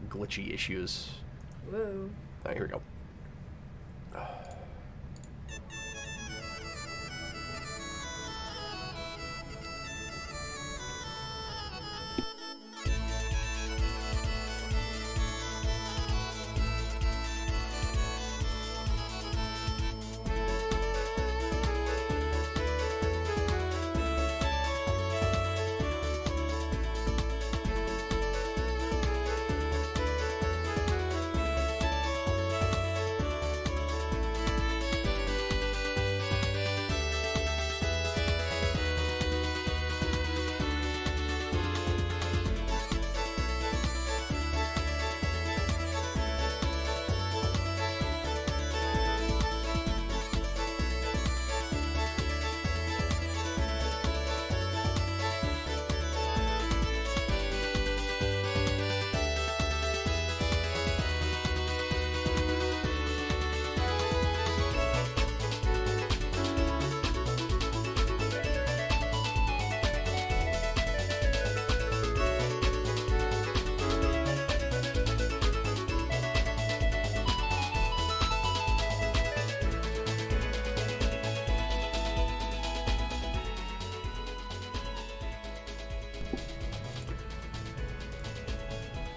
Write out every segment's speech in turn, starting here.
glitchy issues. Whoa. All right, here we go.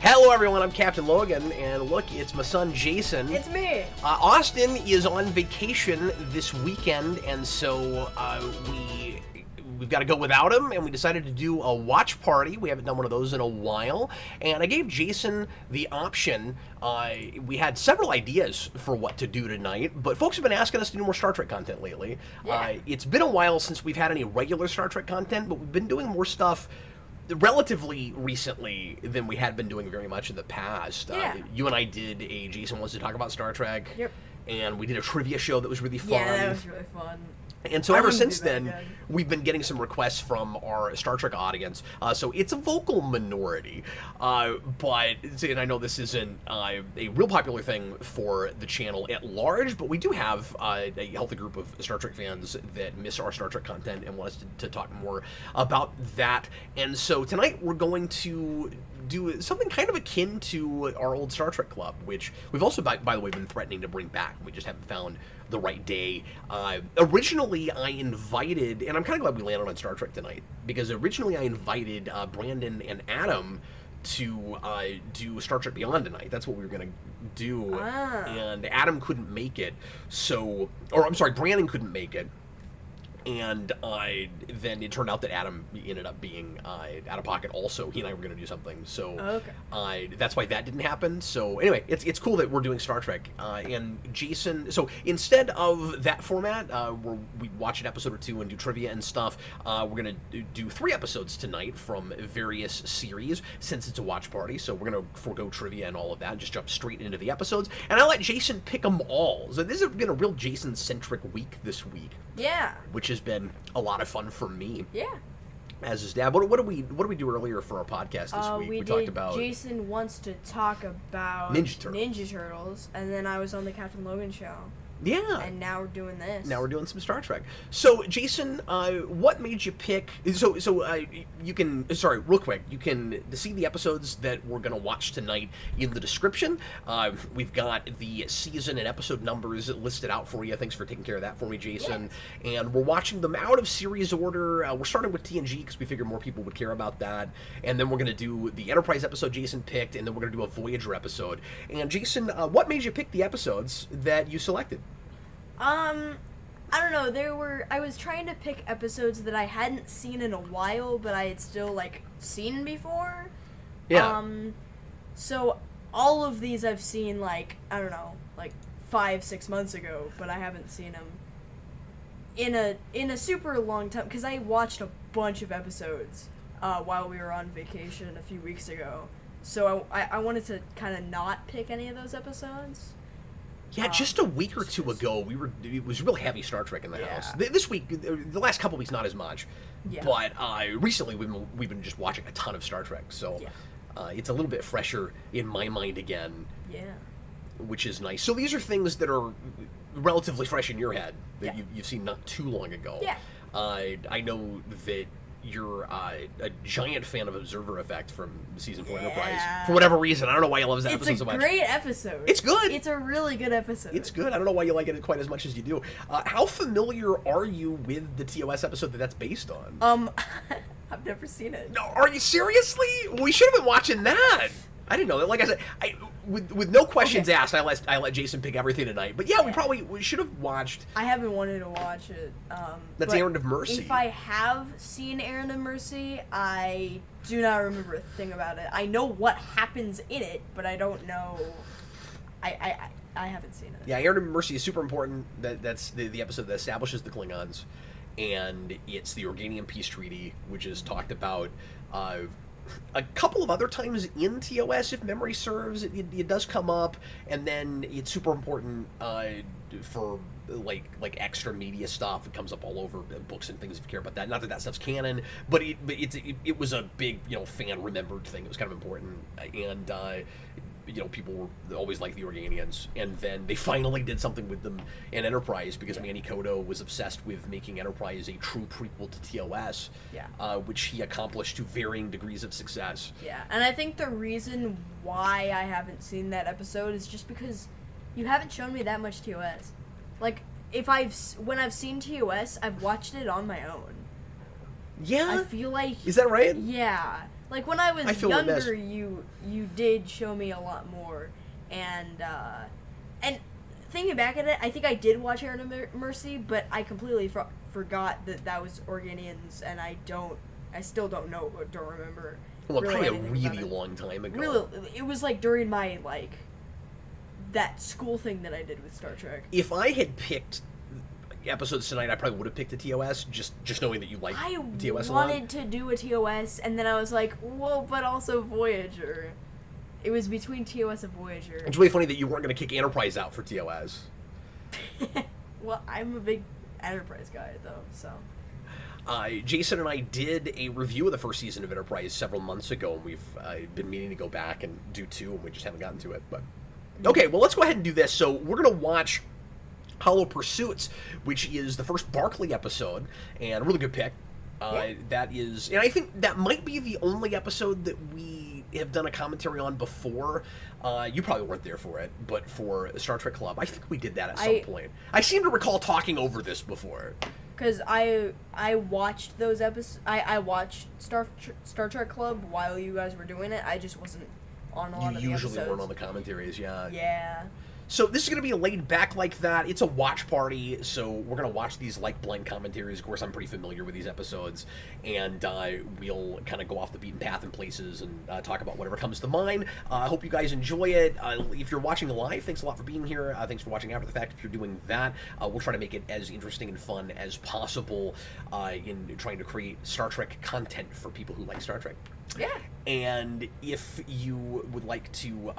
Hello everyone, I'm Captain Logan, and look, it's my son Jayson. It's me. Austin is on vacation this weekend, and so we've got to go without him, and we decided to do a watch party. We haven't done one of those in a while, and I gave Jayson the option. We had several ideas for what to do tonight, but folks have been asking us to do more Star Trek content lately. Yeah. It's been a while since we've had any regular Star Trek content, but we've been doing more stuff relatively recently than we had been doing very much in the past. Yeah. You and I did a Jayson Wants to Talk About Star Trek. Yep. And we did a trivia show that was really fun. Yeah, that was really fun. And so I ever wouldn't since do that then, again. we've been getting some requests from our Star Trek audience. So it's a vocal minority. But, and I know this isn't a real popular thing for the channel at large, but we do have a healthy group of Star Trek fans that miss our Star Trek content and want us to talk more about that. And so tonight we're going to do something kind of akin to our old Star Trek Club, which we've also, by the way, been threatening to bring back. We just haven't found the right day. Originally, I invited, and I'm kind of glad we landed on Star Trek tonight, because originally I invited Brandon and Adam to do Star Trek Beyond tonight. That's what we were going to do. And Adam couldn't make it, so, or I'm sorry, Brandon couldn't make it. And then it turned out that Adam ended up being out of pocket also. He and I were going to do something. So that's why that didn't happen. So anyway, it's cool that we're doing Star Trek. And Jayson, so instead of that format, where we watch an episode or two and do trivia and stuff, we're going to do 3 episodes tonight from various series, since it's a watch party. So we're going to forego trivia and all of that and just jump straight into the episodes. And I let Jayson pick them all. So this has been a real Jayson-centric week this week. Yeah. Which has been a lot of fun for me. Yeah. As his dad. What did we do earlier for our podcast this week? We talked did about Jayson Wants to Talk About Ninja Turtles, and then I was on the Captain Logan show. Yeah. And now we're doing this. Now we're doing some Star Trek. So, Jayson, what made you pick... So you can... Sorry, real quick. You can see the episodes that we're going to watch tonight in the description. We've got the season and episode numbers listed out for you. Thanks for taking care of that for me, Jayson. Yes. And we're watching them out of series order. We're starting with TNG because we figured more people would care about that. And then we're going to do the Enterprise episode Jayson picked, and then we're going to do a Voyager episode. And, Jayson, what made you pick the episodes that you selected? I don't know, I was trying to pick episodes that I hadn't seen in a while, but I had still, seen before. Yeah. So, all of these I've seen, 5-6 months ago, but I haven't seen them in a super long time, because I watched a bunch of episodes, while we were on vacation a few weeks ago. So, I wanted to kind of not pick any of those episodes. Yeah, just a week or two ago, it was real heavy Star Trek in the house. This week, the last couple weeks, not as much. Yeah. But recently, we've been just watching a ton of Star Trek, so it's a little bit fresher in my mind again. Yeah. Which is nice. So these are things that are relatively fresh in your head that you've seen not too long ago. Yeah. I know that you're a giant fan of Observer Effect from Season 4 Yeah. Enterprise. For whatever reason. I don't know why you love that It's episode a so much. great episode. It's good. It's a really good episode. It's good. I don't know why you like it quite as much as you do. How familiar are you with the TOS episode that's based on? I've never seen it. No, are you seriously? We should have been watching that. I didn't know that. Like I said, with no questions asked, I let Jayson pick everything tonight. But yeah, we should have watched. I haven't wanted to watch it. That's but Errand of Mercy. If I have seen Errand of Mercy, I do not remember a thing about it. I know what happens in it, but I don't know. I haven't seen it. Yeah, Errand of Mercy is super important. That's the episode that establishes the Klingons, and it's the Organian Peace Treaty, which is talked about a couple of other times in TOS, if memory serves. It does come up, and then it's super important for like extra media stuff. It comes up all over books and things if you care about that. Not that stuff's canon, but it was a big fan remembered thing. It was kind of important, and people were always like the Organians, and then they finally did something with them in Enterprise because Manny Koto was obsessed with making Enterprise a true prequel to TOS, which he accomplished to varying degrees of success. Yeah, and I think the reason why I haven't seen that episode is just because you haven't shown me that much TOS. Like, when I've seen TOS, I've watched it on my own. Yeah? I feel like... Is that right? Yeah. Like, when I was younger, you did show me a lot more, and thinking back at it, I think I did watch Errand of Mercy, but I completely forgot that was Organians, and I still don't remember. Well, really probably a anything really about it. long time ago. Really, it was like during my that school thing that I did with Star Trek. If I had picked episodes tonight, I probably would have picked the TOS, just knowing that you like TOS a lot. I wanted to do a TOS, and then I was like, whoa, but also Voyager. It was between TOS and Voyager. It's really funny that you weren't going to kick Enterprise out for TOS. Well, I'm a big Enterprise guy, though, so... Jayson and I did a review of the first season of Enterprise several months ago, and we've been meaning to go back and do two, and we just haven't gotten to it. But okay, well, let's go ahead and do this. So we're going to watch Hollow Pursuits, which is the first Barclay episode, and a really good pick. That is, and I think that might be the only episode that we have done a commentary on before. You probably weren't there for it, but for Star Trek Club, I think we did that at some point. I seem to recall talking over this before. Because I watched those episodes. I watched Star Trek Club while you guys were doing it. I just wasn't on a lot of the episodes. You usually weren't on the commentaries, yeah. Yeah. So this is going to be laid back like that. It's a watch party, so we're going to watch these like blind commentaries. Of course, I'm pretty familiar with these episodes, and we'll kind of go off the beaten path in places and talk about whatever comes to mind. I hope you guys enjoy it. If you're watching live, thanks a lot for being here. Thanks for watching after the fact. If you're doing that, we'll try to make it as interesting and fun as possible in trying to create Star Trek content for people who like Star Trek. Yeah. And if you would like to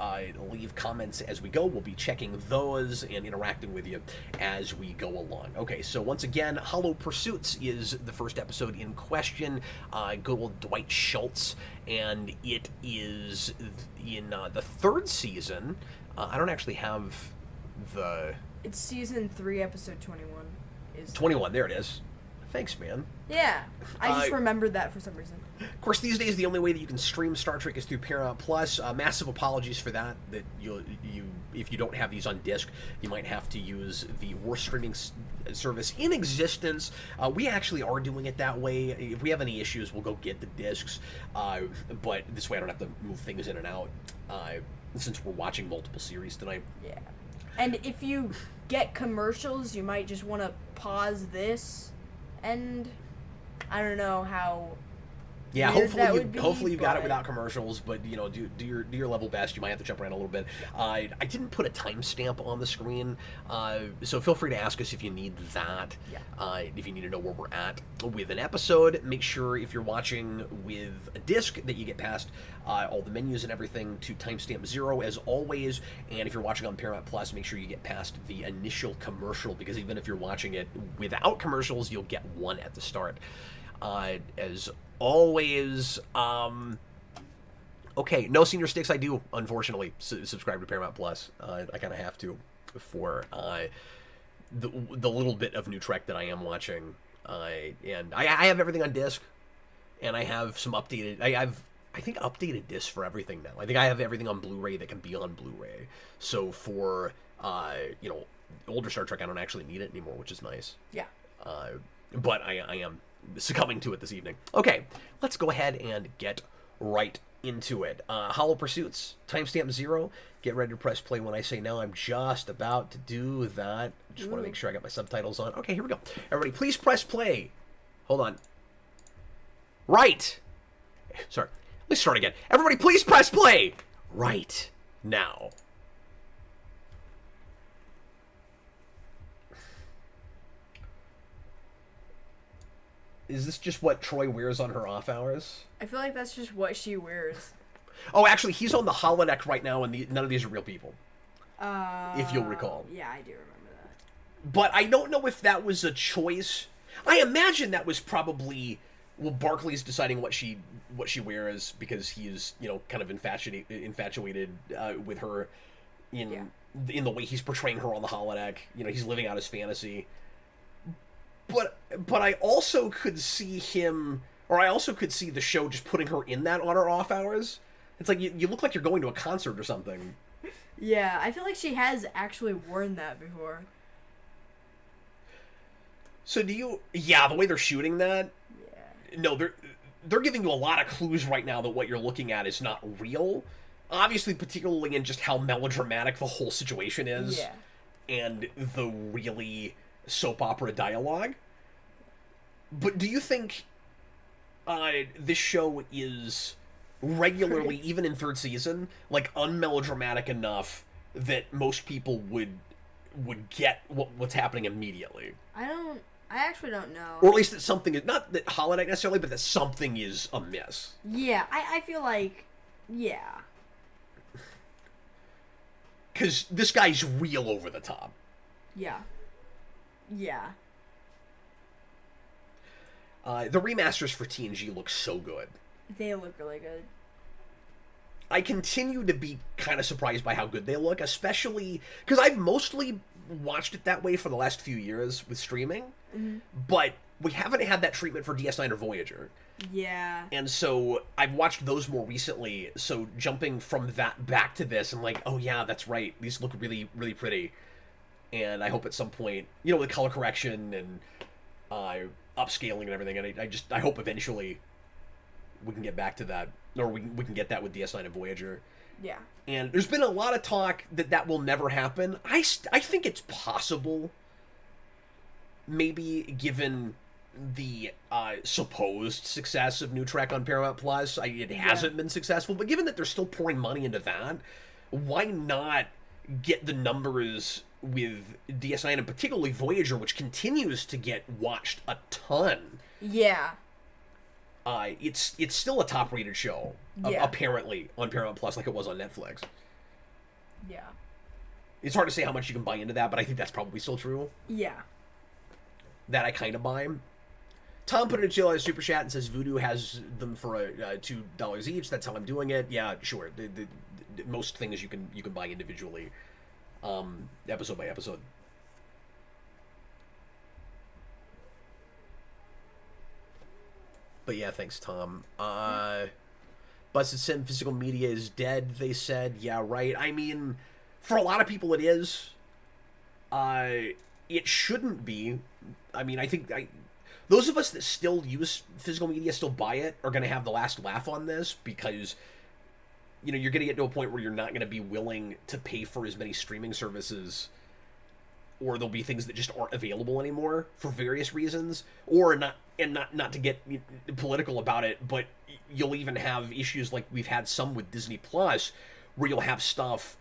leave comments as we go, we'll be checking those and interacting with you as we go along. Okay, so once again, Hollow Pursuits is the first episode in question. Good old Dwight Schultz, and it is in the third season. I don't actually have the... It's season 3, episode 21. 21, there it is. Thanks, man. Yeah, I just remembered that for some reason. Of course, these days the only way that you can stream Star Trek is through Paramount Plus. Massive apologies for that. That if you don't have these on disc, you might have to use the worst streaming service in existence. We actually are doing it that way. If we have any issues, we'll go get the discs. But this way, I don't have to move things in and out. Since we're watching multiple series tonight. Yeah, and if you get commercials, you might just want to pause this. And I don't know how. Yeah, hopefully you got it but... without commercials, but do your level best. You might have to jump around a little bit. I didn't put a timestamp on the screen, so feel free to ask us if you need that. Yeah. If you need to know where we're at with an episode, make sure if you're watching with a disc that you get past all the menus and everything to timestamp 0 as always. And if you're watching on Paramount Plus, make sure you get past the initial commercial, because even if you're watching it without commercials, you'll get one at the start. As always, okay, no senior sticks. I do, unfortunately, subscribe to Paramount Plus. I kind of have to for the little bit of NuTrek that I am watching. And I have everything on disc. and I have some updated. I think updated discs for everything now. I think I have everything on Blu-ray that can be on Blu-ray. So for older Star Trek, I don't actually need it anymore, which is nice. Yeah. But I am succumbing to it this evening. Okay, let's go ahead and get right into it. Hollow Pursuits, timestamp 0. Get ready to press play when I say no. I'm just about to do that. Just want to make sure I got my subtitles on. Okay, here we go. Everybody, please press play. Hold on. Right. Sorry. Let's start again. Everybody, please press play right now. Is this just what Troy wears on her off hours? I feel like that's just what she wears. Oh, actually, he's on the holodeck right now, and none of these are real people. If you'll recall. Yeah, I do remember that. But I don't know if that was a choice. I imagine that was probably... Well, Barclay's deciding what she wears because he is, kind of infatuated with her in the way he's portraying her on the holodeck. He's living out his fantasy. But I also could see him, or I also could see the show just putting her in that on her off hours. It's like you look like you're going to a concert or something. Yeah, I feel like she has actually worn that before. So do you? Yeah, the way they're shooting that. Yeah. No, they're giving you a lot of clues right now that what you're looking at is not real. Obviously, particularly in just how melodramatic the whole situation is. Yeah. And the really soap opera dialogue. But do you think this show is regularly, even in third season, like unmelodramatic enough that most people would get what's happening immediately? I actually don't know. Or at least that something is, not that holodeck necessarily, but that something is amiss. Yeah, I feel like, yeah. Because this guy's real over the top. Yeah. Yeah. The remasters for TNG look so good. They look really good. I continue to be kind of surprised by how good they look, especially because I've mostly watched it that way for the last few years with streaming, but we haven't had that treatment for DS9 or Voyager. Yeah. And so I've watched those more recently, so jumping from that back to this, I'm like, oh yeah, that's right, these look really, really pretty. And I hope at some point, with color correction and upscaling and everything, and I hope eventually we can get back to that, or we can get that with DS9 and Voyager. Yeah. And there's been a lot of talk that will never happen. I think it's possible, maybe given the supposed success of NuTrek on Paramount Plus. It hasn't been successful, but given that they're still pouring money into that, why not get the numbers with DS9 and particularly Voyager, which continues to get watched a ton? Yeah. It's still a top-rated show, apparently, on Paramount Plus, like it was on Netflix. Yeah. It's hard to say how much you can buy into that, but I think that's probably still true. Yeah. That I kind of buy. Tom put in a chill as super chat and says Voodoo has them for $2 each. That's how I'm doing it. Yeah, sure. The most things you can buy individually, episode by episode. But yeah, thanks, Tom. Busted Sim physical media is dead, they said. Yeah, right. I mean, for a lot of people it is. It shouldn't be. I mean, I think those of us that still use physical media, still buy it, are going to have the last laugh on this, because you're going to get to a point where you're not going to be willing to pay for as many streaming services, or there'll be things that just aren't available anymore for various reasons, or not to get political about it, but you'll even have issues like we've had some with Disney Plus, where you'll have stuff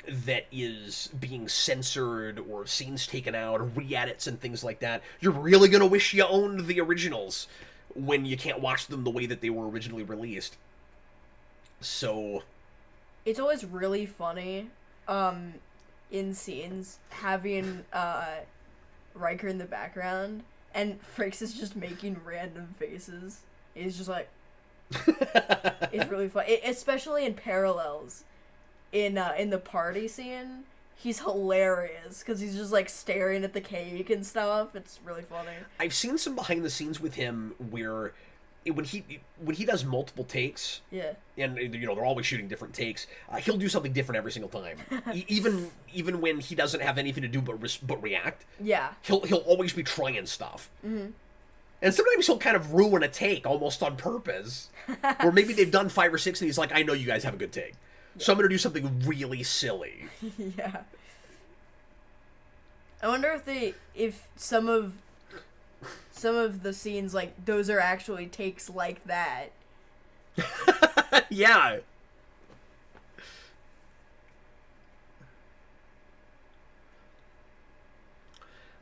that is being censored or scenes taken out or re-edits and things like that. You're really going to wish you owned the originals when you can't watch them the way that they were originally released. So it's always really funny in scenes having Riker in the background and Frakes is just making random faces. He's just like it's really fun, especially in parallels. In the party scene, he's hilarious because he's just like staring at the cake and stuff. It's really funny. I've seen some behind the scenes with him where when he does multiple takes, Yeah. and they're always shooting different takes, he'll do something different every single time. Even when he doesn't have anything to do but react. Yeah. He'll always be trying stuff. Mm-hmm. And sometimes he'll kind of ruin a take almost on purpose. Or maybe they've done 5 or 6 and he's like, I know you guys have a good take. Yeah. So I'm going to do something really silly. Yeah. I wonder if some of the scenes, like, those are actually takes like that. Yeah.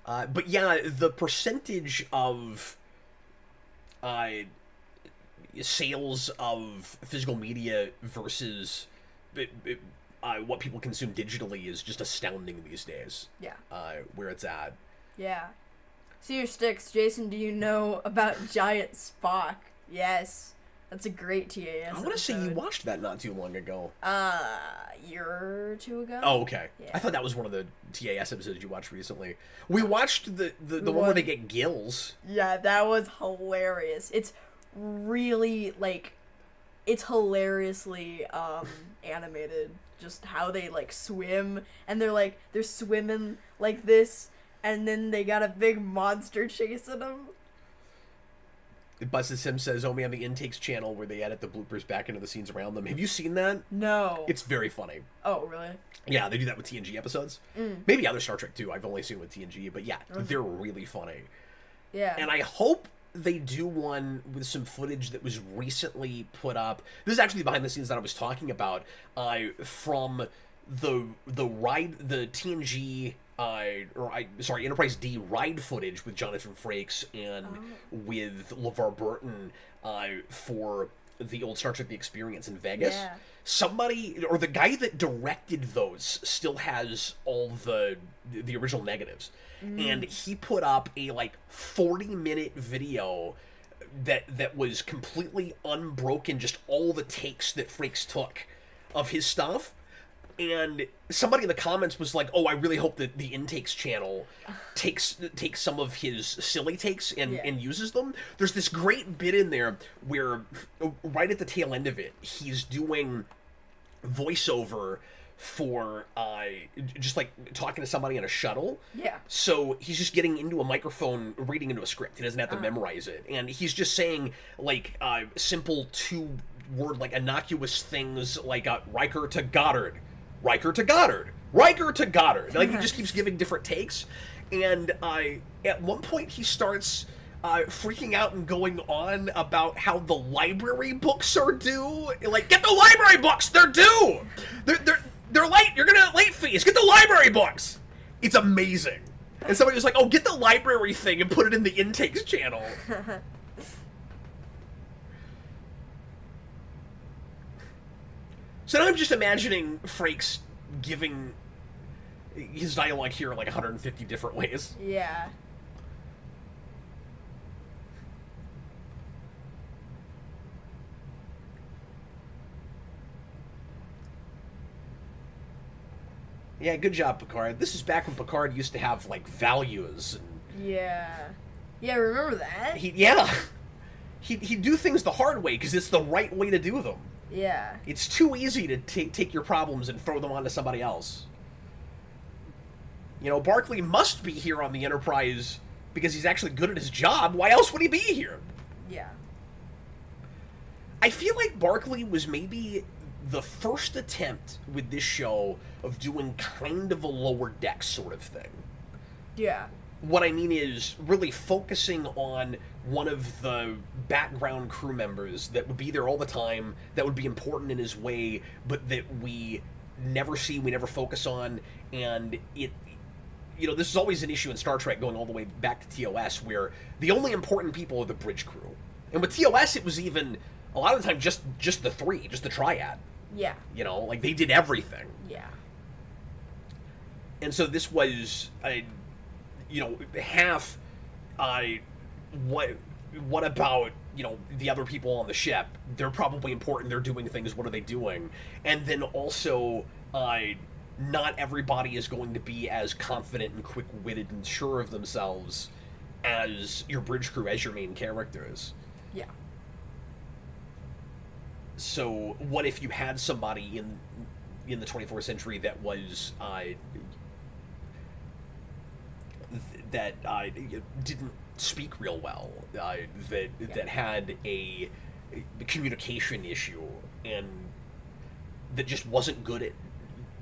But yeah, the percentage of sales of physical media versus what people consume digitally is just astounding these days. Yeah. Where it's at. Yeah. See your sticks. Jayson, do you know about Giant Spock? Yes. That's a great TAS I want to say you watched that not too long ago. Year or 2 ago? Oh, okay. Yeah. I thought that was one of the TAS episodes you watched recently. We watched the one where they get gills. Yeah, that was hilarious. It's really, like, it's hilariously animated. Just how they, like, swim, and they're swimming like this, and then they got a big monster chasing them. Busted Sim says, only on the Intakes channel where they edit the bloopers back into the scenes around them. Have you seen that? No. It's very funny. Oh, really? Yeah, they do that with TNG episodes. Maybe other Star Trek too. I've only seen it with TNG, but yeah, they're really funny. Yeah. And I hope they do one with some footage that was recently put up. This is actually behind the scenes that I was talking about from the TNG Enterprise D ride footage with Jonathan Frakes and with LeVar Burton for the old Star Trek The Experience in Vegas. Yeah. Somebody, or the guy that directed those, still has all the original negatives. And he put up a 40-minute video that was completely unbroken, just all the takes that Frakes took of his stuff. And somebody in the comments was like, "Oh, I really hope that the Intakes channel takes some of his silly takes and uses them." There's this great bit in there where, right at the tail end of it, he's doing voiceover for just like talking to somebody in a shuttle. Yeah. So he's just getting into a microphone, reading into a script. He doesn't have to memorize it, and he's just saying simple 2-word innocuous things like Riker to Goddard. Riker to Goddard. Riker to Goddard. He just keeps giving different takes. And at one point he starts freaking out and going on about how the library books are due. Get the library books! They're due! They're late! You're gonna have late fees! Get the library books! It's amazing. And somebody was like, oh, get the library thing and put it in the Intakes channel. So now I'm just imagining Frakes giving his dialogue here 150 different ways. Yeah. Yeah, good job, Picard. This is back when Picard used to have, values. And yeah. Yeah, remember that? He'd do things the hard way, because it's the right way to do them. Yeah. It's too easy to take your problems and throw them onto somebody else. Barclay must be here on the Enterprise because he's actually good at his job. Why else would he be here? Yeah. I feel like Barclay was maybe the first attempt with this show of doing kind of a Lower Decks sort of thing. Yeah. What I mean is really focusing on one of the background crew members that would be there all the time, that would be important in his way, but that we never see, we never focus on, and this is always an issue in Star Trek going all the way back to TOS, where the only important people are the bridge crew. And with TOS, it was even, a lot of the time, just the three, just the triad. Yeah. They did everything. Yeah. And so this was, half, what about, the other people on the ship? They're probably important, they're doing things, what are they doing? And then also, not everybody is going to be as confident and quick-witted and sure of themselves as your bridge crew, as your main characters. Yeah. So what if you had somebody in the 24th century that was that didn't speak real well, that had a communication issue, and that just wasn't good at,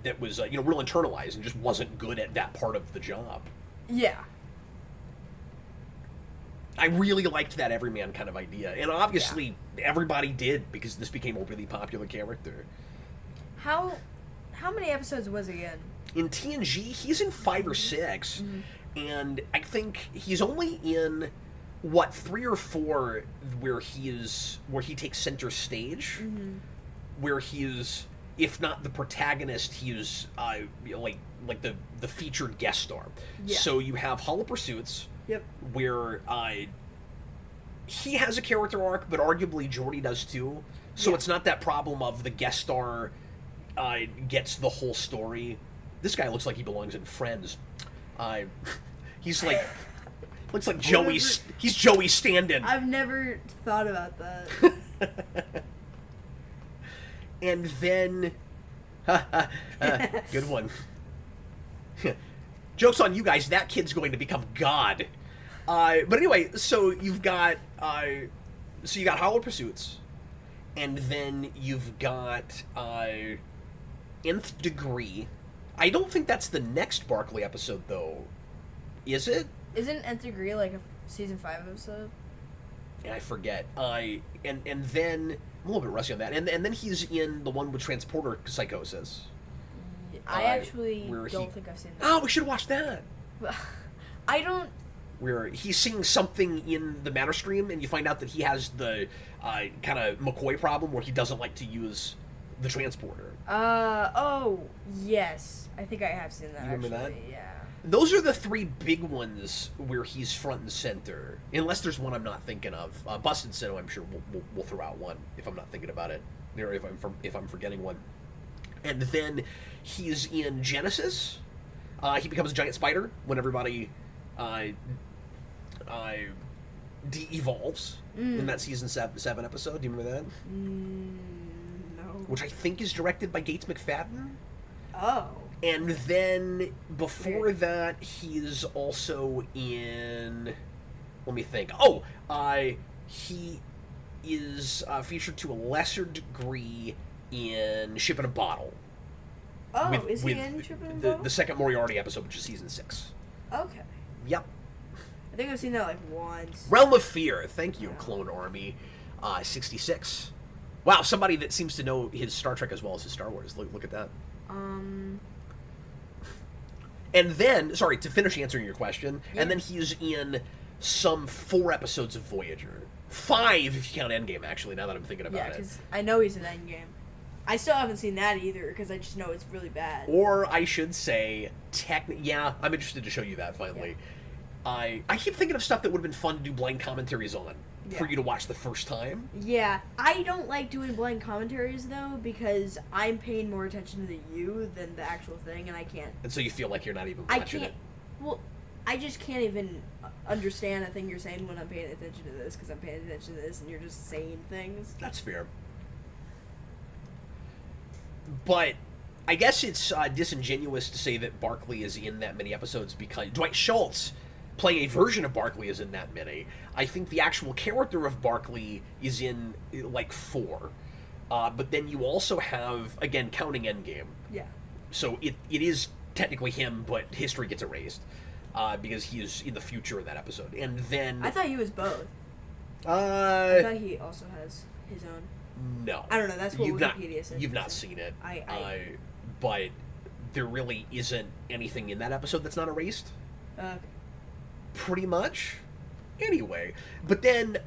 that was real internalized and just wasn't good at that part of the job. Yeah. I really liked that everyman kind of idea, and obviously everybody did, because this became a really popular character. How many episodes was he in? In TNG, he's in 5 or 6, and I think he's only in 3 or 4 where he takes center stage, where he is, if not the protagonist, he is like the featured guest star. Yeah. So you have Hollow Pursuits. Yep. Where he has a character arc, but arguably Geordi does too. So it's not that problem of the guest star gets the whole story. This guy looks like he belongs in Friends. He's like looks like Joey. He's Joey Stand-in. I've never thought about that. And then, good one. Joke's on you guys, that kid's going to become God. But anyway, so you've got Hollow Pursuits, and then you've got Nth Degree. I don't think that's the next Barkley episode, though. Is it? Isn't Nth Degree like a season 5 episode? I forget. And then I'm a little bit rusty on that. And then he's in the one with Transporter Psychosis. I actually don't think I've seen that. Oh, we should watch that. I don't... Where he's seeing something in the matter stream, and you find out that he has the kind of McCoy problem where he doesn't like to use the transporter. Oh, yes. I think I have seen that, You remember actually. that? Yeah. Those are the 3 big ones where he's front and center. Unless there's one I'm not thinking of. Busted Cinema, I'm sure we'll throw out one if I'm not thinking about it, or if I'm forgetting one. And then he's in Genesis. He becomes a giant spider when everybody de-evolves in that season 7 episode. Do you remember that? No. Which I think is directed by Gates McFadden. Oh. And then before that, he's also in. Let me think. Oh, he is featured to a lesser degree in Ship in a Bottle. Oh, is he in Ship in a Bottle? The second Moriarty episode, which is season 6. Okay. Yep. I think I've seen that like once. Realm of Fear. Thank you, Clone Army. 66. Wow, somebody that seems to know his Star Trek as well as his Star Wars. Look at that. And then, sorry, to finish answering your question, and then he's in some 4 episodes of Voyager. 5 if you count Endgame, actually, now that I'm thinking about it. Yeah, because I know he's in Endgame. I still haven't seen that either, because I just know it's really bad. Or I should say, yeah, I'm interested to show you that, finally. Yeah. I keep thinking of stuff that would have been fun to do blind commentaries on, for you to watch the first time. Yeah, I don't like doing blind commentaries, though, because I'm paying more attention to you than the actual thing, and I can't... And so you feel like you're not even watching it? Well, I just can't even understand a thing you're saying when I'm paying attention to this, because I'm paying attention to this, and you're just saying things. That's fair. But I guess it's disingenuous to say that Barkley is in that many episodes because Dwight Schultz, playing a version of Barkley, is in that many. I think the actual character of Barkley is in like 4. But then you also have, again, counting Endgame. Yeah. So it is technically him, but history gets erased because he is in the future in that episode. And then I thought he was both. I thought he also has his own. No. I don't know, that's what Wikipedia says. You've not seen it. I but there really isn't anything in that episode that's not erased. Okay. Pretty much. Anyway. But then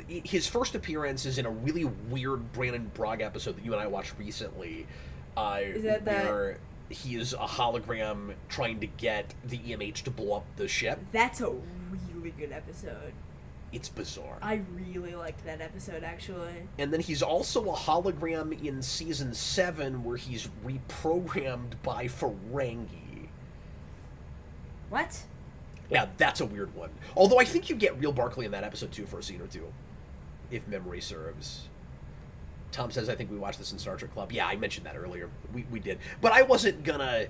his first appearance is in a really weird Brandon Bragg episode that you and I watched recently. Is that where he is a hologram trying to get the EMH to blow up the ship. That's a really good episode. It's bizarre. I really liked that episode, actually. And then he's also a hologram in season 7 where he's reprogrammed by Ferengi. What? Yeah, that's a weird one. Although I think you get real Barkley in that episode too for a scene or two, if memory serves. Tom says, I think we watched this in Star Trek Club. Yeah, I mentioned that earlier. We did. But I wasn't gonna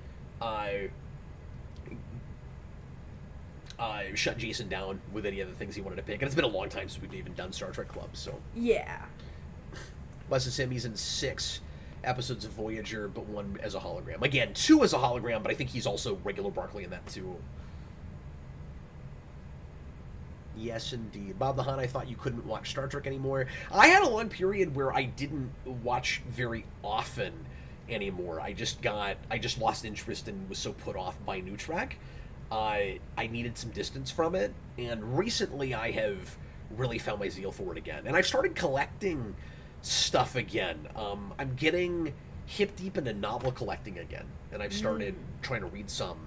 shut Jayson down with any of the things he wanted to pick. And it's been a long time since we've even done Star Trek Club, so. Yeah. Lesson Sim, he's in 6 episodes of Voyager, but 1 as a hologram. Again, 2 as a hologram, but I think he's also regular Broccoli in that too. Yes, indeed. Bob the Hunt, I thought you couldn't watch Star Trek anymore. I had a long period where I didn't watch very often anymore. I just lost interest and was so put off by NuTrek. I needed some distance from it, and recently I have really found my zeal for it again. And I've started collecting stuff again. I'm getting hip deep into novel collecting again, and I've started trying to read some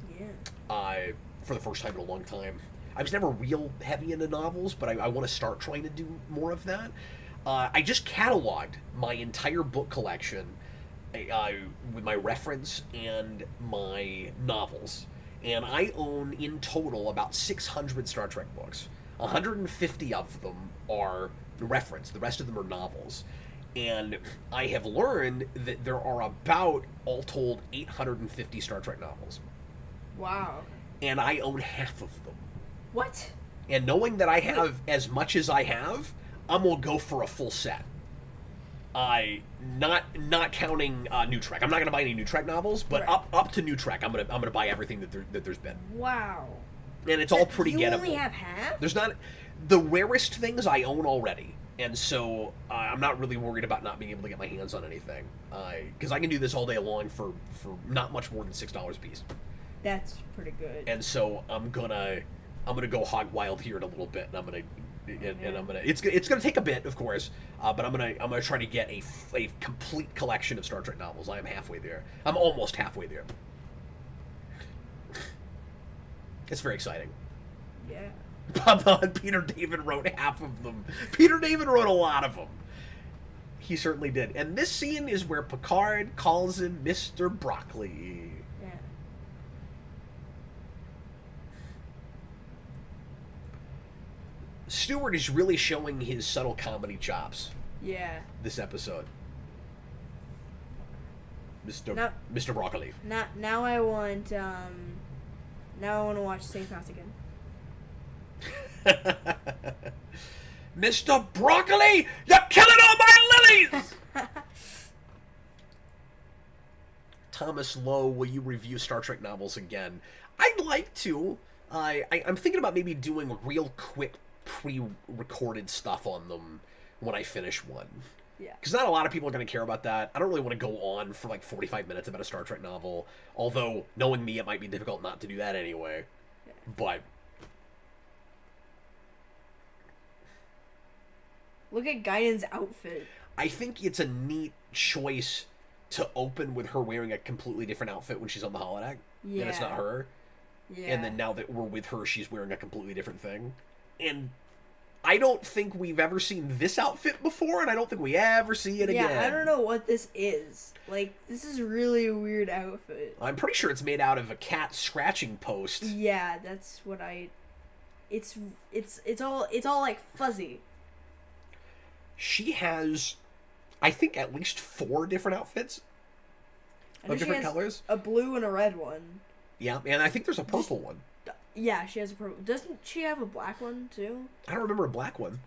for the first time in a long time. I was never real heavy into novels, but I want to start trying to do more of that. I just cataloged my entire book collection with my reference and my novels. And I own, in total, about 600 Star Trek books. 150 of them are reference. The rest of them are novels. And I have learned that there are about, all told, 850 Star Trek novels. Wow. And I own half of them. What? And knowing that I have as much as I have, I'm gonna go for a full set. Not counting NuTrek. I'm not gonna buy any NuTrek novels, but right. up to NuTrek, I'm gonna buy everything that there's been. Wow. And it's all pretty gettable. You only have half? There's not the rarest things I own already, and so I'm not really worried about not being able to get my hands on anything. Because I can do this all day long for not much more than $6 a piece. That's pretty good. And so I'm gonna go hog wild here in a little bit, and I'm gonna. It's gonna take a bit, of course, but I'm gonna try to get a complete collection of Star Trek novels. I am halfway there. I'm almost halfway there. It's very exciting. Yeah. Peter David wrote half of them. Peter David wrote a lot of them. He certainly did. And this scene is where Picard calls him Mr. Broccoli. Yeah. Stewart is really showing his subtle comedy chops. Yeah. This episode. Mr. Broccoli. Now I want to watch Safe House again. Mr. Broccoli, you're killing all my lilies! Thomas Lowe, will you review Star Trek novels again? I'd like to. I'm thinking about maybe doing real quick pre-recorded stuff on them when I finish one. Yeah. Because not a lot of people are going to care about that. I don't really want to go on for like 45 minutes about a Star Trek novel. Although, knowing me, it might be difficult not to do that anyway. Yeah. But... Look at Guyan's outfit. I think it's a neat choice to open with her wearing a completely different outfit when she's on the holodeck. Yeah. And it's not her. Yeah. And then now that we're with her, she's wearing a completely different thing. And I don't think we've ever seen this outfit before, and I don't think we ever see it again. Yeah, I don't know what this is. Like, this is really a weird outfit. I'm pretty sure it's made out of a cat scratching post. Yeah, that's what I... It's all like fuzzy. She has, I think, at least 4 different outfits of different colors. A blue and a red one. Yeah, and I think there's a purple one. Yeah, she has a purple. Doesn't she have a black one too? I don't remember a black one.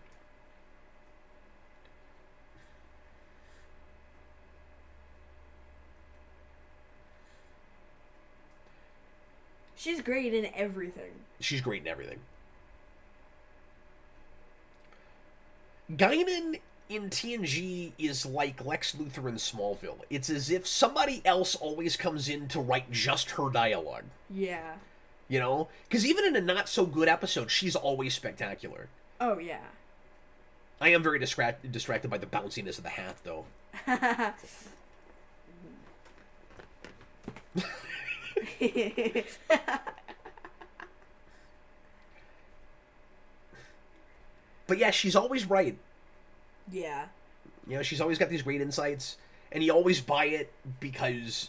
She's great in everything. She's great in everything. Guinan in TNG is like Lex Luthor in Smallville. It's as if somebody else always comes in to write just her dialogue. Yeah. You know? Because even in a not-so-good episode, she's always spectacular. Oh, yeah. I am very distracted by the bounciness of the hat, though. But yeah, she's always right. Yeah. You know, she's always got these great insights, and you always buy it because,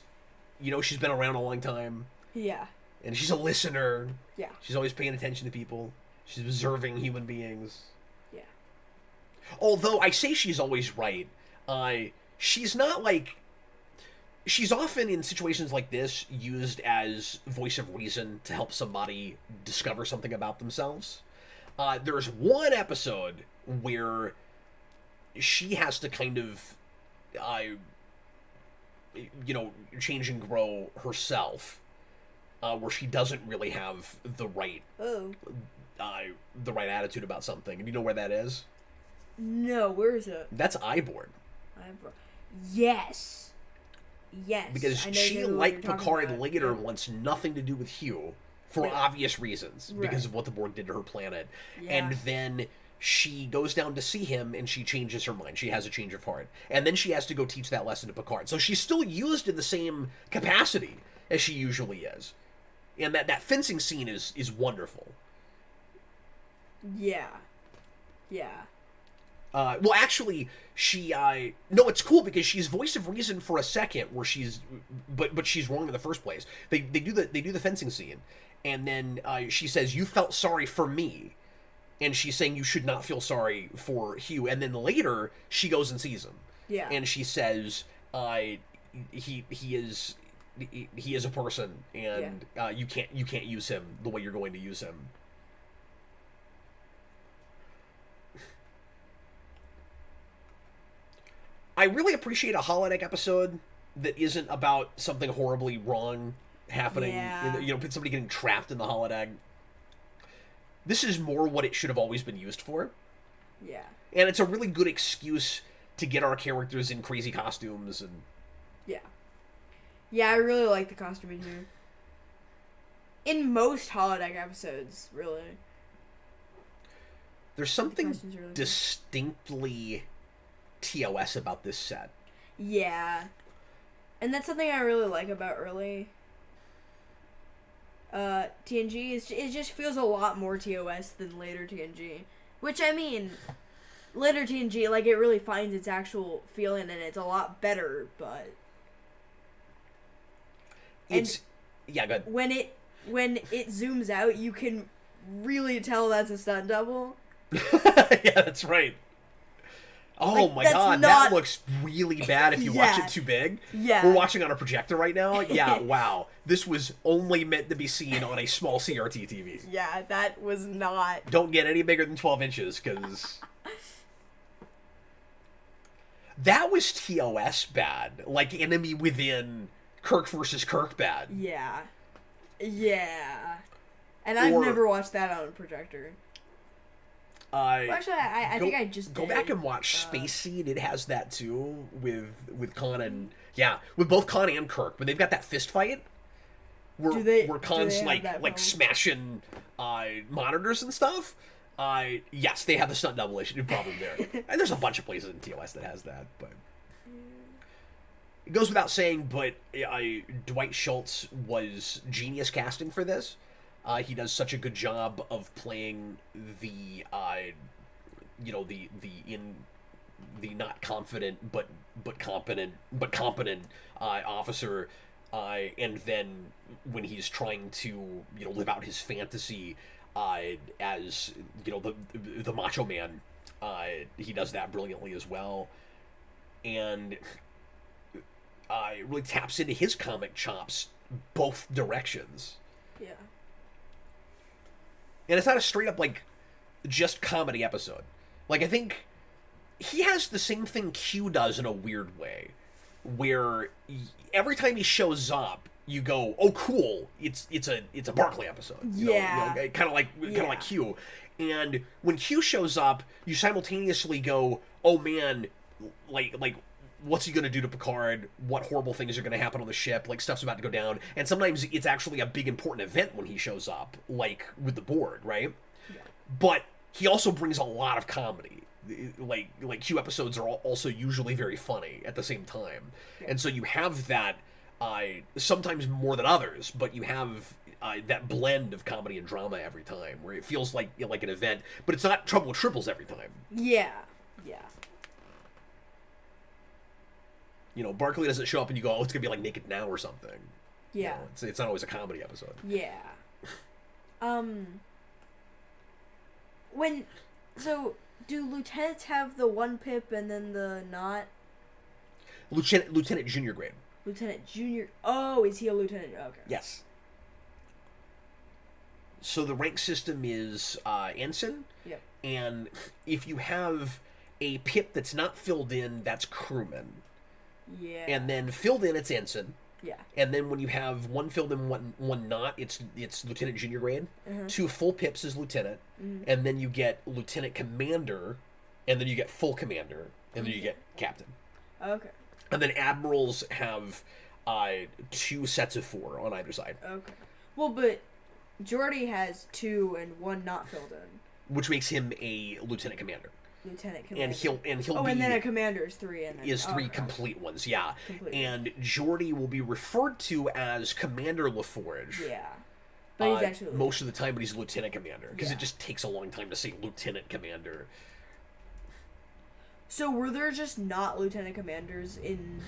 you know, she's been around a long time. Yeah. And she's a listener. Yeah. She's always paying attention to people. She's observing human beings. Yeah. Although I say she's always right, she's not like, she's often in situations like this used as voice of reason to help somebody discover something about themselves. There's one episode where she has to kind of, change and grow herself, where she doesn't really have the right attitude about something. And you know where that is? No, where is it? That's Iborg. Yes. Yes. Because she, like Picard later, wants nothing to do with Hugh for obvious reasons, because of what the Borg did to her planet. Yeah. And then she goes down to see him, and she changes her mind. She has a change of heart. And then she has to go teach that lesson to Picard. So she's still used in the same capacity as she usually is. And that fencing scene is wonderful. Yeah. Yeah. Well, actually, she, no, it's cool because she's voice of reason for a second, where she's, but she's wrong in the first place. They do the fencing scene, and then she says, "You felt sorry for me," and she's saying you should not feel sorry for Hugh. And then later she goes and sees him, and she says, he is a person, and you can't use him the way you're going to use him. I really appreciate a holodeck episode that isn't about something horribly wrong happening. Yeah. Somebody getting trapped in the holodeck. This is more what it should have always been used for. Yeah. And it's a really good excuse to get our characters in crazy costumes and. Yeah. Yeah, I really like the costuming here. In most holodeck episodes, really. There's something distinctly TOS about this set. Yeah. And that's something I really like about early TNG. It just feels a lot more TOS than later TNG. Which, I mean, later TNG, like, it really finds its actual feeling and it's a lot better, but... It's... Yeah, go ahead. When it zooms out, you can really tell that's a stunt double. Yeah, that's right. Oh my god, that looks really bad if you watch it too big. Yeah. We're watching on a projector right now. Yeah, wow. This was only meant to be seen on a small CRT TV. Yeah, that was not... Don't get any bigger than 12 inches, because... That was TOS bad. Like, Enemy Within, Kirk versus Kirk bad. Yeah. Yeah. And I've never watched that on a projector. Well, actually, I think I just go back and watch Space Seed. It has that too with Khan and with both Khan and Kirk. But they've got that fist fight where Khan's like smashing monitors and stuff. Yes, they have the stunt double issue problem there. And there's a bunch of places in TOS that has that, but it goes without saying. But Dwight Schultz was genius casting for this. He does such a good job of playing the not confident but competent officer, and then when he's trying to live out his fantasy as the macho man, he does that brilliantly as well, and really taps into his comic chops both directions. Yeah. And it's not a straight up, like, just comedy episode. Like, I think he has the same thing Q does in a weird way, where every time he shows up, you go, "Oh, cool! It's a Barclay episode." Kind of like Q. And when Q shows up, you simultaneously go, "Oh man, like." What's he going to do to Picard? What horrible things are going to happen on the ship? Like, stuff's about to go down. And sometimes it's actually a big important event when he shows up, like with the Borg, right? Yeah. But he also brings a lot of comedy. Like Q episodes are also usually very funny at the same time. Yeah. And so you have that, sometimes more than others, but you have that blend of comedy and drama every time, where it feels like an event, but it's not Trouble with Triples every time. Yeah. Yeah. Barclay doesn't show up and you go, "Oh, it's gonna be like Naked Now" or something. Yeah. It's not always a comedy episode. Yeah. So do lieutenants have the one pip and then the not Lieutenant junior grade. Lieutenant Junior. Oh, is he a lieutenant? Okay. Yes. So the rank system is ensign. Yep. And if you have a pip that's not filled in, that's crewman. Yeah. And then filled in, it's ensign. Yeah. And then when you have one filled in, one not, it's lieutenant junior grade. Uh-huh. 2 full pips is lieutenant. And then you get lieutenant commander, and then you get full commander, and then you get captain. Okay. And then admirals have 2 sets of 4 on either side. Okay. Well, but Geordi has 2 and 1 not filled in. Which makes him a lieutenant commander. Lieutenant commander. And he'll Oh, be, and then a commander is 3. And then, is 3 okay. complete ones, yeah. Complete. And Geordi will be referred to as Commander LaForge. Yeah. But he's actually most of the time, but he's lieutenant commander because Yeah. it just takes a long time to say lieutenant commander. So were there just not lieutenant commanders in,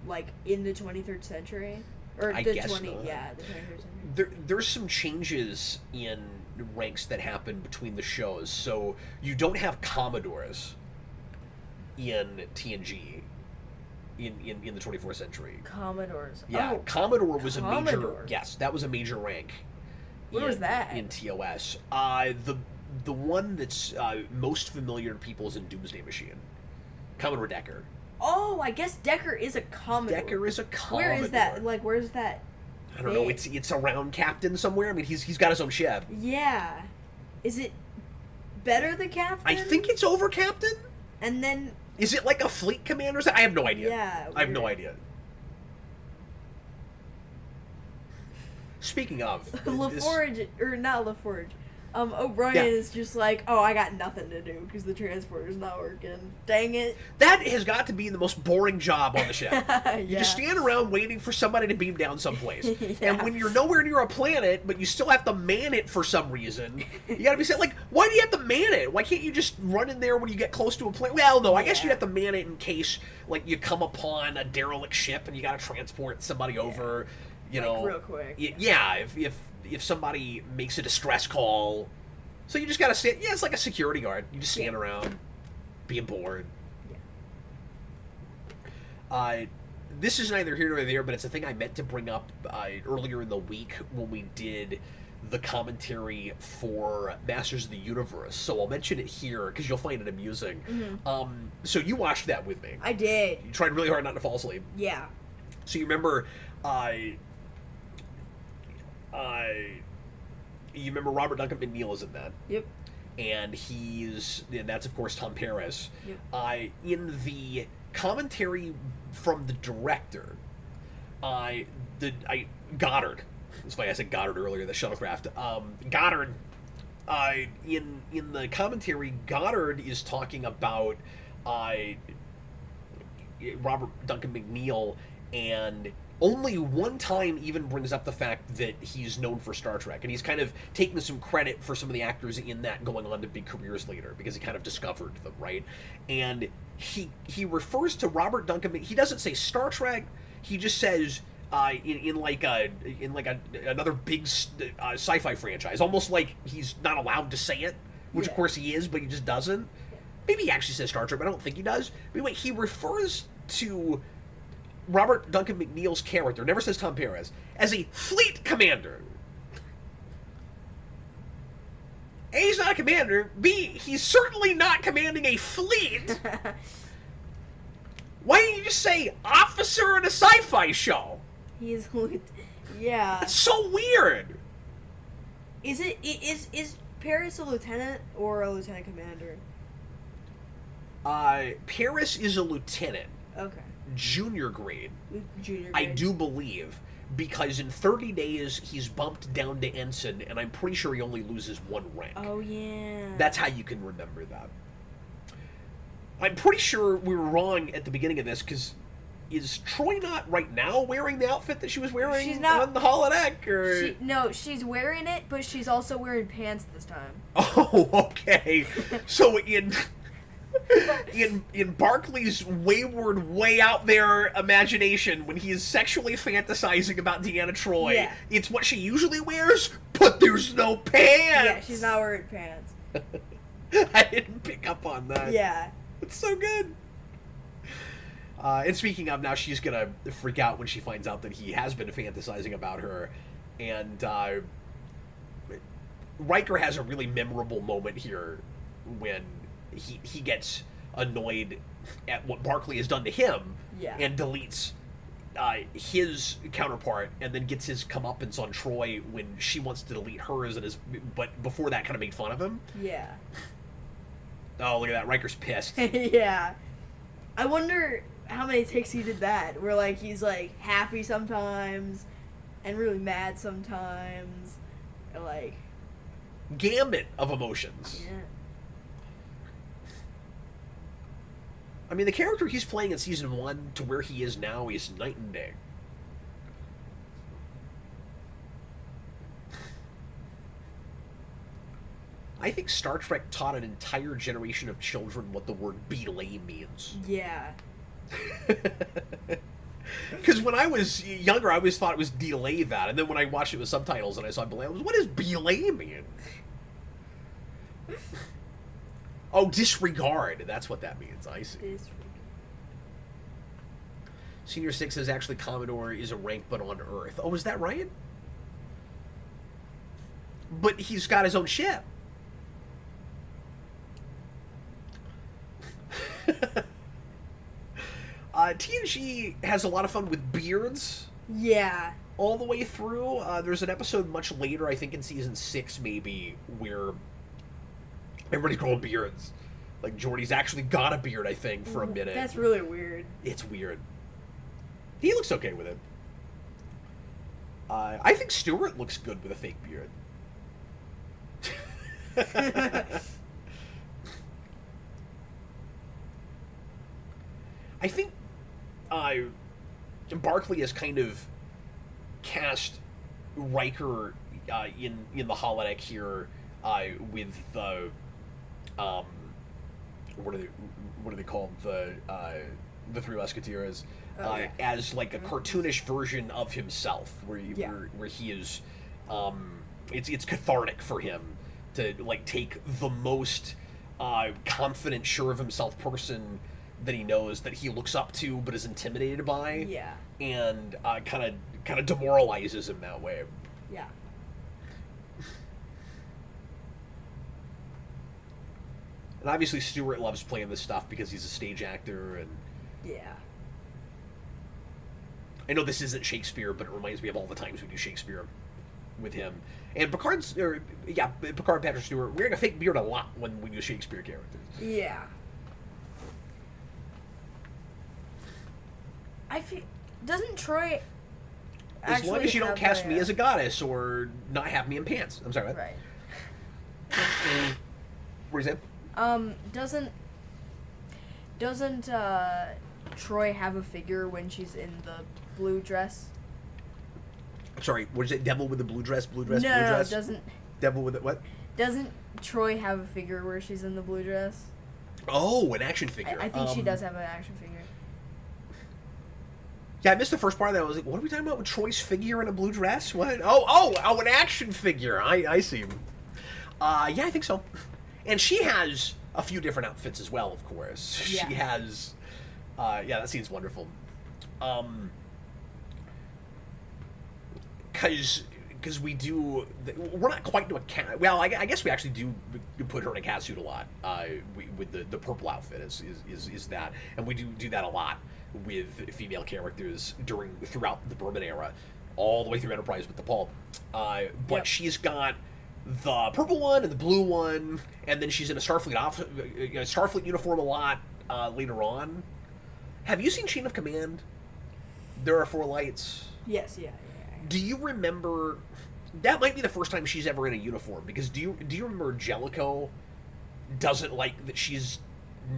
like in the 23rd century, or I the guess 20? not. Yeah, the 23rd century. There's some changes in ranks that happen between the shows. So you don't have commodores in TNG in the 24th century. Commodores. Yeah, Oh, Commodore was a major. Commodore. Yes, that was a major rank. What was that? In TOS? The one that's most familiar to people is in Doomsday Machine. Commodore Decker. Oh, I guess Decker is a Commodore. Decker is a Commodore. Where is that? Like, where's that? I don't know. It's around Captain somewhere. I mean, he's got his own ship. Yeah. Is it better than Captain? I think it's over Captain. And then. Is it like a fleet commander? I have no idea. Yeah. I have no weird. idea. Speaking of, LaForge, or not LaForge. O'Brien Yeah. is just like, oh, I got nothing to do because the transporter's not working. Dang it. that has got to be the most boring job on the ship. Yeah. You just stand around waiting for somebody to beam down someplace. Yeah. And when you're nowhere near a planet, but you still have to man it for some reason, you gotta be saying, like, why do you have to man it? Why can't you just run in there when you get close to a planet? Well, no, I guess you have to man it in case, like, you come upon a derelict ship and you gotta transport somebody over, you Like, know. real quick. Yeah, if somebody makes a distress call. So you just gotta stand, yeah, it's like a security guard. You just stand around, being bored. Yeah. This is neither here nor there, but it's a thing I meant to bring up earlier in the week when we did the commentary for Masters of the Universe. So I'll mention it here because you'll find it amusing. Mm-hmm. So you watched that with me. I did. You tried really hard not to fall asleep. Yeah. So you remember, you remember Robert Duncan McNeil is in that. Yep. And that's of course Tom Paris. Yep. In the commentary from the director, Goddard. That's why I said Goddard earlier. The shuttlecraft. Goddard. In the commentary, Goddard is talking about Robert Duncan McNeil, and only one time even brings up the fact that he's known for Star Trek, and he's kind of taking some credit for some of the actors in that going on to big careers later because he kind of discovered them, right? And he refers to Robert Duncan. He doesn't say Star Trek. He just says in another big sci-fi franchise, almost like he's not allowed to say it, which of course he is, but he just doesn't. Maybe he actually says Star Trek, but I don't think he does. But anyway, he refers to Robert Duncan McNeil's character, never says Tom Paris, as a fleet commander. A, he's not a commander. B, he's certainly not commanding a fleet. Why didn't you just say officer in a sci-fi show? He's, yeah. That's so weird. Is Paris a lieutenant or a lieutenant commander? Paris is a lieutenant. Okay. Junior grade. Junior grade. I do believe, because in 30 days he's bumped down to ensign, and I'm pretty sure he only loses 1 rank. Oh, yeah. That's how you can remember that. I'm pretty sure we were wrong at the beginning of this, because is Troy not right now wearing the outfit that she was wearing She's not, on the holodeck? Or... No, she's wearing it, but she's also wearing pants this time. Oh, okay. So in Barclay's wayward, way out there imagination, when he is sexually fantasizing about Deanna Troi, it's what she usually wears, but there's no pants! Yeah, she's not wearing pants. I didn't pick up on that. Yeah. It's so good. And speaking of, now she's gonna freak out when she finds out that he has been fantasizing about her, and Riker has a really memorable moment here when he gets annoyed at what Barclay has done to him, and deletes his counterpart, and then gets his comeuppance on Troy when she wants to delete hers, but before that kind of made fun of him. Yeah. Oh, look at that. Riker's pissed. Yeah. I wonder how many takes he did that, where, like, he's, like, happy sometimes, and really mad sometimes, and, like... Gambit of emotions. Yeah. I mean, the character he's playing in Season 1 to where he is now is night and day. I think Star Trek taught an entire generation of children what the word belay means. Yeah. Because when I was younger, I always thought it was delay that, and then when I watched it with subtitles and I saw belay, I was, what does belay mean? Oh, disregard. That's what that means. I see. Disregard. Senior 6 says actually Commodore is a rank but on Earth. Oh, is that right? But he's got his own ship. TNG has a lot of fun with beards. Yeah. All the way through. There's an episode much later, I think in Season 6 maybe, where everybody's growing beards. Like, Geordi's actually got a beard, I think, for a minute. That's really weird. It's weird. He looks okay with it. I think Stewart looks good with a fake beard. I think Barclay has kind of cast Riker in the holodeck here with the what are they called, the Three Musketeers, as like a cartoonish version of himself, where he is it's cathartic for him to like take the most confident, sure of himself person that he knows, that he looks up to but is intimidated by, and kind of demoralizes him that way. Yeah. And obviously Stewart loves playing this stuff because he's a stage actor, and I know this isn't Shakespeare, but it reminds me of all the times we do Shakespeare with him. And Picard and Patrick Stewart wearing a fake beard a lot when we do Shakespeare characters. Yeah. Doesn't Troy as long as you don't cast me as a goddess or not have me in pants. I'm sorry, what? Right. Where's that? Doesn't Troy have a figure when she's in the blue dress? I'm sorry, what is it? Devil with the blue dress? Blue dress? No, blue dress? doesn't. Devil with the what? Doesn't Troy have a figure where she's in the blue dress? Oh, an action figure. I think she does have an action figure. Yeah, I missed the first part of that. I was like, what are we talking about with Troy's figure in a blue dress? What? Oh, an action figure. I see. Yeah, I think so. And she has a few different outfits as well, of course. Yeah. She has... that scene's wonderful. Because we do... We're not quite to a cat... Well, I guess we actually do put her in a cat suit a lot. With the purple outfit is that. And we do that a lot with female characters throughout the Berman era, all the way through Enterprise with the Paul. But she's got the purple one and the blue one, and then she's in a Starfleet uniform a lot later on. Have you seen Chain of Command? There Are Four Lights. Yes, yeah. Do you remember? That might be the first time she's ever in a uniform, because do you remember Jellicoe doesn't like that she's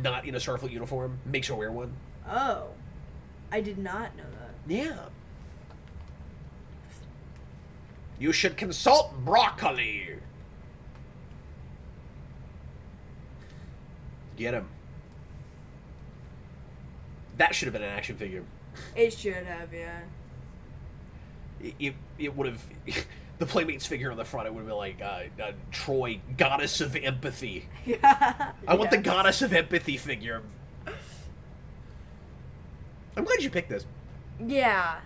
not in a Starfleet uniform, makes her wear one? Oh, I did not know that. Yeah. You should consult broccoli. Get him. That should have been an action figure. It should have, yeah. It would have... The Playmates figure on the front, it would have been like Troy, Goddess of Empathy. I want the Goddess of Empathy figure. I'm glad you picked this. Yeah,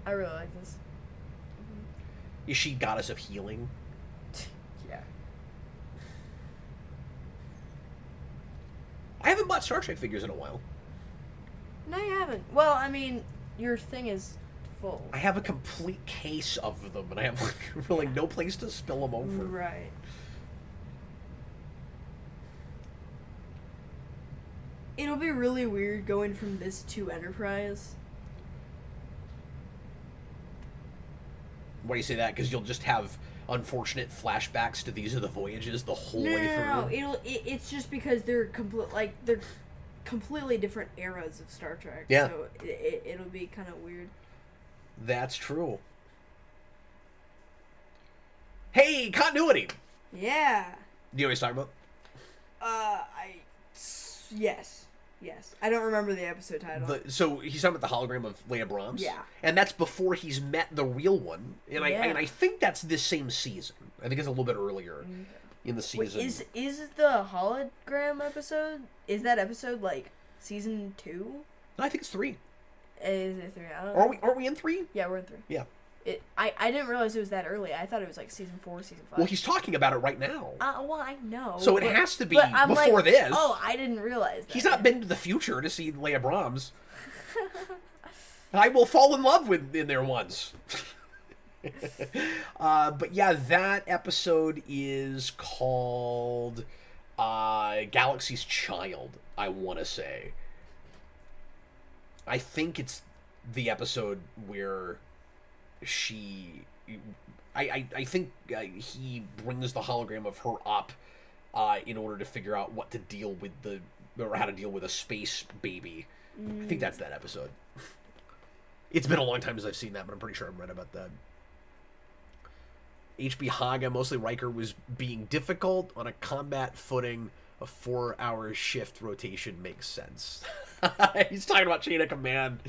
I really like this. Is she goddess of healing? Yeah. I haven't bought Star Trek figures in a while. No, you haven't. Well, I mean, your thing is full. I have a complete case of them, and I have like, really no place to spill them over. Right. It'll be really weird going from this to Enterprise. Why do you say that? Because you'll just have unfortunate flashbacks to these are the voyages the whole way through. No. It's just because they're completely different eras of Star Trek. Yeah. So it'll be kind of weird. That's true. Hey, continuity. Yeah. Do you know what he's talking about? Yes. I don't remember the episode title. So he's talking about the hologram of Leia Brahms. Yeah. And that's before he's met the real one. And I think that's this same season. I think it's a little bit earlier in the season. Wait, is the hologram episode? Is that episode like season 2? No, I think it's 3. Is it 3? I don't know. Aren't we in 3? Yeah, we're in 3. Yeah. I didn't realize it was that early. I thought it was like season 4, season 5. Well, he's talking about it right now. Well, I know. So it has to be I'm before like, this. Oh, I didn't realize that. He's not been to the future to see Leia Brahms. I will fall in love in there once. But yeah, that episode is called Galaxy's Child, I want to say. I think it's the episode where I think he brings the hologram of her up in order to figure out what to deal with or how to deal with a space baby. I think that's that episode. It's been a long time since I've seen that, but I'm pretty sure I've read about that. HB Haga, mostly Riker was being difficult on a combat footing. A 4-hour shift rotation makes sense. He's talking about chain of command.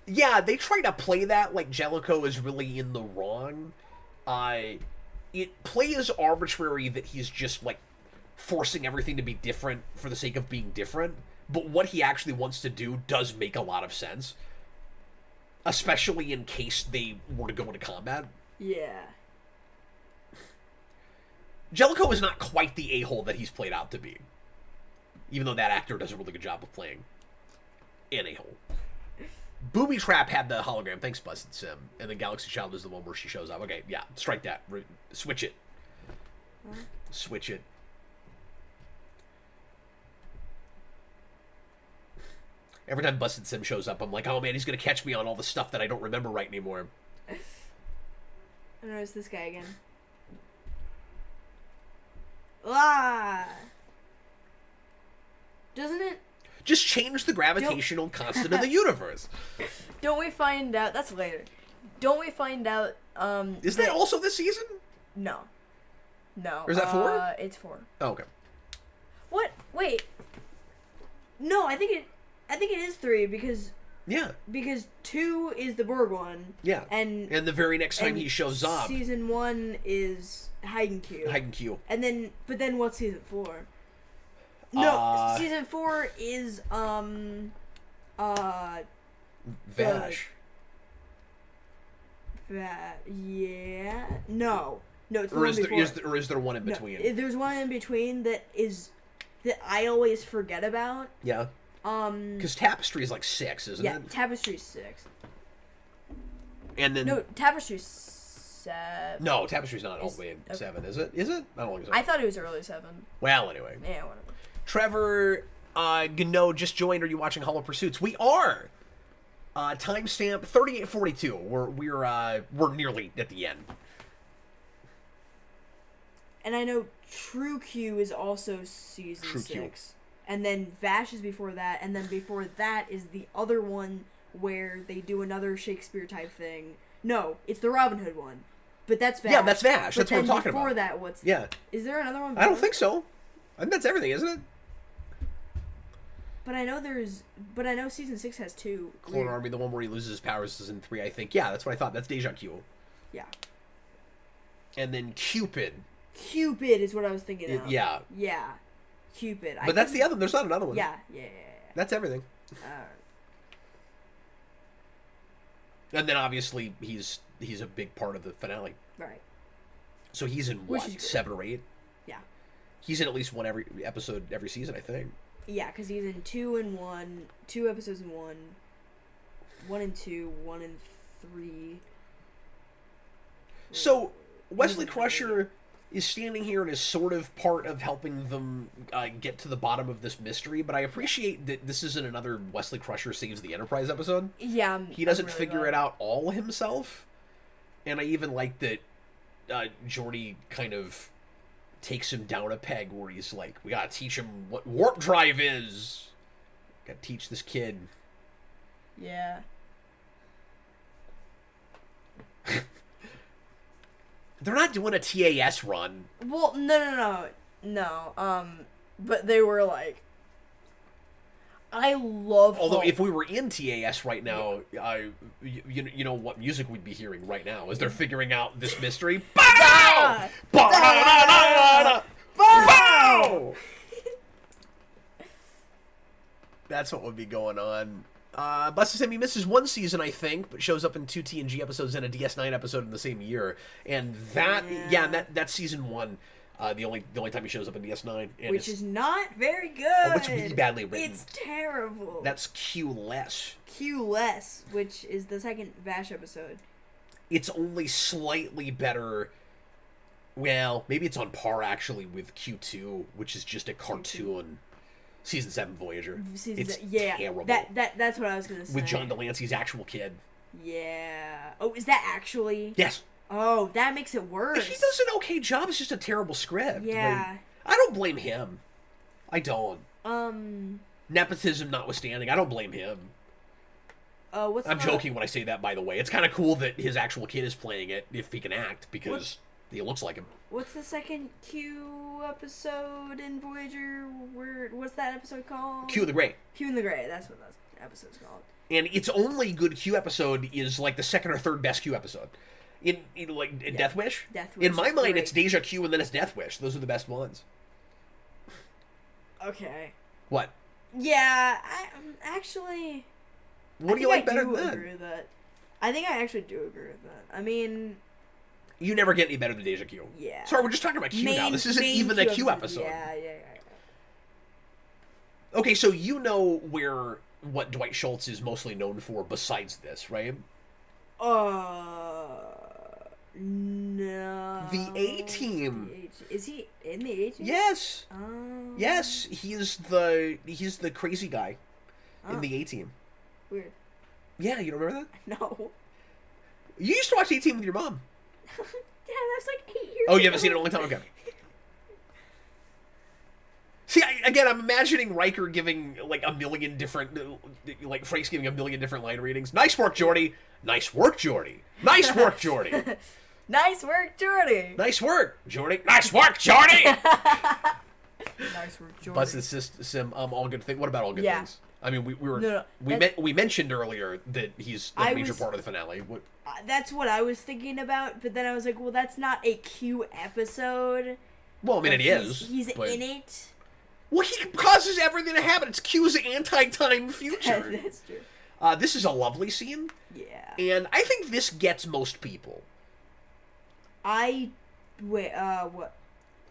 Yeah, they try to play that like Jellicoe is really in the wrong. It plays arbitrary that he's just like forcing everything to be different for the sake of being different, but what he actually wants to do does make a lot of sense, especially in case they were to go into combat. Yeah. Jellicoe is not quite the a-hole that he's played out to be, even though that actor does a really good job of playing an a-hole. Booby Trap had the hologram. Thanks, Busted Sim. And then Galaxy Child is the one where she shows up. Okay, yeah, strike that. Switch it. Huh? Switch it. Every time Busted Sim shows up, I'm like, oh man, he's going to catch me on all the stuff that I don't remember right anymore. I know it's this guy again. Ah! Doesn't it? Just change the gravitational constant of the universe. Don't we find out... That's later. Don't we find out... Isn't that also this season? No. Or is that 4? It's 4. Oh, okay. What? Wait. No, I think it is 3 because... Yeah. Because 2 is the Borg one. Yeah. And the very next time he shows up... Season 1 is Hagen Q. Hagen Q. But then what's season 4? No, season 4 is Vash. Yeah. No, it's the Or one is before. Is there one in between? No, there's one in between that I always forget about. Yeah. Because Tapestry is like 6, isn't it? Yeah, Tapestry's 6. And then... No, Tapestry's 7. No, Tapestry's not all the way in 7, is it? Is it? I don't think so. I thought it was early 7. Well, anyway. Yeah, whatever. Trevor, Gano just joined. Are you watching Hollow Pursuits? We are. Timestamp 3842. We're nearly at the end. And I know True Q is also season True 6. Q. And then Vash is before that, and then before that is the other one where they do another Shakespeare type thing. No, it's the Robin Hood one. But that's Vash. Yeah, that's Vash. That's what I'm talking about. Before that, what's... Yeah. Is there another one? I don't think so. I think that's everything, isn't it? But I know season 6 has 2. Clone Army, the one where he loses his powers, is in 3, I think. Yeah, that's what I thought. That's Deja Q. Yeah. And then Cupid. Cupid is what I was thinking of. Yeah. Yeah. Cupid. But that's the other. There's not another one. Yeah. That's everything. And then obviously he's a big part of the finale. Right. So he's in Which what, is good. 7 or 8? Yeah. He's in at least one every episode every season, I think. Yeah, because he's in 2 and 1, 2 episodes in 1, 1 and 2, 1 and 3. So Wesley Crusher is standing here and is sort of part of helping them get to the bottom of this mystery, but I appreciate that this isn't another Wesley Crusher Saves the Enterprise episode. Yeah, He doesn't figure it out all himself, and I even like that Geordi kind of takes him down a peg where he's like, we gotta teach him what warp drive is. Gotta teach this kid. Yeah. They're not doing a TAS run. Well, no. But they were like, I love. Although if we were in TAS right now, you know what music we'd be hearing right now as they're figuring out this mystery. Bow! Bow! Bow! That's what would be going on. Busta Semi misses 1 season, I think, but shows up in 2 TNG episodes and a DS9 episode in the same year. And that's season 1. The only time he shows up in DS9, and which is not very good. Oh, it's really badly written. It's terrible. That's Q-less. Q-less, which is the second Vash episode. It's only slightly better. Well, maybe it's on par actually with Q2, which is just a cartoon. Season 7 Voyager. It's terrible. That's what I was gonna say. With John Delancey's actual kid. Yeah. Oh, is that actually? Yes. Oh, that makes it worse. He does an okay job. It's just a terrible script. Yeah. Like, I don't blame him. I don't. Nepotism notwithstanding, I don't blame him. I'm joking when I say that, by the way. It's kind of cool that his actual kid is playing it, if he can act, because he looks like him. What's the second Q episode in Voyager? What's that episode called? Q in the Gray. Q in the Gray, that's what that episode's called. And its only good Q episode is like the second or third best Q episode. In Death Wish? Death Wish. In my mind, great. it's Deja Q and then it's Death Wish. Those are the best ones. Okay. What? Yeah, actually... What do you like better than that? Agree with that? I think I actually do agree with that. I mean... You never get any better than Deja Q. Yeah. Sorry, we're just talking about Q now. This isn't even a Q episode. Yeah. Okay, so you know what Dwight Schultz is mostly known for besides this, right? No. The A-Team. Is he in the A-Team? Yes. Yes, he's the crazy guy in the A-Team. Weird. Yeah, you don't remember that? No. You used to watch A-Team with your mom. Yeah, that's like 8 years Oh, you haven't seen it in a long time? Okay. See, again, I'm imagining Riker giving, like, a million different, like, Frakes giving a million different line readings. Nice work, Geordi. Nice work, Geordi. Nice work, Geordi. Nice work, Geordi. Nice work, Geordi. Nice work, Geordi. Nice work, Geordi. Busted Sim, all good things. What about all good things? I mean, we mentioned earlier that he's a major part of the finale. What? That's what I was thinking about, but then I was like, well, that's not a Q episode. Well, I mean, it is. He's in it. Well, he causes everything to happen. It's Q's anti-time future. That's true. This is a lovely scene. Yeah. And I think this gets most people. What?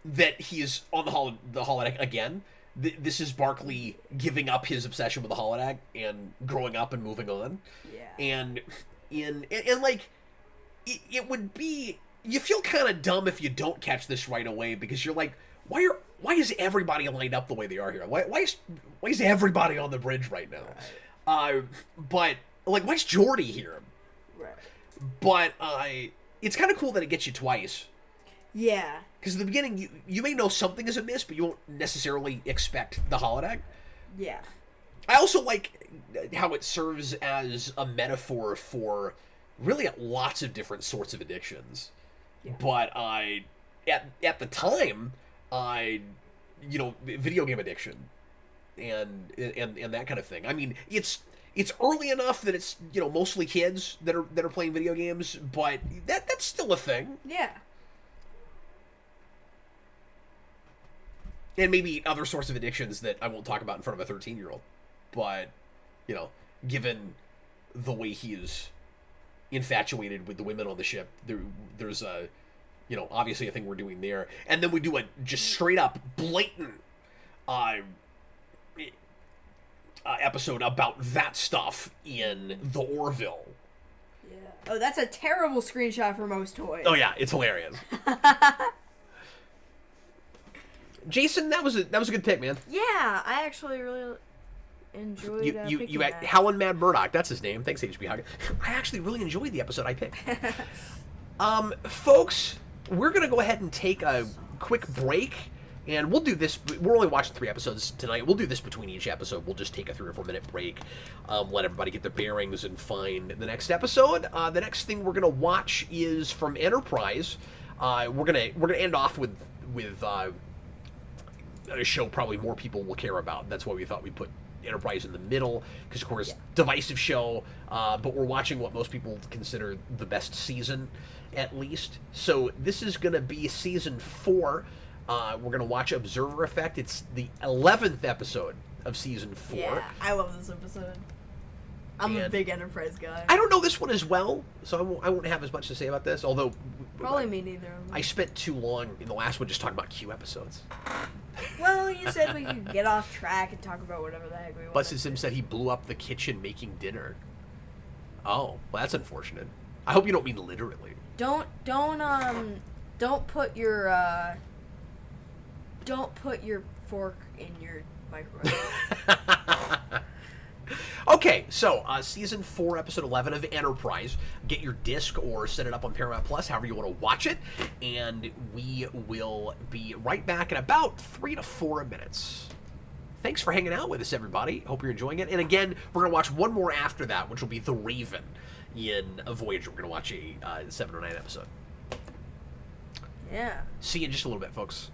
That he's on the holodeck again. This is Barclay giving up his obsession with the holodeck and growing up and moving on. Yeah. And like, it would be... You feel kind of dumb if you don't catch this right away, because you're like, why is everybody lined up the way they are here? Why is everybody on the bridge right now? Right. But like, why is Geordi here? Right. But it's kind of cool that it gets you twice. Yeah. Because at the beginning, you may know something is amiss, but you won't necessarily expect the holodeck. Yeah. I also like how it serves as a metaphor for really lots of different sorts of addictions. Yeah. But at the time, video game addiction and that kind of thing. I mean, it's early enough that it's mostly kids that are playing video games, but that's still a thing. Yeah. And maybe other sorts of addictions that I won't talk about in front of a 13-year-old. But, given the way he is infatuated with the women on the ship. There's a, obviously a thing we're doing there, and then we do a just straight up blatant episode about that stuff in the Orville. Yeah. Oh, that's a terrible screenshot for most toys. Oh yeah, it's hilarious. Jayson, that was a good pick, man. Yeah, I actually really enjoyed you that. Howlin' Mad Murdoch, that's his name. Thanks, HB Hog. I actually really enjoyed the episode I picked. Folks, we're gonna go ahead and take a quick break, and we'll do this. We're only watching 3 episodes tonight. We'll do this between each episode. We'll just take a 3 or 4 minute break, let everybody get their bearings and find the next episode. The next thing we're gonna watch is from Enterprise. We're gonna end off with a show probably more people will care about. That's why we thought we'd put Enterprise in the middle, because of course, divisive show, but we're watching what most people consider the best season, at least. So this is going to be season 4. We're going to watch Observer Effect. It's the 11th episode of season 4. Yeah, I love this episode. I'm a big Enterprise guy. I don't know this one as well, so I won't have as much to say about this, although... Probably me neither. I spent too long in the last one just talking about Q episodes. Well, you said we could get off track and talk about whatever the heck we want. Busted Sim said he blew up the kitchen making dinner. Oh, well, that's unfortunate. I hope you don't mean literally. Don't put your fork in your microwave. Okay, so season 4, episode 11 of Enterprise. Get your disc or set it up on Paramount Plus, however you want to watch it, and we will be right back in about 3 to 4 minutes. Thanks for hanging out with us, everybody. Hope you're enjoying it. And again, we're going to watch one more after that, which will be The Raven in Voyager. We're going to watch a 7 or 9 episode. Yeah. See you in just a little bit, folks.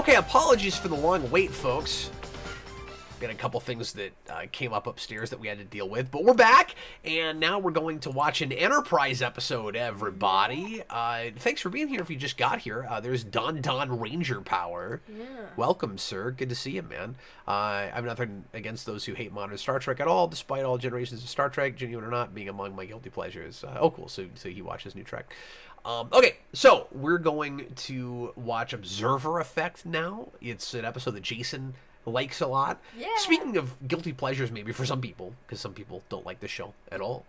Okay, apologies for the long wait, folks. Got a couple things that came up upstairs that we had to deal with, but we're back, and now we're going to watch an Enterprise episode, everybody. Thanks for being here if you just got here. There's Don Ranger Power. Yeah. Welcome, sir. Good to see you, man. I have nothing against those who hate modern Star Trek at all, despite all generations of Star Trek, genuine or not, being among my guilty pleasures. Oh, cool. So he watches NuTrek. Okay, so we're going to watch Observer Effect now. It's an episode that Jayson likes a lot. Yeah. Speaking of guilty pleasures, maybe for some people, because some people don't like the show at all.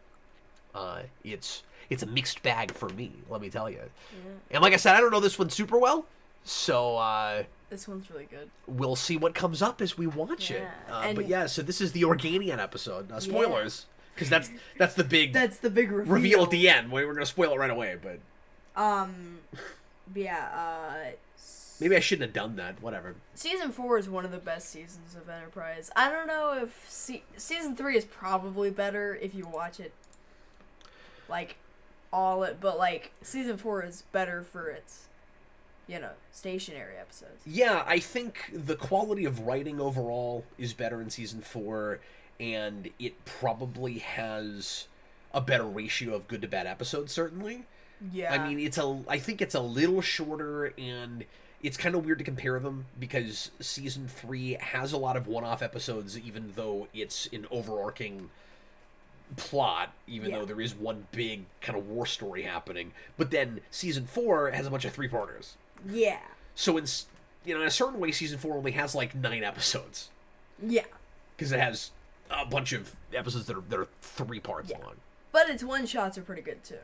It's a mixed bag for me, let me tell you. Yeah. And like I said, I don't know this one super well, so This one's really good. we'll see what comes up as we watch it. But yeah, so this is the Organian episode. Spoilers, because that's the big reveal at the end. We're gonna spoil it right away, but yeah. maybe I shouldn't have done that. Whatever. Season 4 is one of the best seasons of Enterprise. I don't know if Season 3 is probably better if you watch it, like, but, like, Season 4 is better for its, stationary episodes. Yeah, I think the quality of writing overall is better in Season 4, and it probably has a better ratio of good to bad episodes, certainly. Yeah. I mean, I think it's a little shorter, and it's kind of weird to compare them because Season 3 has a lot of one-off episodes, even though it's an overarching plot, even though there is one big kind of war story happening. But then Season 4 has a bunch of three-parters. Yeah. So in a certain way, Season 4 only has like 9 episodes. Yeah. Because it has a bunch of episodes that are 3 parts long. But its one-shots are pretty good, too.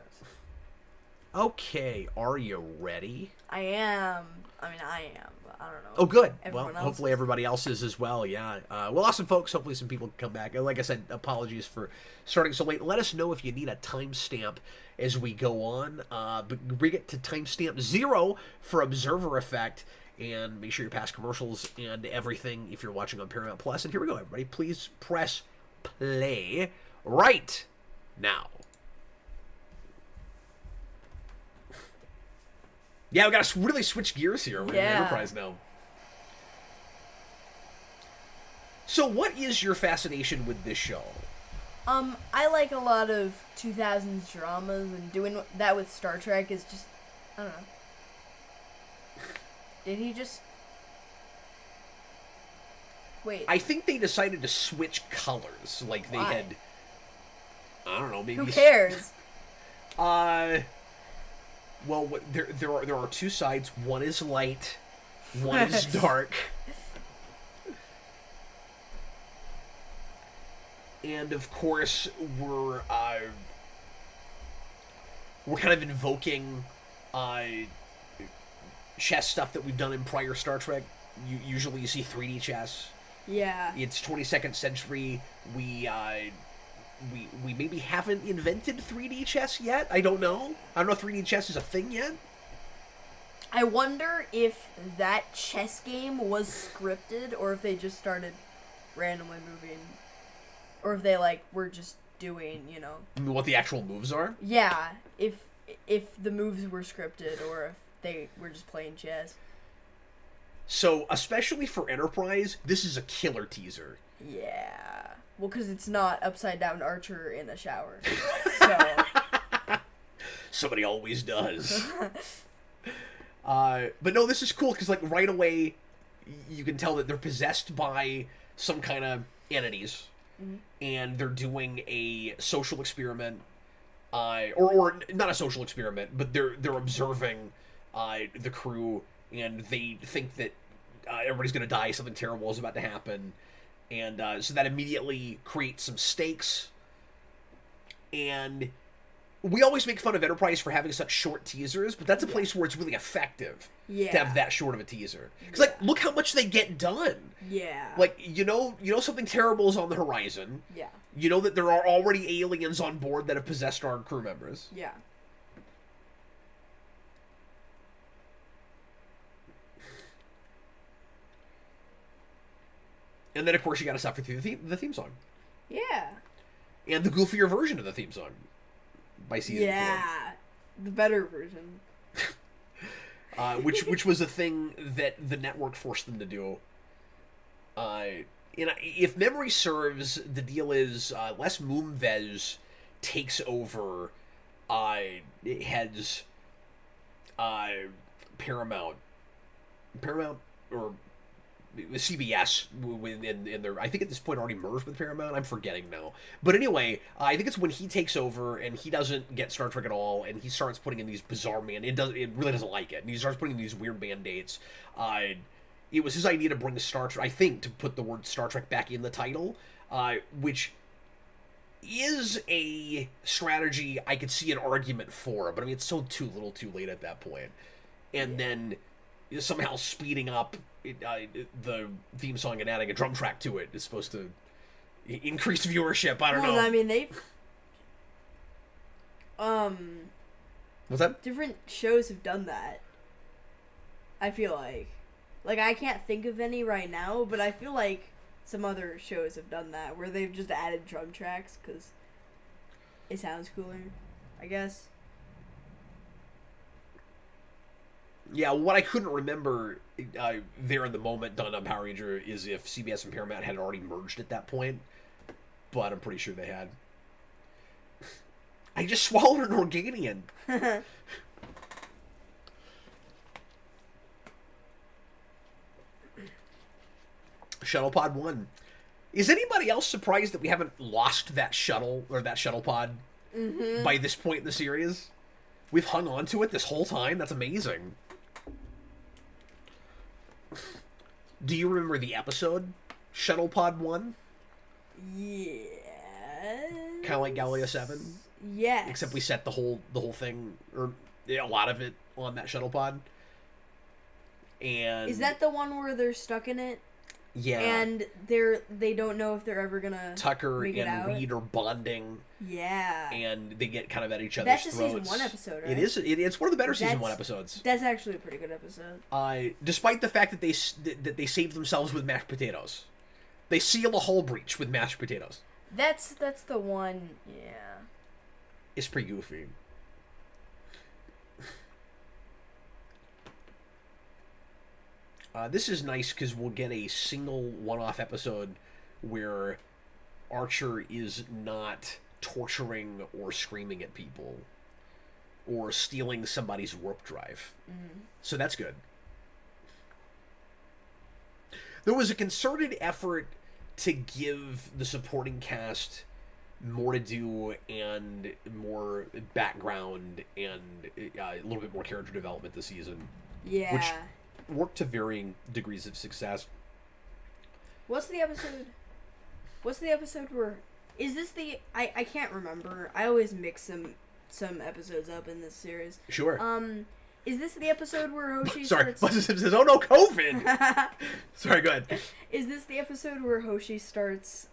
Okay, are you ready? I am. I am. But I don't know. Oh, good. Everyone else hopefully is. everybody else is as well, yeah. Well, awesome, folks. Hopefully some people can come back. Like I said, apologies for starting so late. Let us know if you need a timestamp as we go on. But bring it to timestamp 0 for Observer Effect. And make sure you're past commercials and everything if you're watching on Paramount Plus. And here we go, everybody. Please press play right now. Yeah, we gotta really switch gears here. We're in Enterprise now. So what is your fascination with this show? I like a lot of 2000s dramas, and doing that with Star Trek is just, I don't know. Did he just... Wait. I think they decided to switch colors. Like, they Why? had... I don't know, maybe... Who cares? Well, there are 2 sides. One is light, one is dark. And of course, we're kind of invoking chess stuff that we've done in prior Star Trek. Usually you see 3D chess. Yeah. It's 22nd century. We maybe haven't invented 3D chess yet. I don't know. I don't know if 3D chess is a thing yet. I wonder if that chess game was scripted, or if they just started randomly moving, or if they, were just doing, I mean, what the actual moves are? Yeah, if the moves were scripted, or if they were just playing chess. So, especially for Enterprise, this is a killer teaser. Yeah. Well, because it's not upside down Archer in a shower. So. Somebody always does. But no, this is cool because, right away, you can tell that they're possessed by some kind of entities, and they're doing a social experiment, or not a social experiment, but they're observing the crew, and they think that everybody's going to die, something terrible is about to happen. And so that immediately creates some stakes. And we always make fun of Enterprise for having such short teasers, but that's a place where it's really effective to have that short of a teaser. Because, look how much they get done. Yeah. You know something terrible is on the horizon. Yeah. You know that there are already aliens on board that have possessed our crew members. Yeah. And then, of course, you gotta suffer through the theme song. Yeah. And the goofier version of the theme song by season 4. Yeah. The better version. which was a thing that the network forced them to do. And if memory serves, the deal is Les Moonves takes over, heads Paramount or CBS in their, I think at this point already merged with Paramount. I'm forgetting now, but anyway, I think it's when he takes over and he doesn't get Star Trek at all, and he starts putting in these bizarre it really doesn't like it, and he starts putting in these weird mandates. It was his idea to bring Star Trek, I think, to put the word Star Trek back in the title, which is a strategy I could see an argument for, but I mean, it's so too little too late at that point. And then somehow speeding up the theme song and adding a drum track to it is supposed to increase viewership. I don't know. I mean, they've... What's that? Different shows have done that. I feel like. Like, I can't think of any right now, but I feel like some other shows have done that, where they've just added drum tracks, because it sounds cooler, I guess. Yeah, what I couldn't remember there in the moment done on Power Ranger is if CBS and Paramount had already merged at that point, but I'm pretty sure they had. I just swallowed an Organian. Shuttle Pod 1. Is anybody else surprised that we haven't lost that shuttle, or that shuttle pod, by this point in the series? We've hung on to it this whole time? That's amazing. Do you remember the episode, Shuttle Pod 1? Yeah. Kind of like Galileo 7? Yes. Except we set the whole thing, or a lot of it, on that shuttle pod. And... Is that the one where they're stuck in it? Yeah. And they don't know if they're ever gonna Tucker make it and out. Reed are bonding. Yeah. And they get kind of at each other's That's throats. That's a season 1 episode, right? It is. It's one of the better season 1 episodes. That's actually a pretty good episode. Despite the fact that they saved themselves with mashed potatoes. They seal a hull breach with mashed potatoes. That's the one, yeah. It's pretty goofy. This is nice because we'll get a single one-off episode where Archer is not torturing or screaming at people or stealing somebody's warp drive. So that's good. There was a concerted effort to give the supporting cast more to do and more background and a little bit more character development this season. Yeah. Which worked to varying degrees of success. What's the episode where... Is this the... I can't remember. I always mix some episodes up in this series. Sure. Is this the episode where Hoshi Sorry, starts... says, oh no, COVID! Sorry, go ahead. Is this the episode where Hoshi starts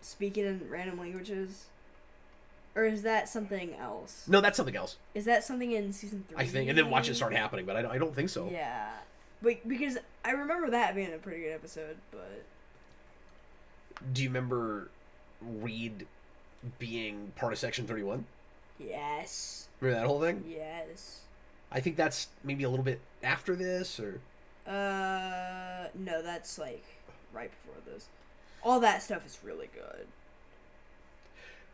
speaking in random languages? Or is that something else? No, that's something else. Is that something in season 3? I think, and then watch it start happening, but I don't think so. Yeah. But because I remember that being a pretty good episode, but... Do you remember Reed being part of Section 31? Yes. Remember that whole thing? Yes. I think that's maybe a little bit after this, or... No, that's, like, right before this. All that stuff is really good.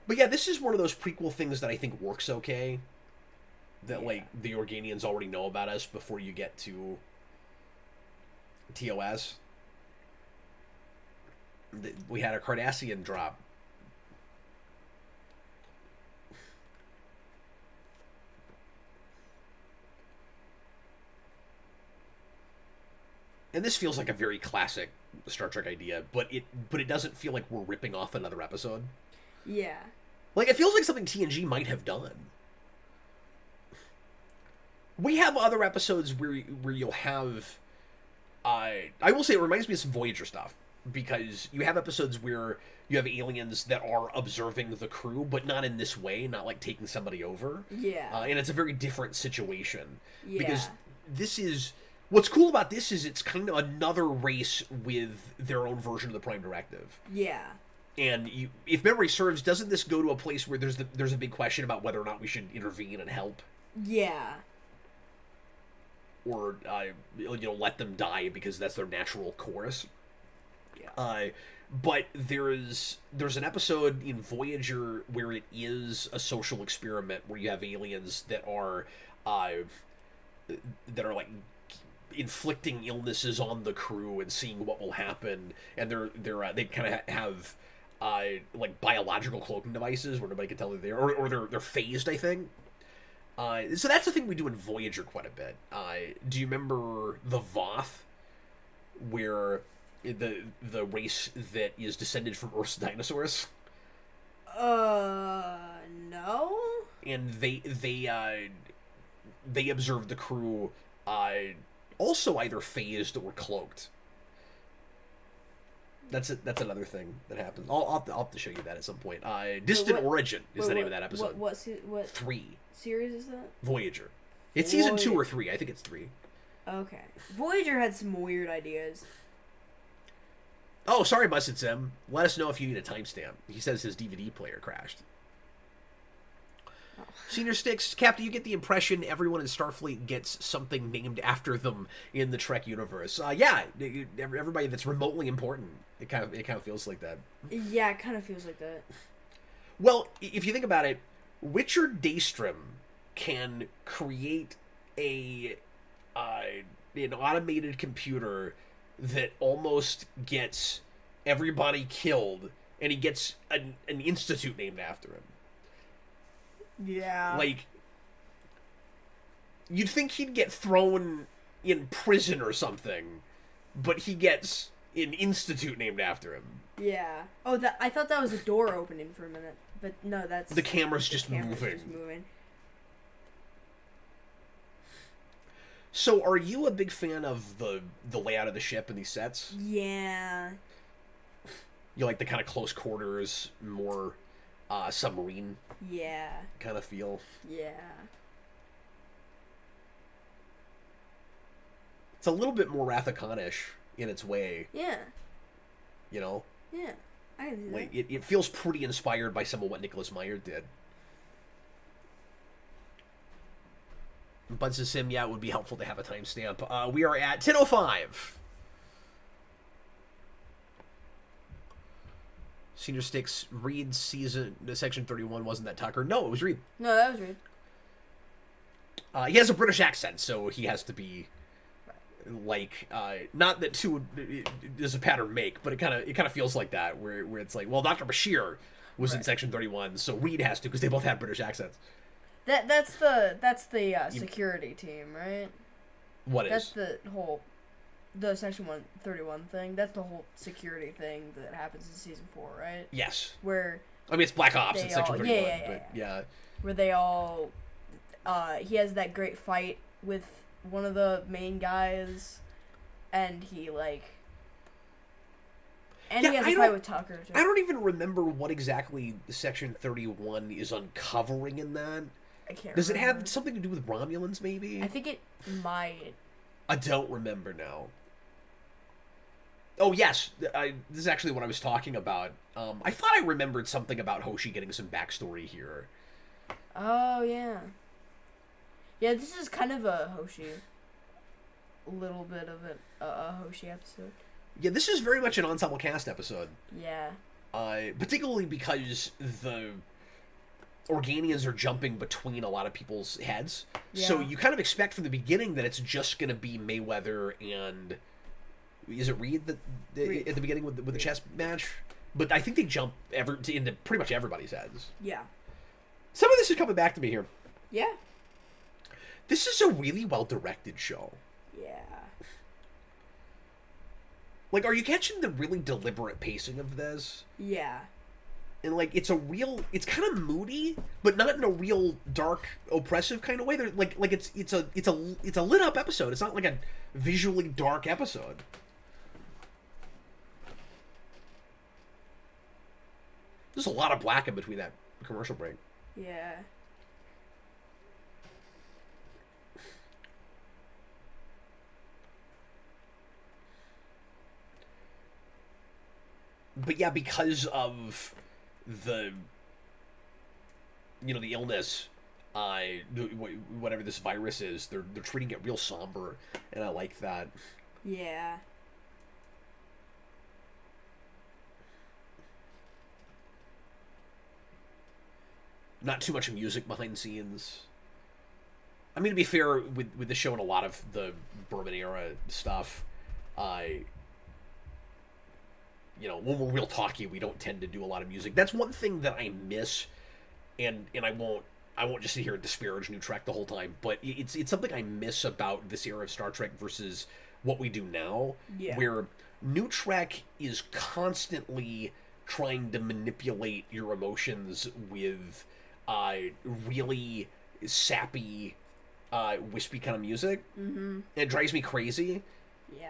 But yeah, this is one of those prequel things that I think works okay. That, Yeah. like, the Organians already know about us before you get to TOS. We had a Cardassian drop. And this feels like a very classic Star Trek idea, but it doesn't feel like we're ripping off another episode. Yeah. Like, it feels like something TNG might have done. We have other episodes where you'll have... I will say it reminds me of some Voyager stuff, because you have episodes where you have aliens that are observing the crew, but not in this way, not like taking somebody over. Yeah. And it's a very different situation. Yeah. Because this is... What's cool about this is it's kind of another race with their own version of the Prime Directive. Yeah. And if memory serves, doesn't this go to a place where there's a big question about whether or not we should intervene and help? Yeah. or let them die because that's their natural course. Yeah. But there's an episode in Voyager where it is a social experiment where you have aliens that are like inflicting illnesses on the crew and seeing what will happen, and they kind of have like biological cloaking devices where nobody can tell they're there, or they're phased, I think. So that's the thing we do in Voyager quite a bit. Do you remember the Voth, where the race that is descended from Earth's dinosaurs? No. And they observed the crew also either phased or cloaked. That's another thing that happens. I'll have to show you that at some point. Distant Origin is the name of that episode. What 3 series is that? Voyager. It's season 2 or 3. I think it's 3. Okay. Voyager had some weird ideas. Oh, sorry, Busted Sim. Let us know if you need a timestamp. He says his DVD player crashed. Senior Sticks, Captain, you get the impression everyone in Starfleet gets something named after them in the Trek universe. Yeah, everybody that's remotely important. It kind of feels like that. Yeah, it kind of feels like that. Well, if you think about it, Richard Daystrom can create an automated computer that almost gets everybody killed, and he gets an institute named after him. Yeah. Like, you'd think he'd get thrown in prison or something, but he gets an institute named after him. Yeah. Oh, I thought that was a door opening for a minute, but no, that's... The camera's just moving. So, are you a big fan of the layout of the ship and these sets? Yeah. You like the kind of close quarters, more submarine? Yeah. Kind of feel? Yeah. It's a little bit more Rathacon-ish in its way. Yeah. You know? Yeah. I can do like, that. it feels pretty inspired by some of what Nicholas Meyer did. Bunsen Sim, yeah, it would be helpful to have a timestamp. We are at 10:05. Senior Sticks, Reed's section 31 wasn't that Tucker? No, it was Reed. No, that was Reed. He has a British accent, so he has to be like not that two is a pattern make, but it kind of feels like that, where it's like, well, Dr. Bashir was in section 31, so Reed has to because they both have British accents. That's the security team, right? What is? That's the section 131 thing. That's the whole security thing that happens in season 4, right? Yes. Where I mean, it's Black Ops in section 31, but yeah. Where they all he has that great fight with one of the main guys, and he like he has a fight with Tucker too. I don't even remember what exactly section 31 is uncovering in that. I can't Does remember. it have something to do with Romulans, maybe? I think it might. I don't remember now. Oh, yes. This is actually what I was talking about. I thought I remembered something about Hoshi getting some backstory here. Oh, yeah. Yeah, this is kind of a Hoshi. A little bit of a Hoshi episode. Yeah, this is very much an ensemble cast episode. Yeah. Particularly because the Organians are jumping between a lot of people's heads. Yeah. So you kind of expect from the beginning that it's just going to be Mayweather and... Is it Reed at the beginning with the chess match? But I think they jump into pretty much everybody's heads. Yeah. Some of this is coming back to me here. Yeah. This is a really well-directed show. Yeah. Like, are you catching the really deliberate pacing of this? Yeah. And like, it's kind of moody, but not in a real dark, oppressive kind of way. They're like it's a lit up episode. It's not like a visually dark episode. There's a lot of black in between that commercial break. Yeah. But yeah, because of the illness, whatever this virus is, they're treating it real somber, and I like that. Yeah. Not too much music behind scenes. I mean, to be fair, with the show and a lot of the Berman era stuff, when we're real talky, we don't tend to do a lot of music. That's one thing that I miss, and I won't just sit here and disparage NuTrek the whole time, but it's something I miss about this era of Star Trek versus what we do now, where NuTrek is constantly trying to manipulate your emotions with really sappy, wispy kind of music. Mm-hmm. It drives me crazy. Yeah.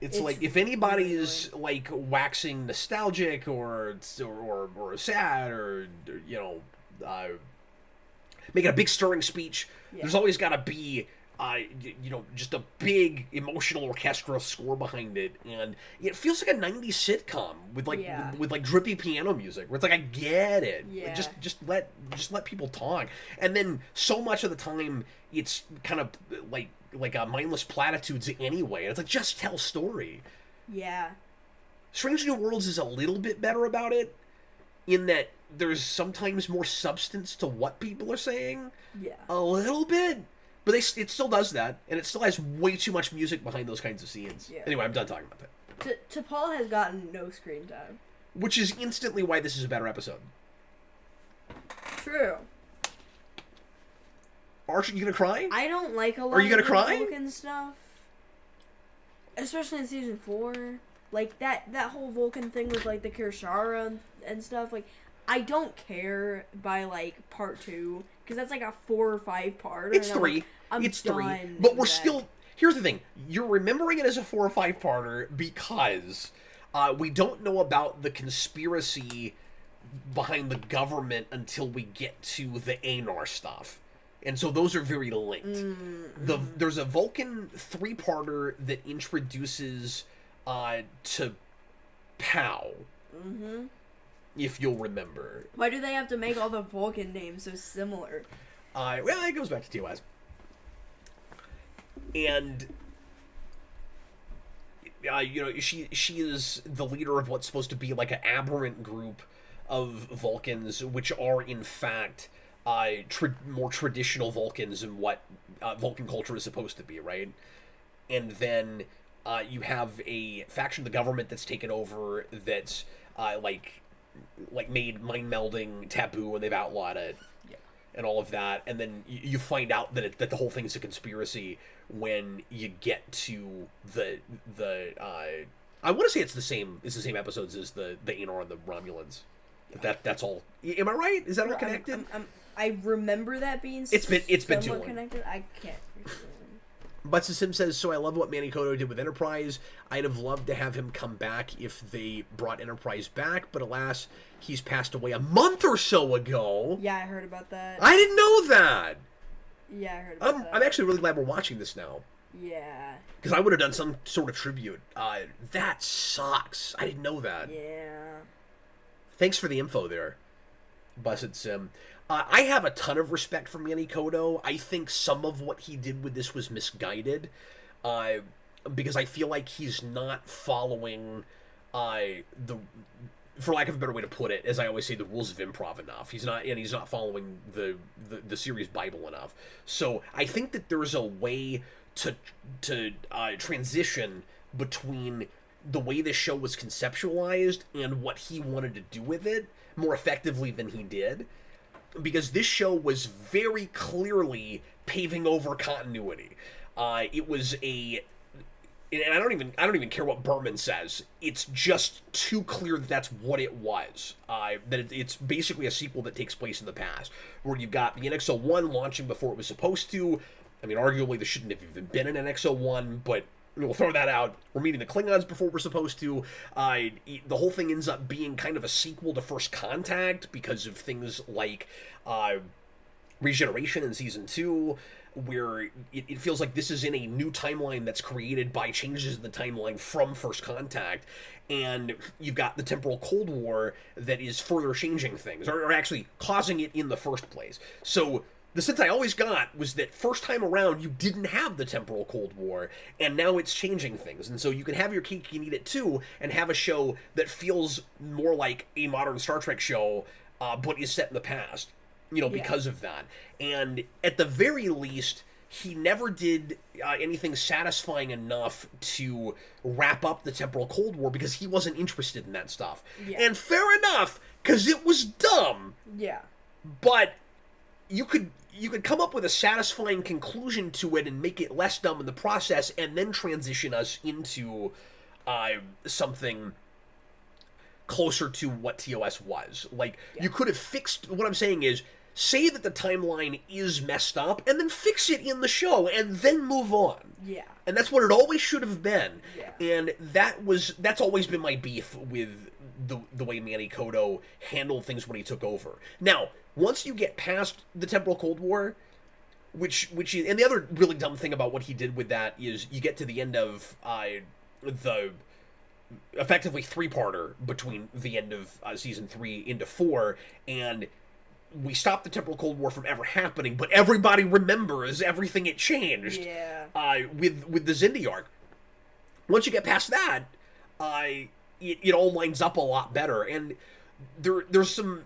It's like, if anybody's like waxing nostalgic or sad or making a big stirring speech, there's always got to be just a big emotional orchestral score behind it, and it feels like a '90s sitcom with like drippy piano music, where it's like, I get it, just let people talk, and then so much of the time it's kind of like mindless platitudes anyway, and it's like, just tell story. Yeah. Strange New Worlds is a little bit better about it, in that there's sometimes more substance to what people are saying. Yeah. A little bit. But it still does that, and it still has way too much music behind those kinds of scenes. Yeah. Anyway, I'm done talking about that. T'Pol has gotten no screen time. Which is instantly why this is a better episode. True. Archie, you gonna cry? I don't like a lot Are you gonna of cry? Vulcan stuff. Especially in season 4. Like, that whole Vulcan thing with, like, the Kirshara and stuff, like, I don't care by, like, part 2, because that's, like, a 4 or 5 part. It's 3. It's 3. But we're still... Here's the thing. You're remembering it as a 4 or 5 parter because we don't know about the conspiracy behind the government until we get to the Anar stuff. And so those are very linked. Mm-hmm. There's a Vulcan 3-parter that introduces to Pow. Mm-hmm. If you'll remember. Why do they have to make all the Vulcan names so similar? Well, it goes back to TOS. And she is the leader of what's supposed to be like an aberrant group of Vulcans, which are in fact more traditional Vulcans and what Vulcan culture is supposed to be, right? And then you have a faction of the government that's taken over that's made mind melding taboo, and they've outlawed it, and all of that. And then you find out that the whole thing is a conspiracy when you get to the I want to say it's the same episodes as the Anar and the Romulans. That's all. Am I right? Is that all connected? I remember that being. It's been too long. Connected. I can't. Butts Sim says, so I love what Manny Koto did with Enterprise. I'd have loved to have him come back if they brought Enterprise back, but alas, he's passed away a month or so ago. Yeah, I heard about that. I didn't know that. Yeah, I heard about that. I'm actually really glad we're watching this now. Yeah. Because I would have done some sort of tribute. That sucks. I didn't know that. Yeah. Thanks for the info there, Busted Sim. I have a ton of respect for Manny Koto. I think some of what he did with this was misguided, because I feel like he's not following for lack of a better way to put it, as I always say, the rules of improv enough. He's not following the series Bible enough. So I think that there's a way to transition between the way this show was conceptualized and what he wanted to do with it more effectively than he did. Because this show was very clearly paving over continuity. It was and I don't even care what Berman says. It's just too clear that that's what it was. It's basically a sequel that takes place in the past, where you've got the NX-01 launching before it was supposed to. I mean, arguably there shouldn't have even been an NX-01, but we'll throw that out. We're meeting the Klingons before we're supposed to. The whole thing ends up being kind of a sequel to First Contact because of things like regeneration in Season 2, where it feels like this is in a new timeline that's created by changes in the timeline from First Contact, and you've got the temporal Cold War that is further changing things, or actually causing it in the first place. So The sense I always got was that first time around you didn't have the temporal Cold War, and now it's changing things. And so you can have your cake and eat it too, and have a show that feels more like a modern Star Trek show, but is set in the past, because of that. And at the very least, he never did anything satisfying enough to wrap up the temporal Cold War because he wasn't interested in that stuff. Yeah. And fair enough, because it was dumb. Yeah. But you could come up with a satisfying conclusion to it and make it less dumb in the process, and then transition us into something closer to what TOS was. Like, you could have fixed... What I'm saying is, say that the timeline is messed up, and then fix it in the show, and then move on. Yeah. And that's what it always should have been. Yeah. And that's always been my beef with the way Manny Koto handled things when he took over. Now, once you get past the temporal Cold War, which is, and the other really dumb thing about what he did with that is you get to the end of the effectively three-parter between the end of season 3 into 4, and we stop the temporal Cold War from ever happening, but everybody remembers everything it changed. Yeah. With the Xindi arc. Once you get past that, it all lines up a lot better, and there's some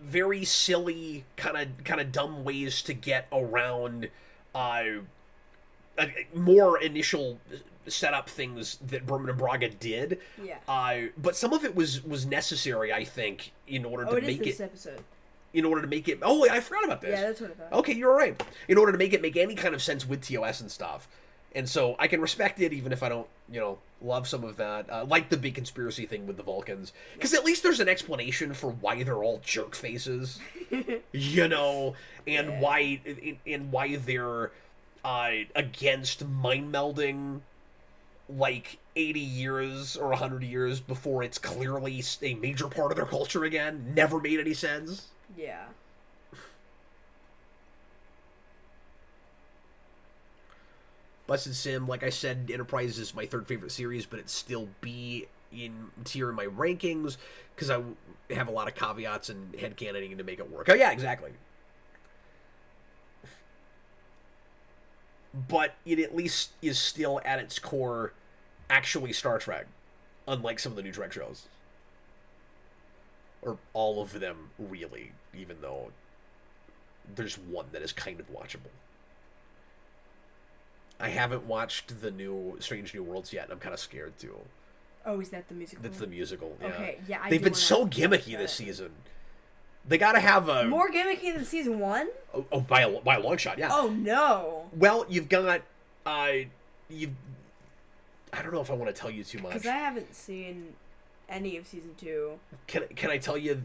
very silly kind of dumb ways to get around more initial setup things that Berman and Braga did. Yeah. But some of it was necessary, I think, in order to make this episode. In order to make it... Oh, I forgot about this. Yeah, that's what I thought. Okay, you're right. In order to make it make any kind of sense with TOS and stuff. And so I can respect it even if I don't, love some of that. Like the big conspiracy thing with the Vulcans. Because at least there's an explanation for why they're all jerk faces. And why they're against mind melding like 80 years or 100 years before it's clearly a major part of their culture again. Never made any sense. Yeah. Busted Sim, like I said, Enterprise is my third favorite series, but it's still B tier in my rankings because I have a lot of caveats and headcanoning to make it work. Oh yeah, exactly. But it at least is still at its core actually Star Trek, unlike some of the NuTrek shows. Or all of them, really, even though there's one that is kind of watchable. I haven't watched the new Strange New Worlds yet, and I'm kind of scared to. Oh, is that the musical? That's the musical, yeah. Okay, yeah, They've been so gimmicky this season. They gotta have a... More gimmicky than season 1? Oh, by a long shot, yeah. Oh, no. Well, you've got... I don't know if I want to tell you too much. Because I haven't seen any of season 2. Can I tell you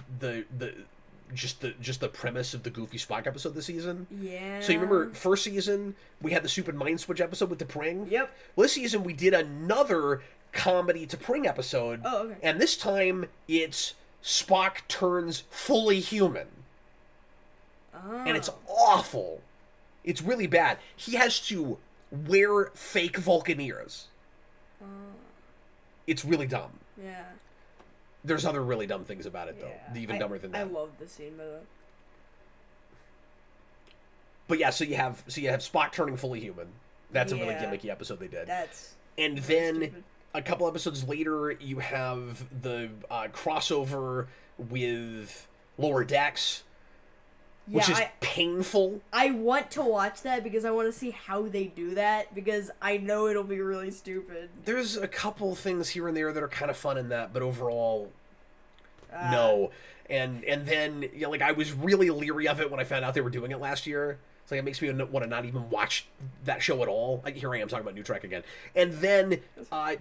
just the premise of the Goofy Spock episode this season? Yeah. So you remember first season we had the Soup and Mind Switch episode with T'Pring? Yep. Well, this season we did another comedy T'Pring episode. Oh, okay. And this time it's Spock turns fully human. Oh. And it's awful. It's really bad. He has to wear fake Vulcan ears. Oh. It's really dumb. Yeah. There's other really dumb things about it, though. Yeah. Even dumber than that. I love the scene, by the way. But yeah, so you have Spock turning fully human. That's a really gimmicky episode they did. And then stupid. A couple episodes later, you have the crossover with Lower Decks, which is painful. I want to watch that because I want to see how they do that, because I know it'll be really stupid. There's a couple things here and there that are kind of fun in that, but overall, no. And then, I was really leery of it when I found out they were doing it last year. It's like, it makes me want to not even watch that show at all. Like, here I am talking about NuTrek again. And then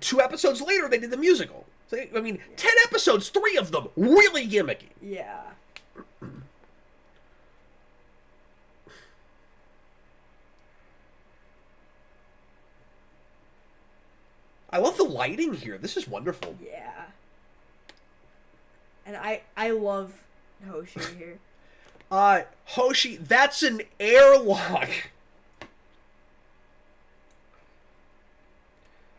2 episodes later, they did the musical. So, 10 episodes, 3 of them, really gimmicky. Yeah. I love the lighting here. This is wonderful. Yeah. And I love Hoshi here. Hoshi, that's an airlock.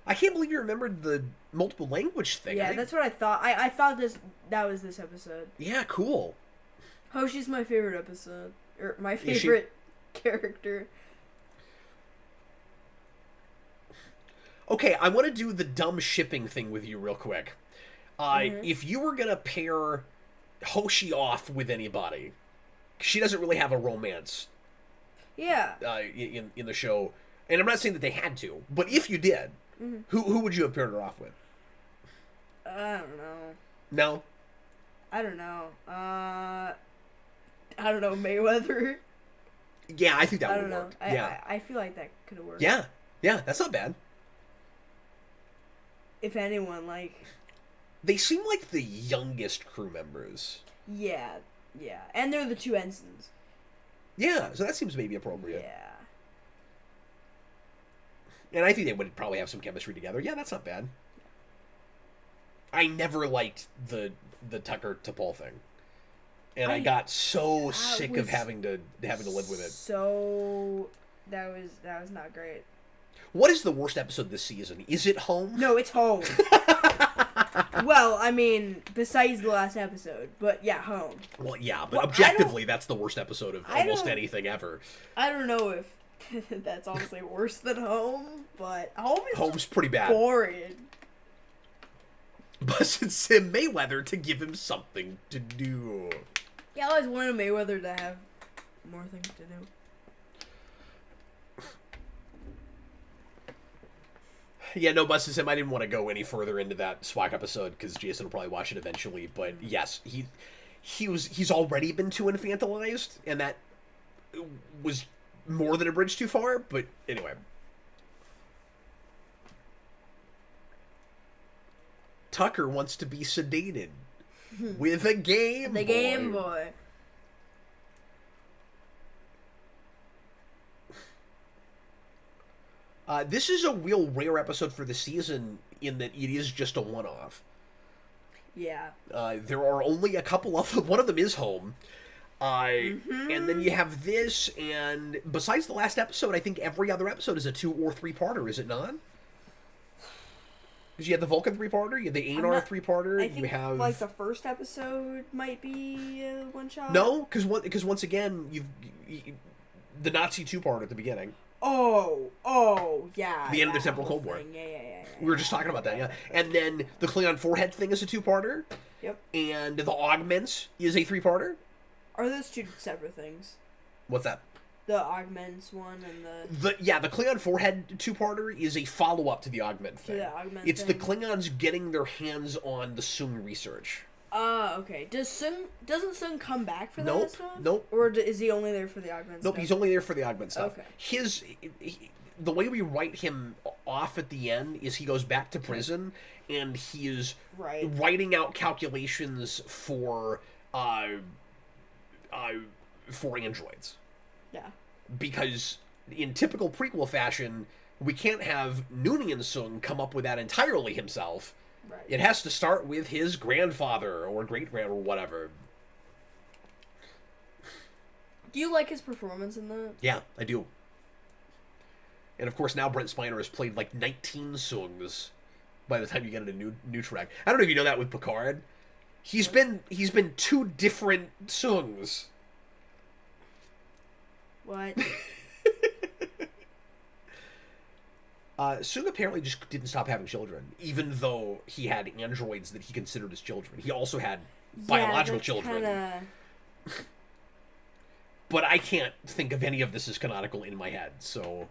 I can't believe you remembered the multiple language thing. Yeah, that's what I thought. I thought that was this episode. Yeah, cool. Hoshi's my favorite episode. or my favorite character. Okay, I want to do the dumb shipping thing with you real quick. If you were gonna pair Hoshi off with anybody, she doesn't really have a romance. Yeah. In the show, and I'm not saying that they had to, but if you did, who would you have paired her off with? I don't know. No. I don't know. I don't know, Mayweather. Yeah, I think that would know. work. Yeah. I feel like that could have worked. Yeah, that's not bad. If anyone, like... They seem like the youngest crew members. Yeah. And they're the two ensigns. Yeah, so that seems maybe appropriate. Yeah. And I think they would probably have some chemistry together. Yeah, that's not bad. I never liked the Tucker T'Pol thing. And I got so sick of having to live with it. So that was not great. What is the worst episode this season? Is it Home? No, it's Home. Well, I mean, besides the last episode, but yeah, Home. Well, yeah, but objectively, that's the worst episode of almost anything ever. I don't know if that's honestly worse than Home, but Home's pretty bad. Boring. Busted Sim Mayweather to give him something to do. Yeah, I always wanted Mayweather to have more things to do. Yeah, no, Busted Sim, I didn't want to go any further into that Spock episode because Jayson will probably watch it eventually. But yes, he's already been too infantilized, and that was more than a bridge too far. But anyway. Tucker wants to be sedated with a Game Boy. The Game Boy. This is a real rare episode for the season in that it is just a one-off. Yeah. There are only a couple of them. One of them is Home. And then you have this, and besides the last episode, I think every other episode is a 2 or 3-parter, is it not? Because you have the Vulcan 3-parter, you have the Anar 3-parter, I think, you have... like, the first episode might be a one-shot? No, because once again, you've the Nazi 2-parter at the beginning. Oh, yeah. The end of the Temporal Cold War. Yeah. We were just talking about that, yeah. And then the Klingon forehead thing is a 2-parter. Yep. And the Augments is a 3-parter. Are those two separate things? What's that? The Augments one and the Klingon forehead 2-parter is a follow-up to the Augment thing. It's the Klingons getting their hands on the Sung research. Okay. Doesn't Sung come back for that stuff? Nope. Or is he only there for the Augment stuff? Nope, he's only there for the Augment stuff. Okay. The way we write him off at the end is he goes back to prison and he is writing out calculations for androids. Yeah. Because in typical prequel fashion, we can't have Noonien Sung come up with that entirely himself. Right. It has to start with his grandfather or great-grand or whatever. Do you like his performance in that? Yeah, I do. And of course, now Brent Spiner has played like 19 Sungs by the time you get into NuTrek. I don't know if you know that with Picard. He's been 2 different Sungs. What? Sung apparently just didn't stop having children, even though he had androids that he considered as children. He also had biological children. Kinda... But I can't think of any of this as canonical in my head, so...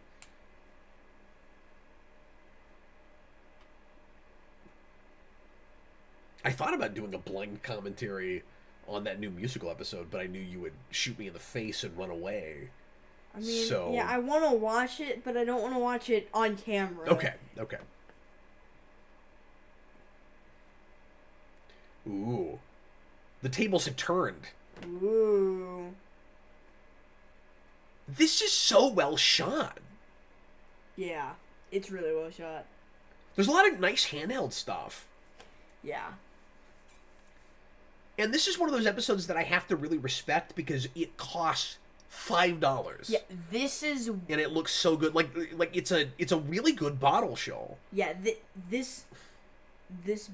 I thought about doing a blind commentary on that new musical episode, but I knew you would shoot me in the face and run away. I mean, yeah, I want to watch it, but I don't want to watch it on camera. Okay. Ooh. The tables have turned. Ooh. This is so well shot. Yeah, it's really well shot. There's a lot of nice handheld stuff. Yeah. And this is one of those episodes that I have to really respect because it costs $5. Yeah, this is... And it looks so good. Like it's a really good bottle show. Yeah, this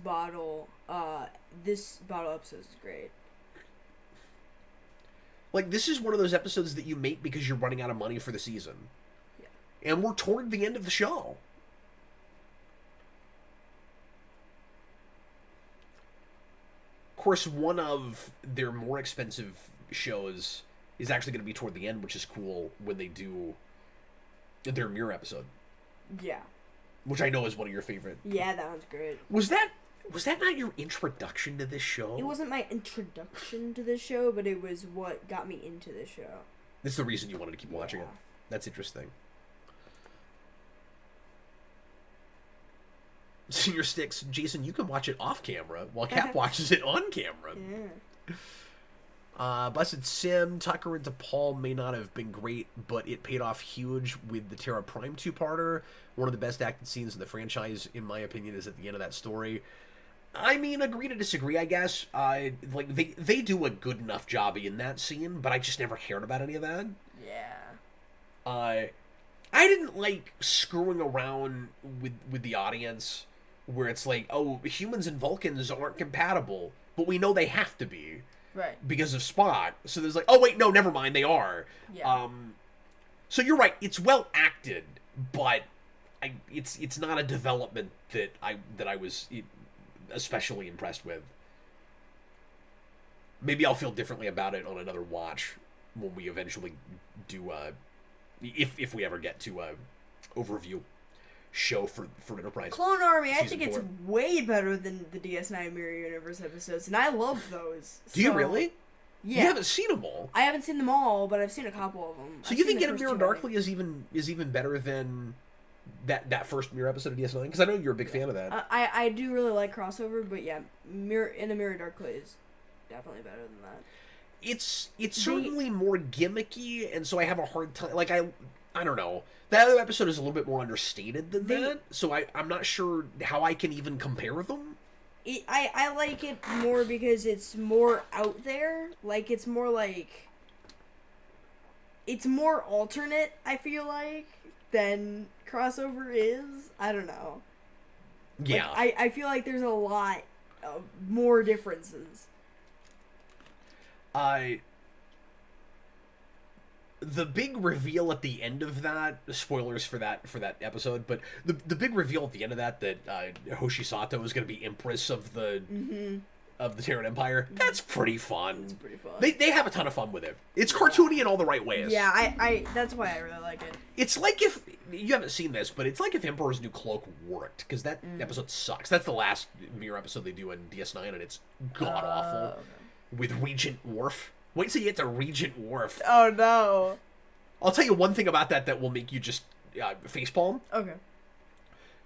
bottle episode is great. Like, this is one of those episodes that you make because you're running out of money for the season. Yeah. And we're toward the end of the show. Of course, one of their more expensive shows is actually going to be toward the end, which is cool when they do their mirror episode. Yeah. Which I know is one of your favorite. Yeah, that one's great. Was that not your introduction to this show? It wasn't my introduction to this show, but it was what got me into this show. That's the reason you wanted to keep watching it. That's interesting. Senior Sticks, Jayson, you can watch it off camera while Cap watches it on camera. Yeah. Blessed Sim, Tucker and DePaul may not have been great, but it paid off huge with the Terra Prime two-parter. One of the best acted scenes in the franchise, in my opinion, is at the end of that story. I mean, agree to disagree, I guess. Like, they do a good enough job in that scene, but I just never cared about any of that. Yeah. I didn't like screwing around with the audience where it's like, oh, humans and Vulcans aren't compatible, but we know they have to be. Right. Because of Spot. So there's like, oh, wait, no, never mind, they are. Yeah. So you're right, it's well acted, but it's not a development that I was especially impressed with. Maybe I'll feel differently about it on another watch when we eventually do if we ever get to overview show for Enterprise. Clone Army, I Season think it's 4. way better than the DS9 Mirror Universe episodes, and I love those. Do you really? Yeah. You haven't seen them all. I haven't seen them all, but I've seen a couple of them. So you think Get Mirror Darkly is even better than that first Mirror episode of DS9? Because I know you're a big fan of that. I do really like crossover, but yeah, Mirror Darkly is definitely better than that. It's certainly more gimmicky, and so I have a hard time. Like I don't know. That other episode is a little bit more understated than that, so I'm not sure how I can even compare them. I like it more because it's more out there. Like, it's more like... It's more alternate, I feel like, than crossover is. I don't know. Yeah. Like, I feel like there's a lot of more differences. The big reveal at the end of that, spoilers for that episode, but the big reveal at the end of that Hoshi Sato is going to be Empress of the Terran Empire, that's pretty fun. It's pretty fun. They have a ton of fun with it. It's cartoony in all the right ways. Yeah, I that's why I really like it. It's like if you haven't seen this, but it's like if Emperor's New Cloak worked, because that episode sucks. That's the last Mirror episode they do in DS9, and it's god awful. Okay. With Regent Worf. Wait till you get to Regent Worf. Oh no. I'll tell you one thing about that will make you just facepalm. Okay.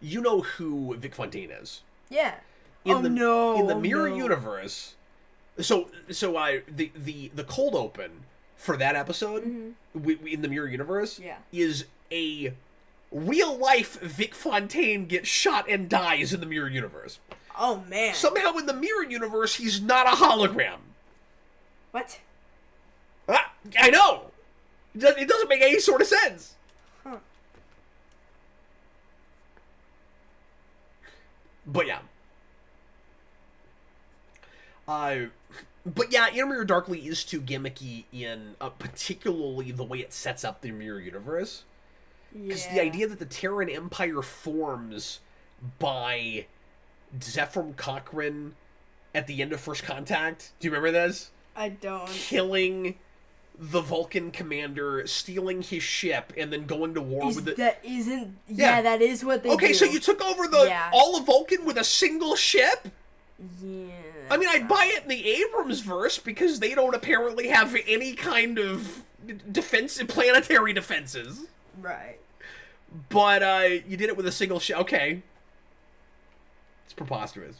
You know who Vic Fontaine is. Yeah. In the Mirror Universe. So the cold open for that episode in the Mirror Universe is a real life Vic Fontaine gets shot and dies in the Mirror Universe. Oh man. Somehow in the Mirror Universe he's not a hologram. What? I know! It doesn't make any sort of sense. Huh. But yeah. But yeah, Inner Mirror Darkly is too gimmicky in particularly the way it sets up the Mirror Universe. Because the idea that the Terran Empire forms by Zephram Cochrane at the end of First Contact. Do you remember this? I don't. Killing the Vulcan commander, stealing his ship, and then going to war with the... That isn't... Yeah, that is what they do. Okay, so you took over all of Vulcan with a single ship? Yeah. I mean, I'd buy it in the Abrams verse, because they don't apparently have any kind of planetary defenses. Right. But, you did it with a single ship. Okay. It's preposterous.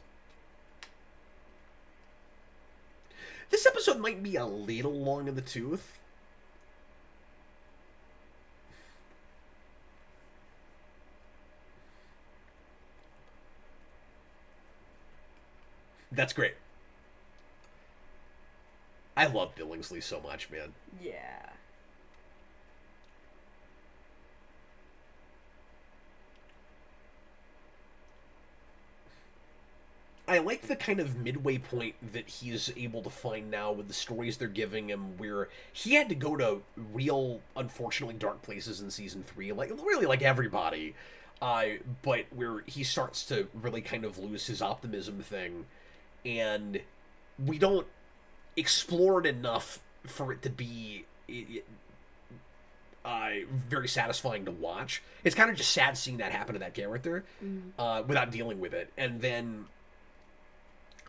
This episode might be a little long in the tooth. That's great. I love Billingsley so much, man. Yeah. I like the kind of midway point that he's able to find now with the stories they're giving him, where he had to go to real, unfortunately, dark places in season 3, like really like everybody, but where he starts to really kind of lose his optimism thing, and we don't explore it enough for it to be very satisfying to watch. It's kind of just sad seeing that happen to that character without dealing with it. And then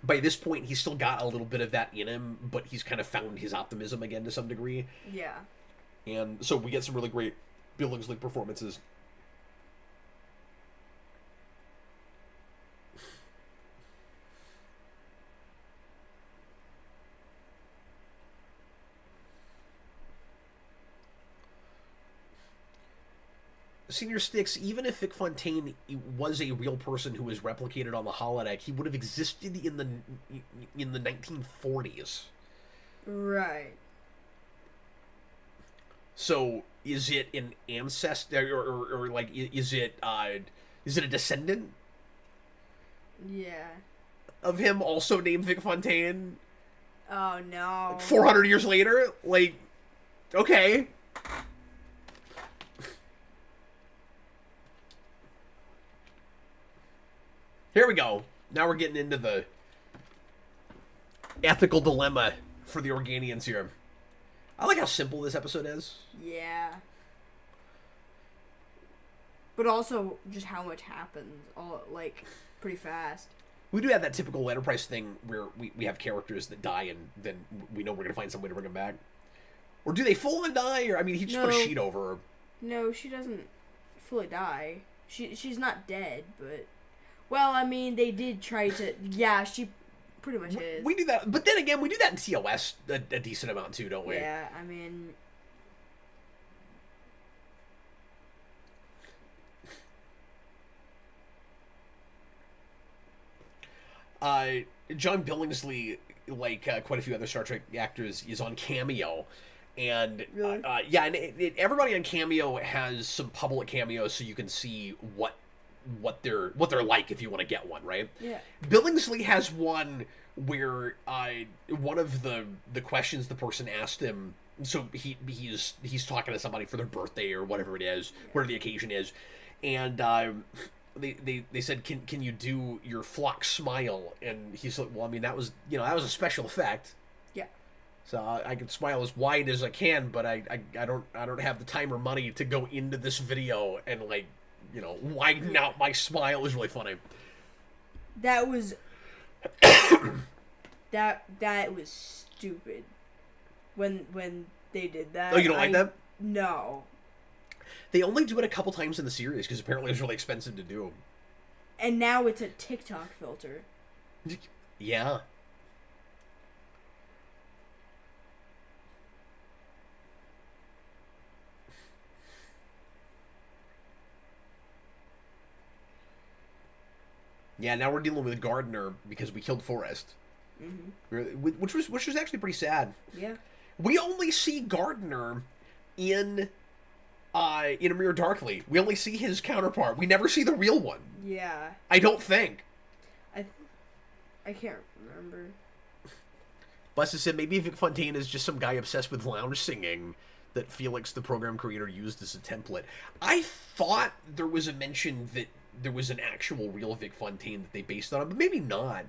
by this point, he's still got a little bit of that in him, but he's kind of found his optimism again to some degree. Yeah. And so we get some really great Billingsley performances. Senior Sticks, even if Vic Fontaine was a real person who was replicated on the holodeck, he would have existed in the 1940s. Right. So is it an ancestor, or like is it a descendant? Yeah. Of him also named Vic Fontaine? Oh no. 400 years later? Like, okay. Here we go. Now we're getting into the ethical dilemma for the Organians here. I like how simple this episode is. Yeah. But also just how much happens, all like pretty fast. We do have that typical Enterprise thing where we have characters that die and then we know we're gonna find some way to bring them back. Or do they full on die? Or I mean, he just put a sheet over her. No, she doesn't fully die. She's not dead, but well, I mean, they did try to. Yeah, she pretty much is. We do that, but then again, we do that in TOS a decent amount too, don't we? Yeah, I mean. John Billingsley, like quite a few other Star Trek actors, is on Cameo, and really? Yeah, and everybody on Cameo has some public cameos, so you can see what they're like if you want to get one, right? Yeah. Billingsley has one where one of the questions the person asked him. So he's talking to somebody for their birthday or whatever it is, whatever the occasion is, and they said, can you do your flock smile? And he's like, well, I mean, that was a special effect. Yeah. So I can smile as wide as I can, but I don't have the time or money to go into this video and like widen out my smile. It was really funny. That was that was stupid. When they did that. Oh, you don't like that? No. They only do it a couple times in the series because apparently it's really expensive to do. And now it's a TikTok filter. Yeah. Yeah, now we're dealing with Gardner because we killed Forrest. Mm-hmm. Which was actually pretty sad. Yeah. We only see Gardner in A Mirror Darkly. We only see his counterpart. We never see the real one. Yeah. I don't think. I can't remember. Buster said maybe Vic Fontaine is just some guy obsessed with lounge singing that Felix, the program creator, used as a template. I thought there was a mention that there was an actual real Vic Fontaine that they based on, but maybe not.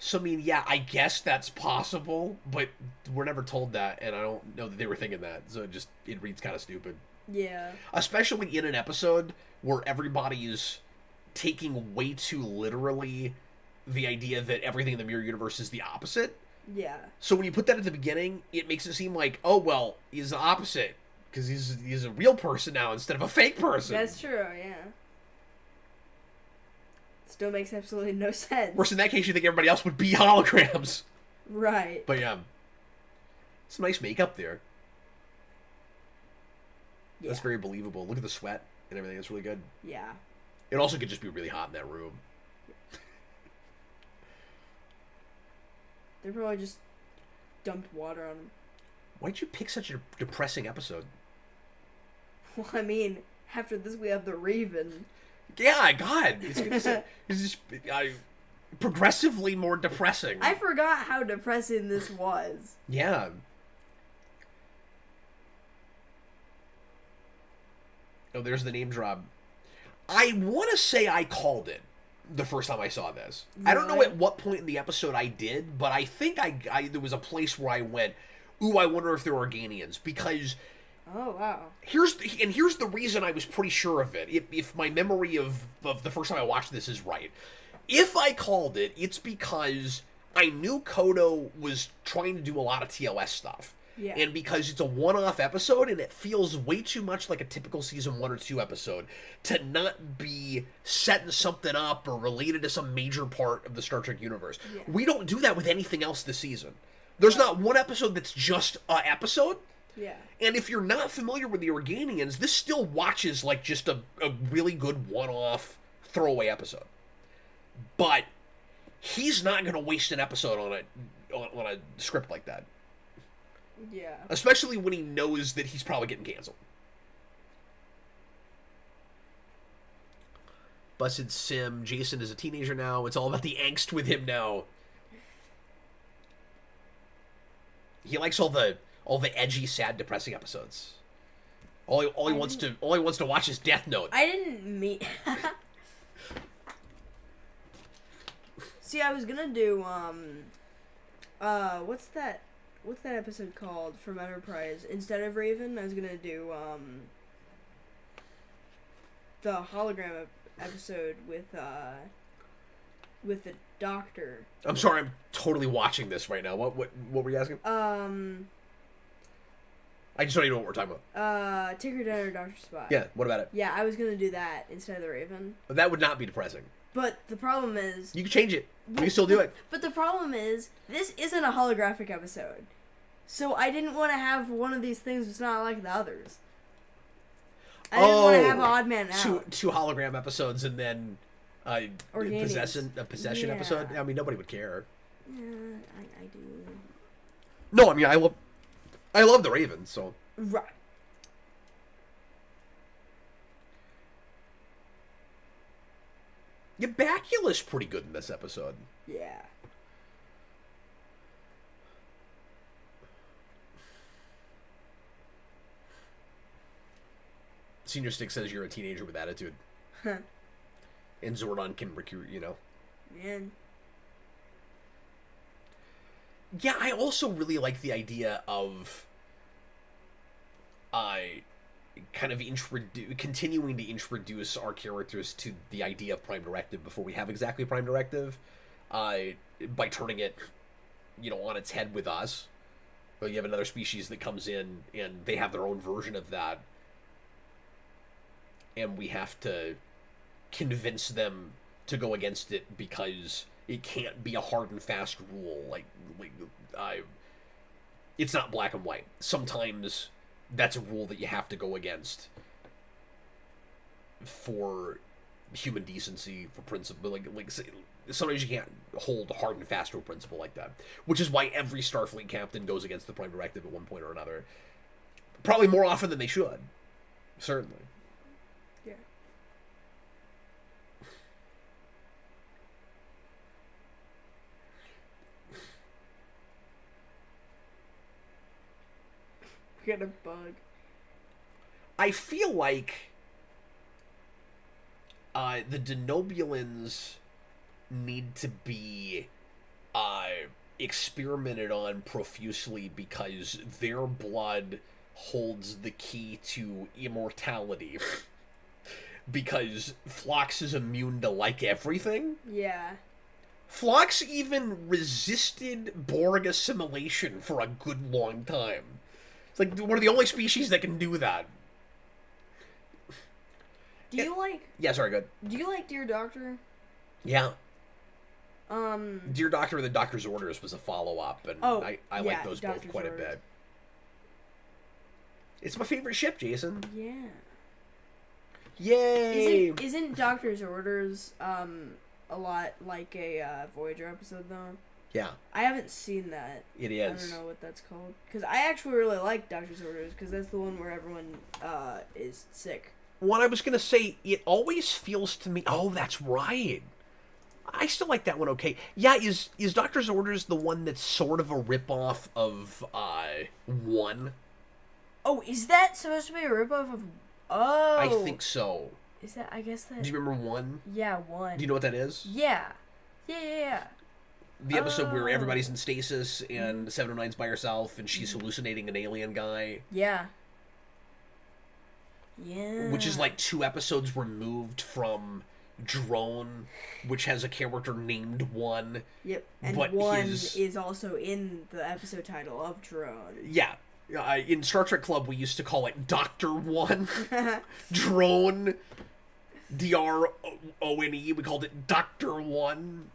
So, I mean, yeah, I guess that's possible, but we're never told that, and I don't know that they were thinking that, so it reads kind of stupid. Yeah. Especially in an episode where everybody's taking way too literally the idea that everything in the Mirror Universe is the opposite. Yeah. So when you put that at the beginning, it makes it seem like, oh, well, he's the opposite, because he's a real person now instead of a fake person. That's true, yeah. Still makes absolutely no sense. Worse, in that case, you think everybody else would be holograms. Right. But yeah. Some nice makeup there. Yeah. That's very believable. Look at the sweat and everything. It's really good. Yeah. It also could just be really hot in that room. They probably just dumped water on him. Why'd you pick such a depressing episode? Well, I mean, after this we have the Raven. Yeah, God, it's just progressively more depressing. I forgot how depressing this was. Yeah. Oh, there's the name drop. I want to say I called it the first time I saw this. Really? I don't know at what point in the episode I did, but I think I there was a place where I went, ooh, I wonder if they're Organians, because... Oh, wow. Here's the reason I was pretty sure of it, if my memory of the first time I watched this is right. If I called it, it's because I knew Kodo was trying to do a lot of TOS stuff. Yeah. And because it's a one-off episode, and it feels way too much like a typical season 1 or 2 episode to not be setting something up or related to some major part of the Star Trek universe. Yeah. We don't do that with anything else this season. There's not one episode that's just an episode. Yeah. And if you're not familiar with the Organians, this still watches like just a really good one-off throwaway episode. But he's not going to waste an episode on a script like that. Yeah. Especially when he knows that he's probably getting canceled. Busted Sim. Jayson is a teenager now. It's all about the angst with him now. He likes all the edgy, sad, depressing episodes. All he wants to watch is Death Note. I didn't mean. See, I was gonna do what's that episode called from Enterprise? Instead of Raven, I was gonna do the hologram episode with the Doctor. I'm sorry, I'm totally watching this right now. What were you asking? I just don't even know what we're talking about. Tinker Dinner, Dr. Spot. Yeah, what about it? Yeah, I was gonna do that instead of the Raven. But that would not be depressing. But the problem is... You can change it. You can still do it. But the problem is, this isn't a holographic episode. So I didn't want to have one of these things that's not like the others. I didn't want to have Odd Man Out. Two hologram episodes and then a possession Yeah. episode. I mean, nobody would care. Yeah, I do. No, I mean, I love the Raven, so... Right. Yeah, Bacula's pretty good in this episode. Yeah. Senior Stick says you're a teenager with attitude. Huh. And Zordon can recruit, you know. Man. Yeah, I also really like the idea of kind of continuing to introduce our characters to the idea of Prime Directive before we have exactly Prime Directive, by turning it, you know, on its head with us. But you have another species that comes in and they have their own version of that, and we have to convince them to go against it because it can't be a hard and fast rule. It's not black and white. Sometimes that's a rule that you have to go against for human decency, for principle. Sometimes you can't hold hard and fast to a principle like that, which is why every Starfleet captain goes against the Prime Directive at one point or another. Probably more often than they should. Certainly. Yeah. Get a bug. I feel like the Denobulans need to be experimented on profusely because their blood holds the key to immortality. Because Phlox is immune to like everything. Yeah. Phlox even resisted Borg assimilation for a good long time. It's like one of the only species that can do that. Do you like... Yeah, sorry, good. Do you like Dear Doctor? Yeah. Dear Doctor and the Doctor's Orders was a follow-up, and I like those both quite a bit. It's my favorite ship, Jayson. Yeah. Yay! Isn't Doctor's Orders a lot like a Voyager episode, though? Yeah. I haven't seen that. It is. I don't know what that's called. Because I actually really like Doctor's Orders, because that's the one where everyone is sick. what I was going to say, it always feels to me... Oh, that's right. I still like that one okay. Yeah, is Doctor's Orders the one that's sort of a ripoff of 1? Oh, is that supposed to be a ripoff of... Oh. I think so. Is that... I guess that... Do you remember 1? Yeah, 1. Do you know what that is? Yeah. Yeah. The episode where everybody's in stasis and 709's by herself and she's hallucinating an alien guy. Yeah. Yeah. Which is like 2 episodes removed from Drone, which has a character named 1. Yep. And but 1 is also in the episode title of Drone. Yeah. In Star Trek Club, we used to call it Dr. 1. Drone. D-R-O-N-E. We called it Dr. 1.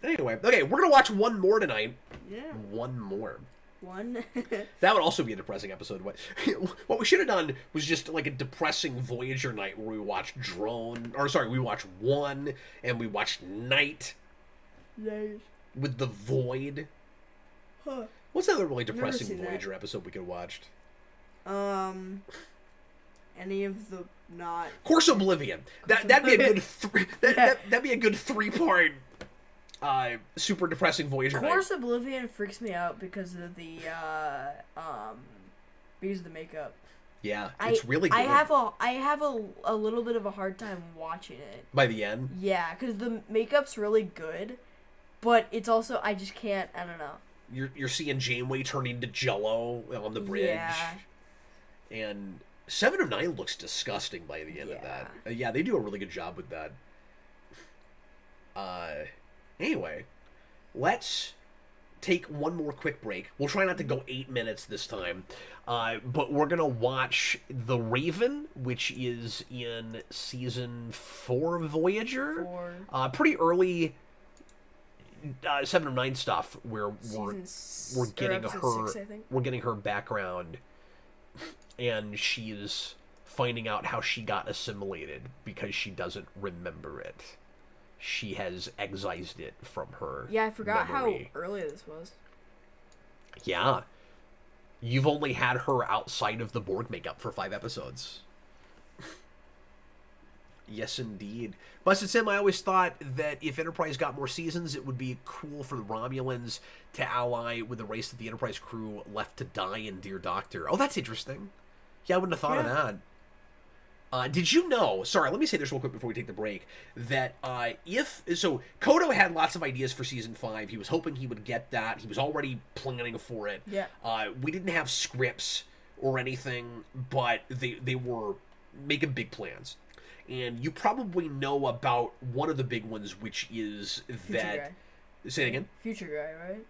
Anyway, okay, we're going to watch one more tonight. Yeah. One more. One? That would also be a depressing episode. What we should have done was just like a depressing Voyager night where we watched Drone, or sorry, we watched 1 and we watched Night. Nice. With the Void. Huh. What's another really depressing Voyager that. episode we could have watched? Any of the not... Course Oblivion. That'd be a good that'd be a good 3-part super depressing Voyager night. Course Oblivion freaks me out because of the makeup. Yeah, it's really good. I have a little bit of a hard time watching it. By the end? Yeah, because the makeup's really good, but it's also, I just can't, I don't know. You're seeing Janeway turning to Jello on the bridge. Yeah. And 7 of 9 looks disgusting by the end of that. Yeah, they do a really good job with that. Anyway, let's take one more quick break. We'll try not to go 8 minutes this time. But we're going to watch The Raven, which is in Season 4 of Voyager. 4. Pretty early 7 of 9 stuff where we're getting her 6, I think. we're getting her background, and she's finding out how she got assimilated because she doesn't remember it. She has excised it from her. Yeah, I forgot memory. how early this was. Yeah. You've only had her outside of the Borg makeup for 5 episodes. Yes, indeed. Busted Sim, I always thought that if Enterprise got more seasons, it would be cool for the Romulans to ally with the race that the Enterprise crew left to die in Dear Doctor. Oh, that's interesting. Yeah, I wouldn't have thought of that. Did you know, sorry, let me say this real quick before we take the break, that so Kodo had lots of ideas for Season 5. He was hoping he would get that. He was already planning for it. Yeah. We didn't have scripts or anything, but they were making big plans. And you probably know about one of the big ones, which is Future Guy. Say it again? Future Guy, right?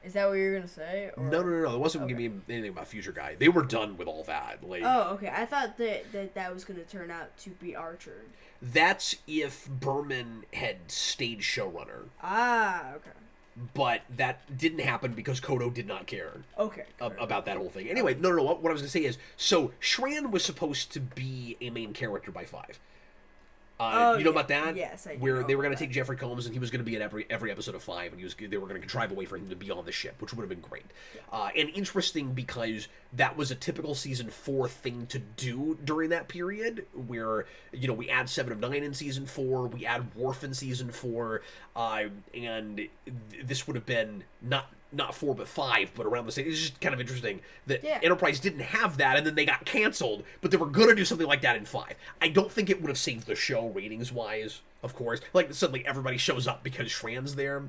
Is that what you were going to say? Or... No. It wasn't going to be anything about Future Guy. They were done with all that. Oh, okay. I thought that was going to turn out to be Archer. That's if Berman had stayed showrunner. Ah, okay. But that didn't happen because Kodo did not care about that whole thing. Anyway, no. What I was going to say is, so Shran was supposed to be a main character by 5. You know about that? Yes, I do. Where they were going to take Jeffrey Combs and he was going to be in every episode of 5, and they were going to contrive a way for him to be on the ship, which would have been great. Yeah. And interesting because that was a typical Season 4 thing to do during that period, where, we add 7 of 9 in Season 4, we add Worf in Season 4, and this would have been not 4 but 5, but around the same. It's just kind of interesting that Enterprise didn't have that, and then they got canceled, but they were going to do something like that in 5. I don't think it would have saved the show ratings-wise, of course. Like, suddenly everybody shows up because Shran's there.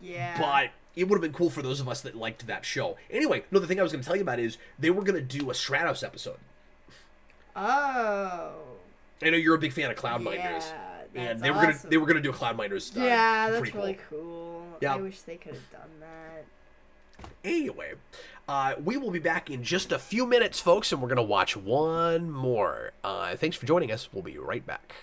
Yeah. But it would have been cool for those of us that liked that show. Anyway, no, the thing I was going to tell you about is they were going to do a Stratos episode. Oh. I know you're a big fan of Cloudminders. Yeah, and awesome. they were gonna do a Cloudminders. Yeah, that's really cool. Yeah. I wish they could have done that. Anyway, we will be back in just a few minutes, folks, and we're gonna watch one more. Thanks for joining us. We'll be right back.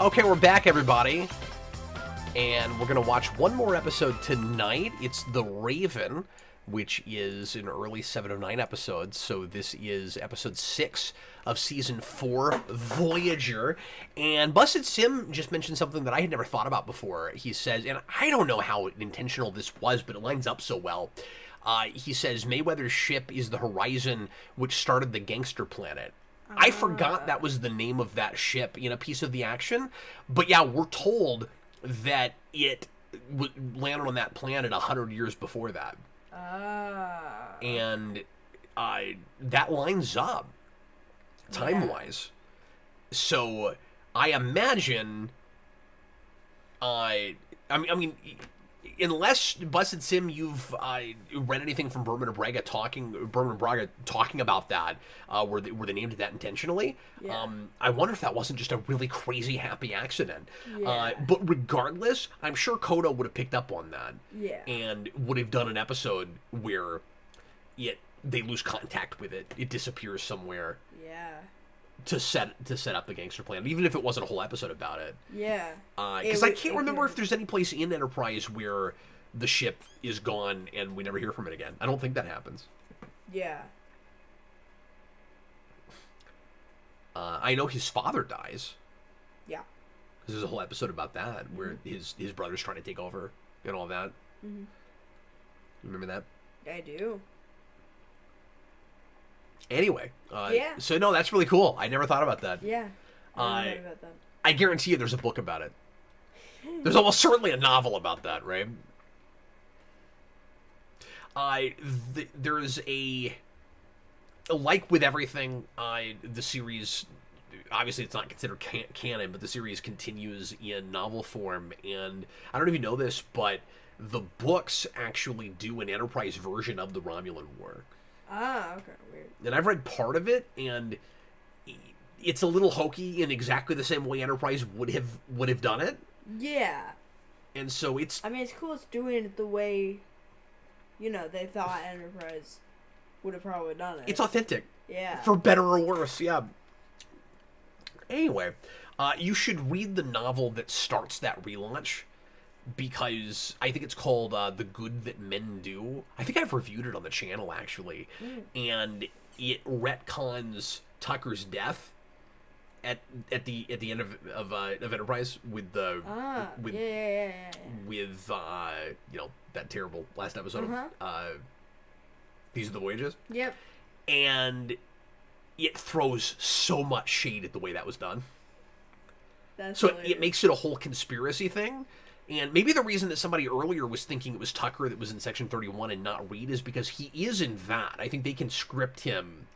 Okay, we're back, everybody. And we're going to watch one more episode tonight. It's The Raven, which is an early 7 of 9 episodes. So this is episode 6 of season 4, Voyager. And Busted Sim just mentioned something that I had never thought about before. He says, and I don't know how intentional this was, but it lines up so well. He says, Mayweather's ship is the Horizon, which started the Gangster Planet. I forgot that was the name of that ship in a piece of the action. But yeah, we're told that it landed on that planet 100 years before that. And that lines up time-wise. So I imagine I mean unless Busted Sim, you've read anything from Berman and Braga talking about that, where they named it that intentionally. Yeah. I wonder if that wasn't just a really crazy happy accident. Yeah. But regardless, I'm sure Kodo would have picked up on that. Yeah. And would have done an episode where they lose contact with it. It disappears somewhere. Yeah. To set up the Gangster Plan, even if it wasn't a whole episode about it. Yeah. Because I can't remember if there's any place in Enterprise where the ship is gone and we never hear from it again. I don't think that happens. Yeah. I know his father dies. Yeah. Because there's a whole episode about that where his brother's trying to take over and all that. Mm-hmm. Remember that? I do. Anyway, yeah. So no, that's really cool. I never thought about that. Yeah. I never thought about that. I guarantee you there's a book about it. There's almost certainly a novel about that, right? There's like with everything, the series, obviously it's not considered canon, but the series continues in novel form, and I don't know if you know this, but the books actually do an Enterprise version of the Romulan War. Ah, okay, weird. And I've read part of it, and it's a little hokey in exactly the same way Enterprise would have done it. Yeah. And so it's... I mean, it's cool it's doing it the way, they thought Enterprise would have probably done it. It's authentic. Yeah. For better or worse, yeah. Anyway, you should read the novel that starts that relaunch, because I think it's called The Good That Men Do. I think I've reviewed it on the channel, actually. And it retcons Tucker's death at the end of Enterprise with the with that terrible last episode of These Are the Voyages. Yep. And it throws so much shade at the way that was done. That's so hilarious. it makes it a whole conspiracy thing. And maybe the reason that somebody earlier was thinking it was Tucker that was in Section 31 and not Reed is because he is in that. I think they can script him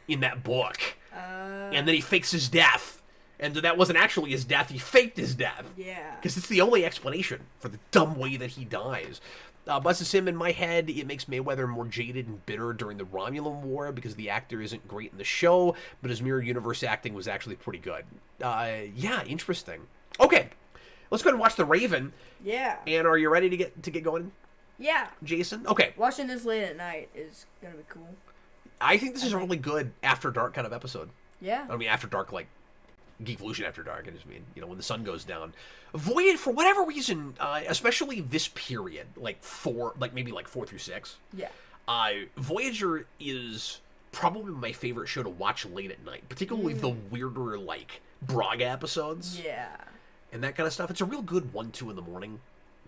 in that book. And then he fakes his death. And that wasn't actually his death. He faked his death. Yeah. Because it's the only explanation for the dumb way that he dies. Busted Sim, in my head, it makes Mayweather more jaded and bitter during the Romulan War because the actor isn't great in the show, but his Mirror Universe acting was actually pretty good. Yeah, interesting. Okay. Let's go ahead and watch The Raven. Yeah. And are you ready to get going? Yeah. Jayson? Okay. Watching this late at night is gonna be cool. I think this is a really good After Dark kind of episode. Yeah. I mean, After Dark, like Geekvolution After Dark. I just mean, when the sun goes down. Voyager, for whatever reason, especially this period, maybe 4 through 6. Yeah. Voyager is probably my favorite show to watch late at night, particularly the weirder, Braga episodes. Yeah. And that kind of stuff. It's a real good 1, 2 in the morning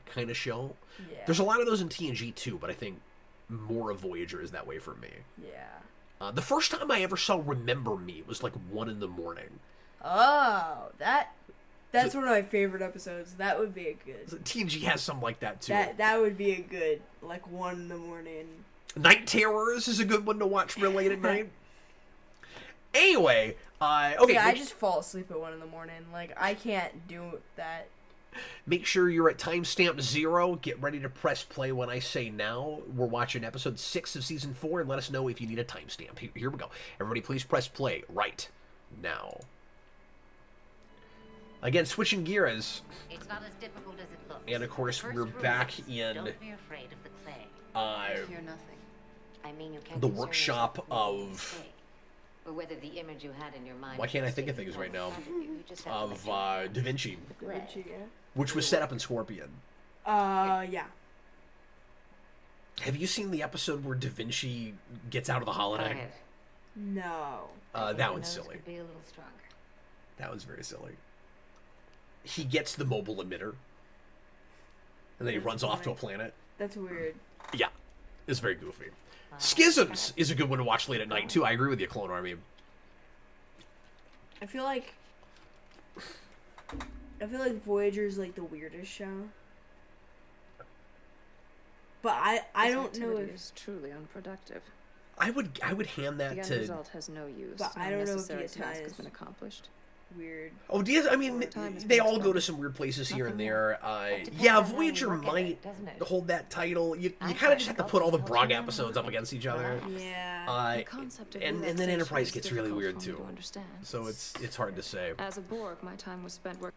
kind of show. Yeah. There's a lot of those in TNG too, but I think more of Voyager is that way for me. Yeah. The first time I ever saw Remember Me was 1 in the morning. Oh, that's one of my favorite episodes. That would be a good. TNG has some like that too. That would be a good 1 in the morning. Night Terrors is a good one to watch real late at night. Anyway, okay. Yeah, I just fall asleep at 1 in the morning. I can't do that. Make sure you're at timestamp 0. Get ready to press play when I say now. We're watching episode 6 of season 4, and let us know if you need a timestamp. Here we go. Everybody, please press play right now. Again, switching gears. It's not as difficult as it looks. And of course, First we're rule back is, in don't be afraid of the clay. I fear nothing. I mean, you can't the concern workshop yourself with of clay. or whether the image you had in your mind. Why can't I think of things right now? You just have to Of let your- Da Vinci, Da Vinci, yeah. which was set up in Scorpion. Yeah. Have you seen the episode where Da Vinci gets out of the Go holodeck? ahead. No. I think That your one's nose silly. could be a little stronger. That was very silly. He gets the mobile emitter, and then he That's runs off to a funny. planet. That's weird. Yeah, it's very goofy. Schisms is a good one to watch late at night too. I agree with you, Clone Army. I feel like Voyager's like the weirdest show. But I don't know activity if is truly unproductive. I would hand that The end to. result has no use. But No I don't know if necessary DS9 task has is- been accomplished. weird. Oh, Diaz. I mean, Time has they been all go to expended. some weird places here and Nothing there. depends Yeah, on how you Voyager look at might it, doesn't it? hold that title. You I kind of just have to thought put all the Ultimate Braga Ultimate episodes up against each other. Yeah. The concept of and then relaxation Enterprise is gets really difficult weird for me too. to understand. So it's hard to say. As a Borg, my time was spent working.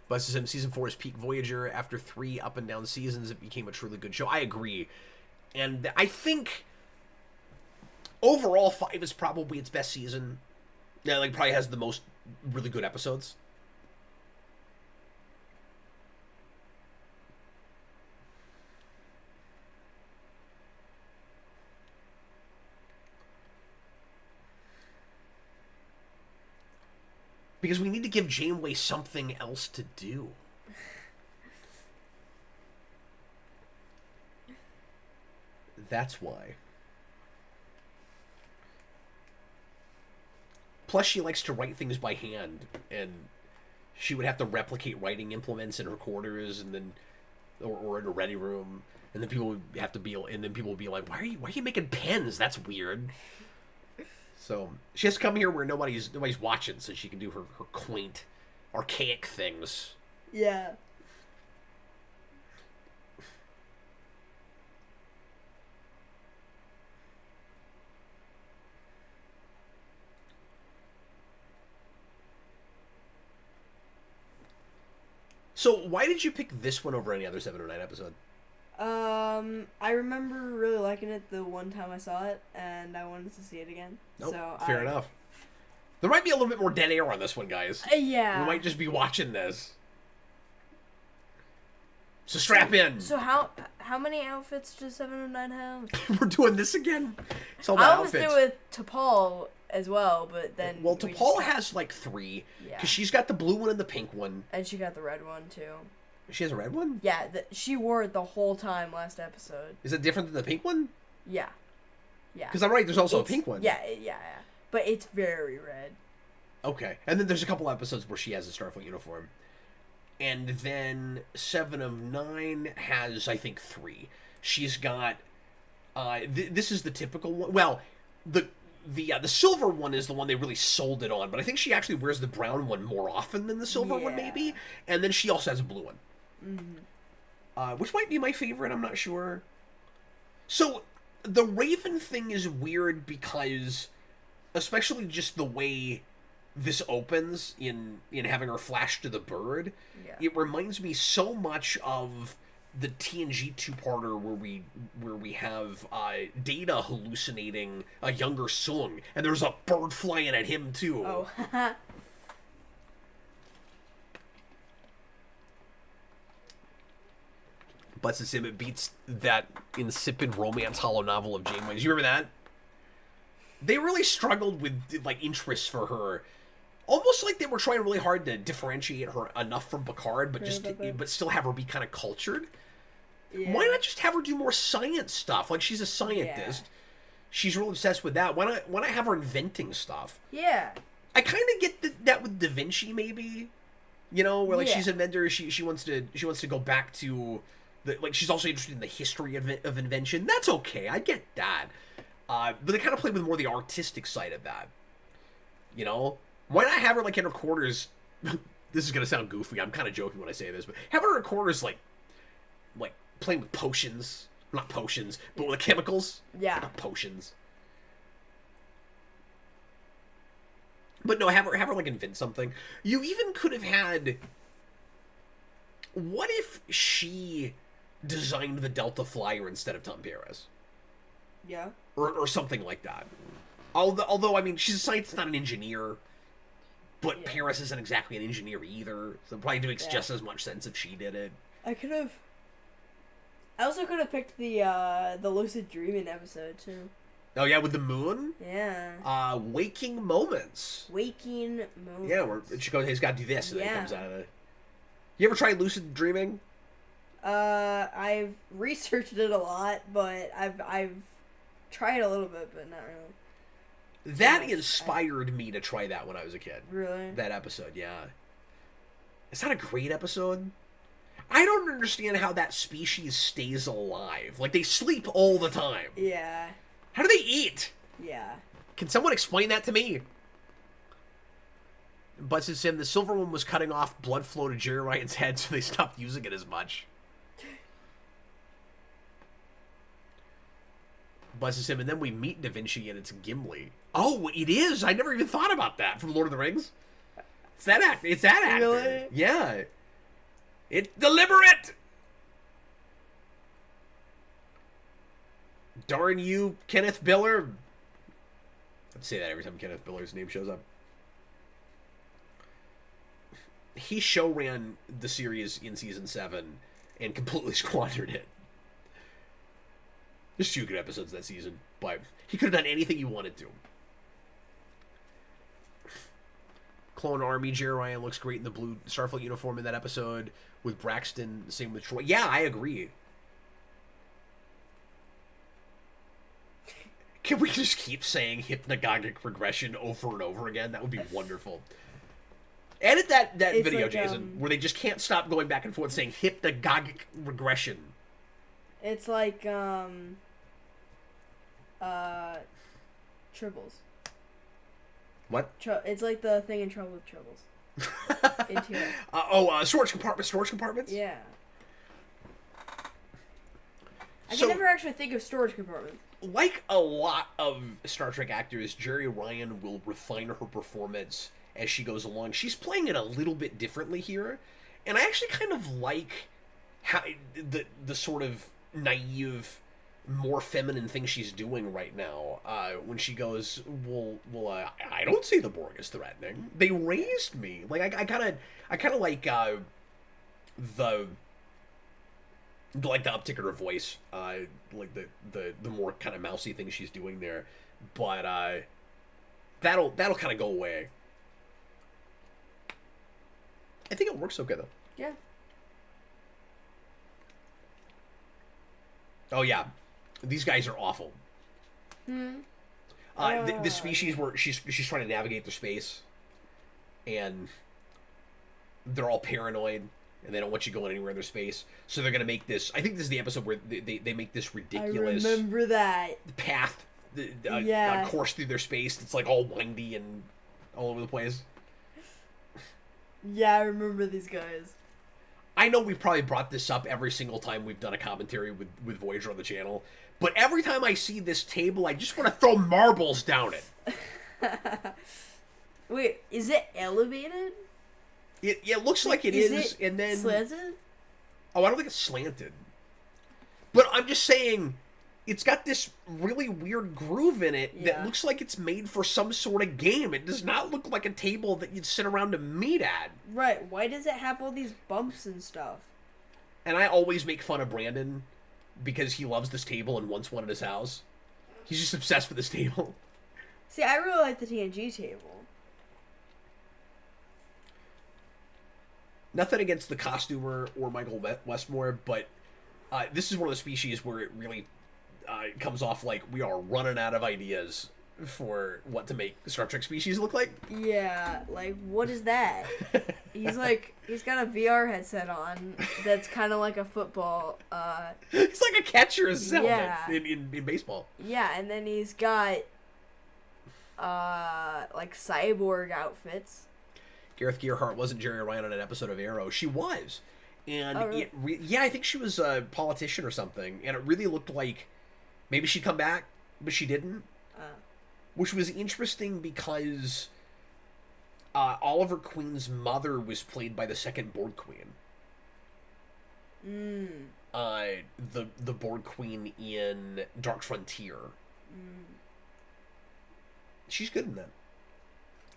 But season 4 is peak Voyager. After 3 up and down seasons, it became a truly good show. I agree, and I think overall 5 is probably its best season. Yeah, like probably has the most really good episodes. Because we need to give Janeway something else to do. That's why. Plus, she likes to write things by hand, and she would have to replicate writing implements in her quarters, and then, or in a ready room, and then people would have to be, and then people would be like, "Why are you making pens? That's weird." So she has to come here where nobody's watching, so she can do her quaint, archaic things. Yeah. So why did you pick this one over any other 709 episode? I remember really liking it the one time I saw it, and I wanted to see it again. Nope, So fair enough. There might be a little bit more dead air on this one, guys. Yeah. We might just be watching this. So strap in. So how many outfits does 709 have? We're doing this again. It's all I about almost outfits. did with T'Pol as well, but then Well, we T'Pol just- has like 3. Yeah. Because she's got the blue one and the pink one. and she got the red one too. She has a red one? Yeah, she wore it the whole time last episode. Is it different than the pink one? Yeah. Yeah. Because I'm right, there's also a It's- pink one. Yeah, but it's very red. Okay. And then there's a couple episodes where she has a Starfleet uniform. And then 7 of 9 has, I think, 3. She's got... this is the typical one. Well, the silver one is the one they really sold it on, but I think she actually wears the brown one more often than the silver one, Yeah. maybe. And then she also has a blue one. Mm-hmm. Which might be my favorite, I'm not sure. So, the Raven thing is weird because, especially just the way this opens in having her flash to the bird, Yeah. it reminds me so much of the TNG two-parter where we have Data hallucinating a younger Sung, and there's a bird flying at him too. Oh. But since it beats that insipid romance hollow novel of Janeway's. You remember that? They really struggled with like interests for her. Almost like they were trying really hard to differentiate her enough from Picard, but but still have her be kind of cultured. Yeah. Why not just have her do more science stuff? Like she's a scientist. Yeah. She's real obsessed with that. Why not have her inventing stuff? Yeah. I kind of get that with Da Vinci, maybe. You know, where like Yeah. she's an inventor, she wants to go back to like she's also interested in the history of invention. That's okay. I get that. But they kind of play with more the artistic side of that. You know, why not have her like in her quarters? This is gonna sound goofy. I'm kind of joking when I say this, but have her in her quarters like playing with potions. Not potions, but with chemicals. Yeah. Not potions. But no, have her like invent something. You even could have had. What if she designed the Delta Flyer instead of Tom Paris. Yeah. Or something like that. Although, I mean, she's a scientist, not an engineer. But Yeah. Paris isn't exactly an engineer either. So it probably makes Yeah. just as much sense if she did it. I also could have picked the lucid dreaming episode too. Oh, yeah, with the moon? Yeah. Waking moments. Waking moments. Yeah, where she goes, hey, he's got to do this, and then he Yeah. comes out of it. You ever tried lucid dreaming? I've researched it a lot, but I've tried a little bit, but not really. That much. inspired me to try that when I was a kid. Really? That episode, yeah. It's not a great episode. I don't understand how that species stays alive. Like, they sleep all the time. Yeah. How do they eat? Yeah. Can someone explain that to me? But says him, the silver one was cutting off blood flow to Jerry Ryan's head, so they stopped using it as much. Buzzes him, and then we meet Da Vinci, and it's Gimli. Oh, it is! I never even thought about that from Lord of the Rings. It's that actor. It's that actor. Really? Yeah. It's deliberate! Darn you, Kenneth Biller. I'd say that every time Kenneth Biller's name shows up. He show ran the series in season 7 and completely squandered it. There's 2 good episodes that season, but he could have done anything he wanted to. Clone Army, Jerry Ryan looks great in the blue Starfleet uniform in that episode. With Braxton, same with Troy. Yeah, I agree. Can we just keep saying hypnagogic regression over and over again? That would be wonderful. Edit that It's video, like, Jason, where they just can't stop going back and forth saying hypnagogic regression. It's like Tribbles. What? It's like the thing in Trouble with Tribbles. Storage compartments? Yeah. I So- can never actually think of storage compartments. Like a lot of Star Trek actors, Jerry Ryan will refine her performance as she goes along. She's playing it a little bit differently here, and I actually kind of like how the sort of naive, more feminine thing she's doing right now. When she goes, I don't see the Borg as threatening. They raised me. Like I kind of like the uptick in her voice, like the more kind of mousy thing she's doing there, but that'll kind of go away. I think it works okay though. Yeah. Oh yeah, these guys are awful. The species where she's trying to navigate through space, and they're all paranoid. And they don't want you going anywhere in their space. So they're going to make this... I think this is the episode where they make this ridiculous... I remember that. ...path, Yeah. course through their space. It's like all windy and all over the place. Yeah, I remember these guys. I know we've probably brought this up every single time we've done a commentary with Voyager on the channel. But every time I see this table, I just want to throw marbles down it. Wait, is it elevated? It looks like it is, and then... slanted? Oh, I don't think it's slanted. But I'm just saying, it's got this really weird groove in it that Yeah. looks like it's made for some sort of game. It does not look like a table that you'd sit around to meet at. Right, why does it have all these bumps and stuff? And I always make fun of Brandon because he loves this table and wants one in his house. He's just obsessed with this table. See, I really like the TNG table. Nothing against the costumer or Michael Westmore, but this is one of the species where it really comes off like we are running out of ideas for what to make Star Trek species look like. Yeah, like, what is that? he's got a VR headset on that's kind of like a football, It's like a catcher's helmet Yeah. in baseball. yeah, and then he's got, like, cyborg outfits. Gareth Gerhardt wasn't Jerry Ryan on an episode of Arrow. She was. And, Oh, really? yeah, I think she was a politician or something, and it really looked like maybe she'd come back, but she didn't. Which was interesting because Oliver Queen's mother was played by the second Borg Queen. the Borg Queen in Dark Frontier. She's good in that.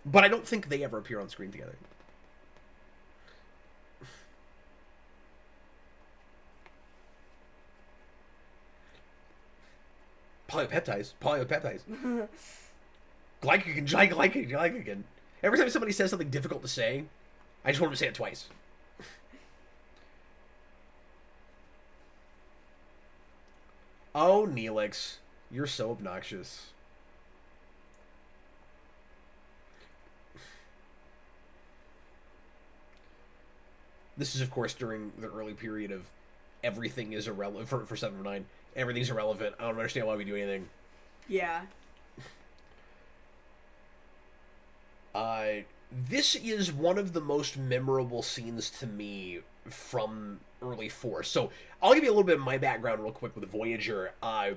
But I don't think they ever appear on screen together. Polypeptides. Glycogen. Every time somebody says something difficult to say, I just want them to say it twice. Oh, Neelix. You're so obnoxious. This is, of course, during the early period of everything is irrelevant for 7 of 9. Everything's irrelevant. I don't understand why we do anything. Yeah. This is one of the most memorable scenes to me from early Force. So I'll give you a little bit of my background real quick with Voyager. I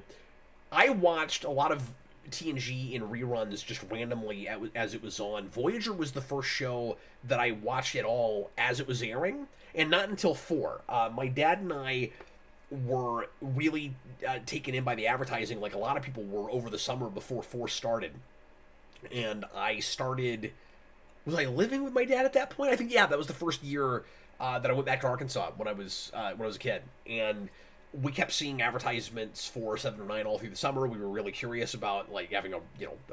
watched a lot of TNG in reruns just randomly as it was on. Voyager was the first show that I watched at all as it was airing, and not until 4. My dad and I were really taken in by the advertising, like a lot of people were over the summer before 4 started. And I started... Was I living with my dad at that point? I think, yeah, that was the first year that I went back to Arkansas when I was a kid. And we kept seeing advertisements for 7 or 9 all through the summer. We were really curious about, like, having a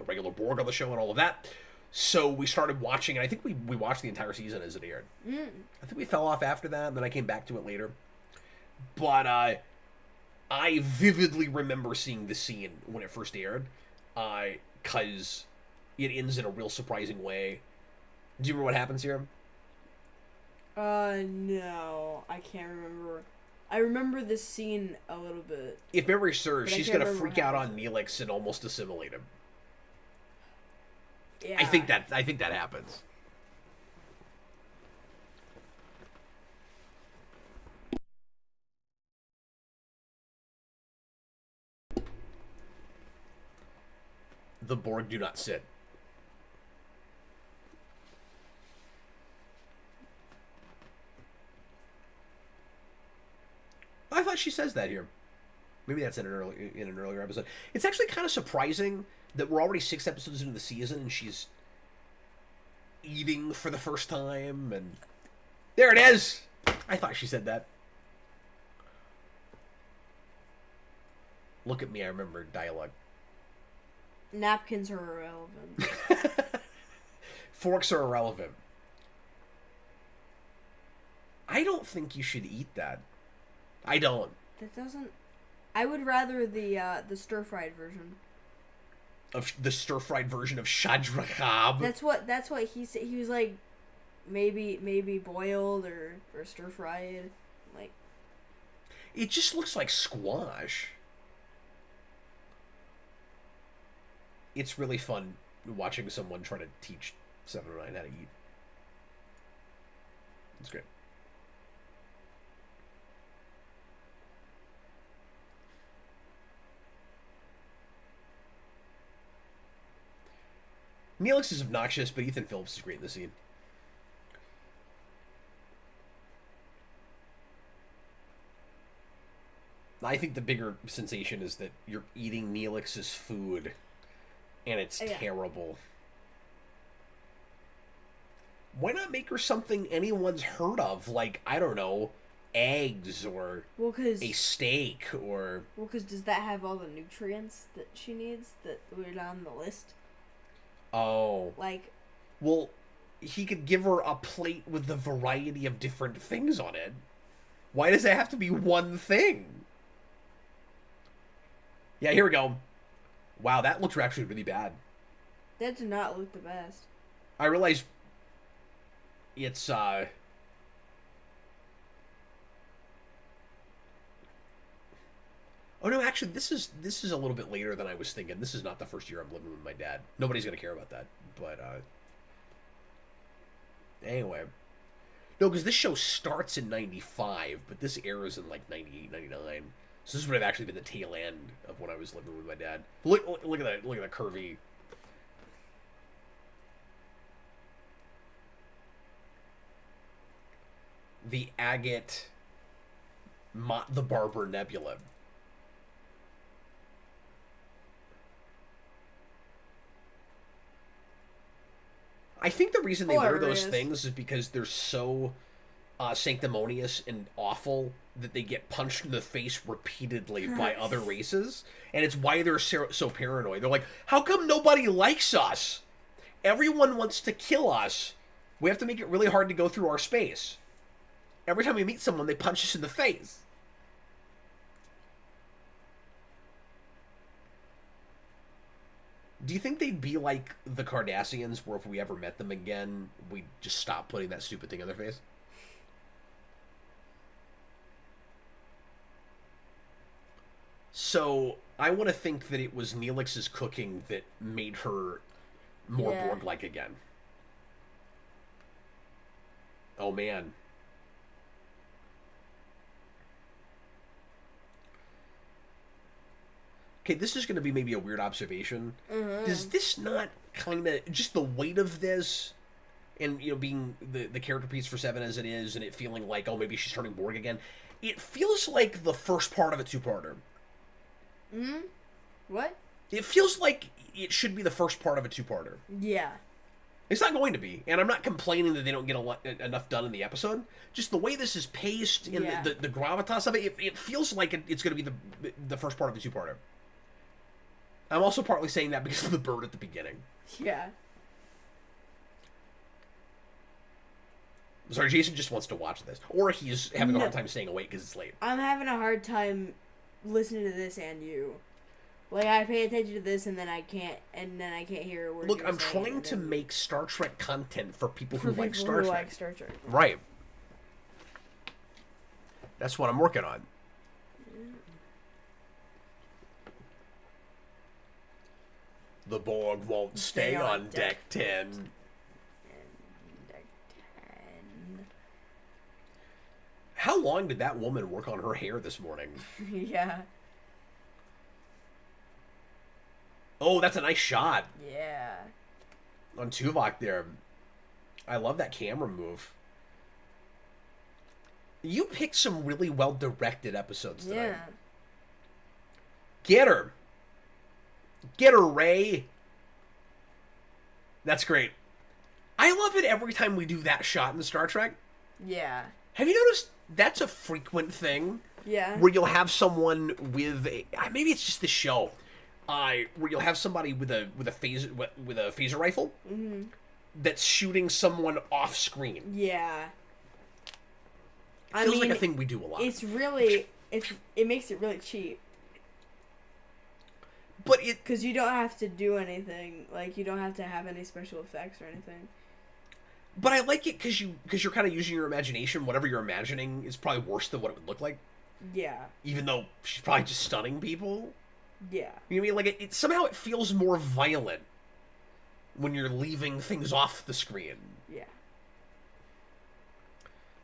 regular Borg on the show and all of that. So we started watching, and I think we watched the entire season as it aired. I think we fell off after that, and then I came back to it later. But I vividly remember seeing the scene when it first aired, because it ends in a real surprising way. Do you remember what happens here? No, I can't remember. I remember this scene a little bit. If memory serves, But I she's can't gonna remember freak what out on happens. Neelix and almost assimilate him. Yeah. I think that happens. The Borg do not sit. I thought she says that here. Maybe that's in an earlier episode. It's actually kind of surprising that we're already 6 episodes into the season and she's eating for the first time, and there it is. I thought she said that. Look at me, I remember dialogue. Napkins are irrelevant. Forks are irrelevant. I don't think you should eat that. I don't. That doesn't... I would rather the stir-fried version. Of the stir-fried version of Shadrachab. That's what he said. He was like, maybe boiled or stir-fried. Like... It just looks like squash. It's really fun watching someone try to teach 7 or 9 how to eat. It's great. Neelix is obnoxious, but Ethan Phillips is great in the scene. I think the bigger sensation is that you're eating Neelix's food, and it's terrible. Why not make her something anyone's heard of? Like, I don't know, eggs or a steak or... Well, because does that have all the nutrients that she needs that were on the list? Oh. Like... Well, he could give her a plate with a variety of different things on it. Why does it have to be one thing? Yeah, here we go. Wow, that looks actually really bad. That did not look the best. I realize it's, Oh no, actually, this is a little bit later than I was thinking. This is not the first year I'm living with my dad. Nobody's gonna care about that. But anyway, no, because this show starts in '95, but this airs in like '98, '99. So this would have actually been the tail end of when I was living with my dad. Look at that! Look at that curvy. The agate Mott the Barber Nebula. I think the reason they wear those Hilarious. things is because they're so sanctimonious and awful that they get punched in the face repeatedly by other races, and it's why they're so paranoid. They're like, how come nobody likes us? Everyone wants to kill us. We have to make it really hard to go through our space. Every time we meet someone, they punch us in the face. Do you think they'd be like the Cardassians, where if we ever met them again, we'd just stop putting that stupid thing on their face? So, I want to think that it was Neelix's cooking that made her more Yeah. Borg-like again. Oh, man. Okay, this is going to be maybe a weird observation. Does this not kind of, just the weight of this, and, you know, being the character piece for Seven as it is, and it feeling like, oh, maybe she's turning Borg again, it feels like the first part of a two-parter. What? It feels like it should be the first part of a two-parter. Yeah. It's not going to be, and I'm not complaining that they don't get enough done in the episode. Just the way this is paced and Yeah. the gravitas of it, it feels like it's going to be the first part of a two-parter. I'm also partly saying that because of the bird at the beginning. Yeah. Sorry, Jayson just wants to watch this. Or he's having a hard No. time staying awake because it's late. I'm having a hard time listening to this and you. Like, I pay attention to this and then I can't hear a word. Look, you're I'm saying, trying and to then- make Star Trek content for people for who like people Star who Trek. like Star Trek. Right. That's what I'm working on. The Borg won't stay on deck 10. Deck 10. How long did that woman work on her hair this morning? Yeah. Oh, that's a nice shot Yeah. on Tuvok there. I love that camera move. You picked some really well-directed episodes tonight. Yeah. Get her! Get her, Ray! That's great. I love it every time we do that shot in Star Trek. Yeah. Have you noticed that's a frequent thing? Yeah. Where you'll have someone with a, maybe it's just the show, where you'll have somebody with a phaser rifle that's shooting someone off screen. Yeah. It feels like a thing we do a lot. It's really it makes it really cheap But it, because you don't have to do anything. Like, you don't have to have any special effects or anything. but I like it because you're kind of using your imagination. Whatever you're imagining is probably worse than what it would look like. Yeah. Even though she's probably just stunning people. Yeah. You know what I mean? Like it somehow it feels more violent when you're leaving things off the screen. Yeah.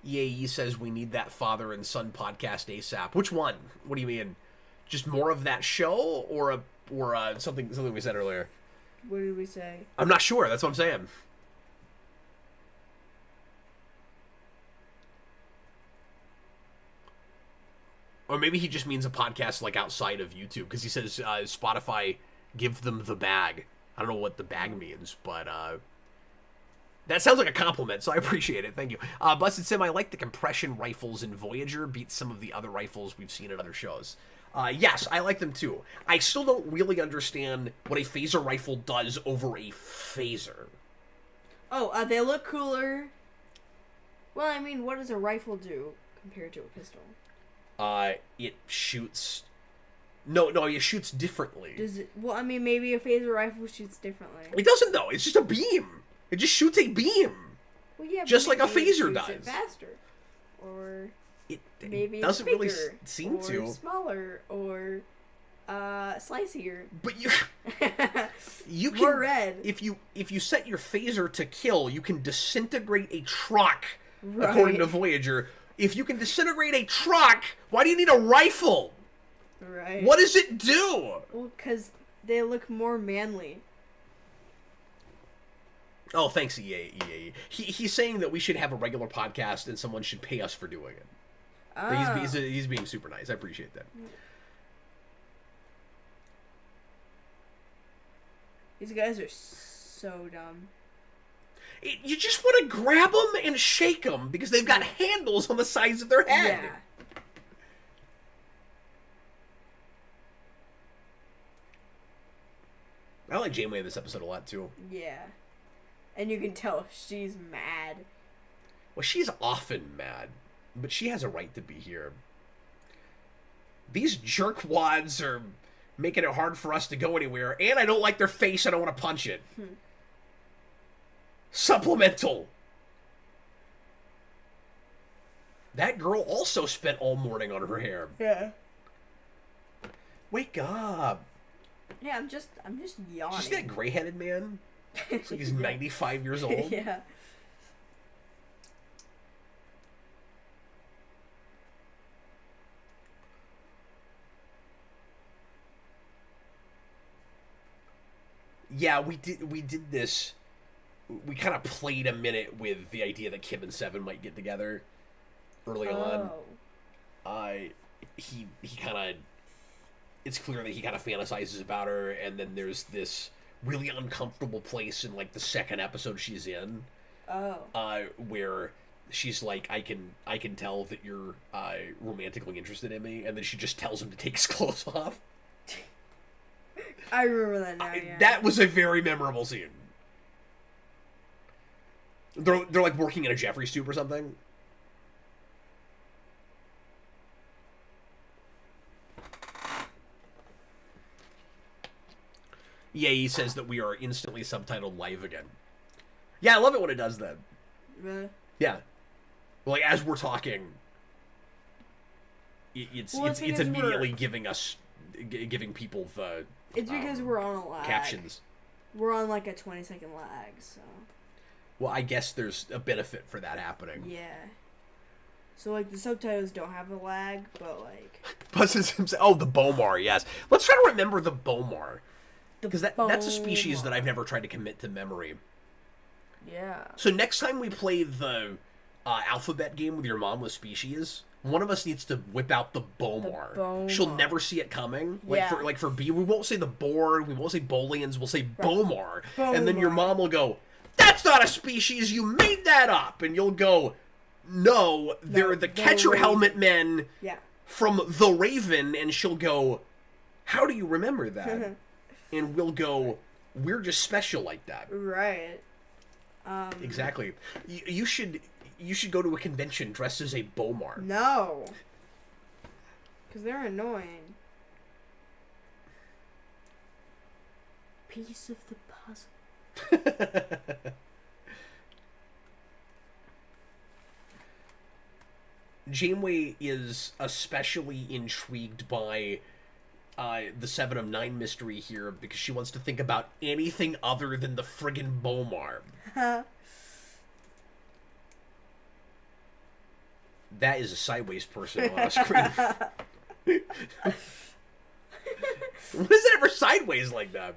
EAE says we need that father and son podcast ASAP. Which one? What do you mean? Just more of that show, or something we said earlier? What did we say? I'm not sure. That's what I'm saying. Or maybe he just means a podcast like outside of YouTube, because he says Spotify give them the bag. I don't know what the bag means, but that sounds like a compliment, so I appreciate it. Thank you. Busted Sim, I like the compression rifles in Voyager, beats some of the other rifles we've seen in other shows. Yes, I like them too. I still don't really understand what a phaser rifle does over a phaser. Oh, they look cooler. Well, I mean, what does a rifle do compared to a pistol? It shoots... No, it shoots differently. Does it? Well, I mean, maybe a phaser rifle shoots differently. It doesn't, though. It's just a beam. It just shoots a beam. Well, yeah, Just but like a maybe it phaser shoots it does. faster, or It maybe doesn't it's bigger, really seem or to. smaller, or slicier. But you can... More red. If you set your phaser to kill, you can disintegrate a truck, Right. according to Voyager. If you can disintegrate a truck, why do you need a rifle? Right. What does it do? Well, because they look more manly. Oh, thanks, EA. He's saying that we should have a regular podcast and someone should pay us for doing it. Oh. He's being super nice. I appreciate that. These guys are so dumb. You just want to grab them and shake them because they've got handles on the sides of their head. Yeah. I like Janeway in this episode a lot, too. Yeah. And you can tell she's mad. Well, she's often mad, but she has a right to be here. These jerkwads are making it hard for us to go anywhere, and I don't like their face, and I want to punch it. Supplemental. That girl also spent all morning on her hair. Yeah. Wake up. Yeah, I'm just yawning. Did you see that gray-headed man? Looks like he's 95 years old. Yeah. Yeah, we did this. We kind of played a minute with the idea that Kim and Seven might get together early on. He kind of, it's clear that he kind of fantasizes about her, and then there's this really uncomfortable place in like the second episode she's in, where she's like, I can tell that you're romantically interested in me, and then she just tells him to take his clothes off. I remember that now. Yeah. That was a very memorable scene. They're like working in a Jeffrey's tube or something. Yeah, he says that we are instantly subtitled live again. Yeah, I love it when it does that. Really? Yeah. Like, as we're talking, it's immediately giving people the It's because we're on a lag. captions. We're on like a 20-second lag, so. Well, I guess there's a benefit for that happening. Yeah. So like the subtitles don't have a lag, but like. Oh, the Bomar, yes. Let's try to remember the Bomar. Because that's a species that I've never tried to commit to memory. Yeah. So next time we play the alphabet game with your mom with species, one of us needs to whip out the Bomar. Bomar. She'll never see it coming. Yeah. For B, we won't say the boar, we won't say Bolians, we'll say Bomar. And then your mom will go, "That's not a species, you made that up!" And you'll go, "No, they're the catcher helmet men from The Raven," and she'll go, "How do you remember that?" And we'll go, "We're just special like that." Right. Exactly. You should go to a convention dressed as a Bomar. No. Because they're annoying. Piece of the puzzle. Janeway is especially intrigued by the 7 of 9 mystery here because she wants to think about anything other than the friggin' Bomar. That is a sideways person on a screen. When is it ever sideways like that?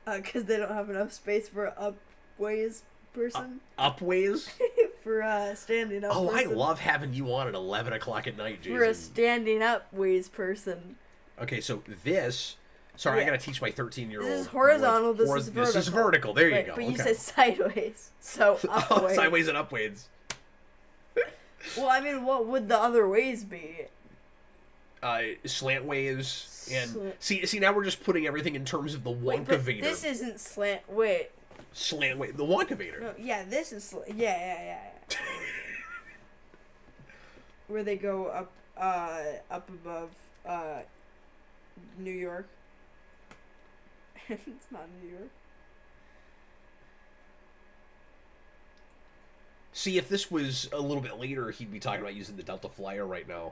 Because they don't have enough space for a upways person. Upways? For standing up Oh, person. I love having you on at 11 o'clock at night, Jayson. For a standing up ways person. Okay, so this... Sorry, I gotta teach my 13-year-old... This is horizontal, this is vertical. This is vertical, there you go. But you said sideways, so upways. Sideways and upways. Well, I mean, what would the other ways be? Slant waves, and... See, now we're just putting everything in terms of the Wonkavator. This isn't slant... Wait. Slant wave... The Wonkavator. No, yeah, this is... Yeah. Where they go up above, New York. It's not New York. See, if this was a little bit later, he'd be talking about using the Delta Flyer right now.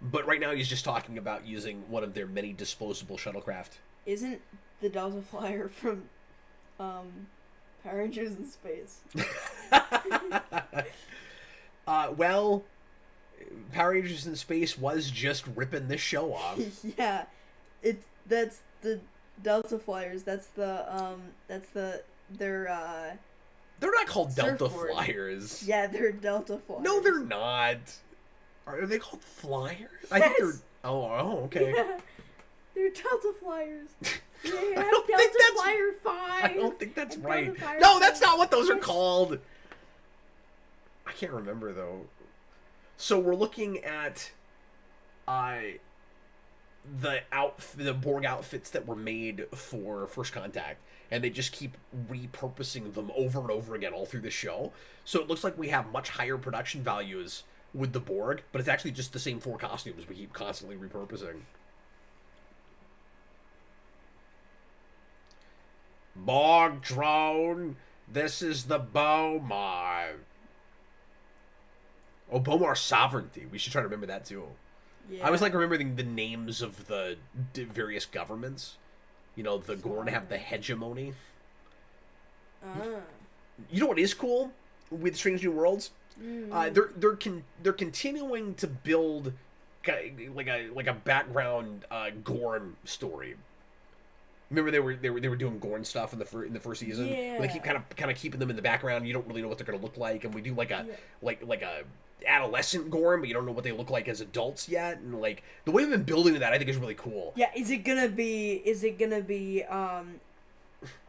But right now he's just talking about using one of their many disposable shuttlecraft. Isn't the Delta Flyer from, Power Rangers in Space? Well, Power Rangers in Space was just ripping this show off. Yeah. That's the Delta Flyers. That's their They're not called Delta Surfboard. Flyers. Yeah, they're Delta Flyers. No, they're not. Are they called Flyers? I think they're... Yes. Oh, okay. Yeah, they're Delta Flyers. They have don't think Delta that's- Flyer 5. I don't think that's and right. Delta Flyer No, that's 5. not what those are Yes. called. I can't remember, though. So we're looking at the Borg outfits that were made for First Contact, and they just keep repurposing them over and over again all through the show. So it looks like we have much higher production values with the Borg, but it's actually just the same 4 costumes we keep constantly repurposing. Borg drone, this is the Bomar. Oh, Bomar sovereignty. We should try to remember that too. Yeah. I always like remembering the names of the various governments. You know, the Gorn have the hegemony. You know what is cool with Strange New Worlds? They're continuing to build like a background Gorn story. Remember they were doing Gorn stuff in the first season. Yeah. Where they keep kind of keeping them in the background. You don't really know what they're gonna look like, and we do like a adolescent Gorn, but you don't know what they look like as adults yet. And like the way we've been building to that, I think is really cool. Yeah, is it gonna be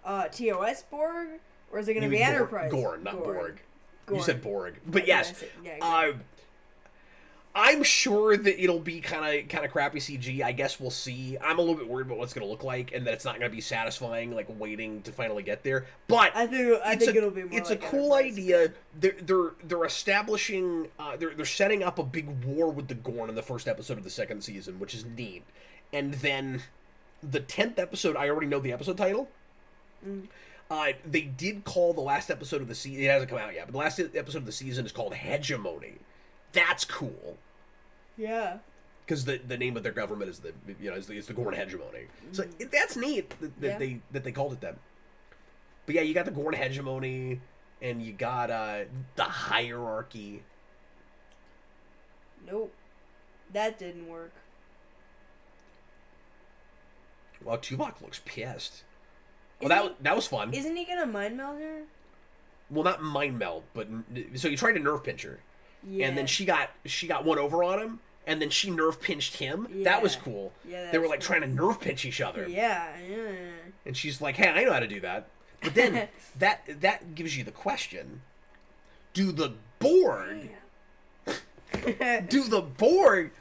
TOS Borg, or is it gonna You be mean Enterprise? Gorn, not Borg. You Gorn. said Borg, but Okay, yes, that's it. Yeah, exactly. I'm sure that it'll be kind of crappy CG. I guess we'll see. I'm a little bit worried about what it's gonna look like, and that it's not gonna be satisfying, like waiting to finally get there. But I think it'll be more. it's like a cool Enterprise. idea. They're establishing. They're setting up a big war with the Gorn in the first episode of the second season, which is neat. And then the 10th episode, I already know the episode title. They did call the last episode of the season. It hasn't come out yet, but the last episode of the season is called Hegemony. That's cool. Yeah. Because the name of their government is the Gorn hegemony. So that's neat that they called it that. But yeah, you got the Gorn hegemony, and you got the hierarchy. Nope. That didn't work. Well, Tuvok looks pissed. Well, that was fun. Isn't he gonna mind meld her? Well, not mind meld, but so he tried to nerve pinch her. Yeah. And then she got one over on him, and then she nerve pinched him. That was cool. Yeah, they were that's like trying to nerve pinch each other. Yeah. And she's like, "Hey, I know how to do that." But then that gives you the question: do the Borg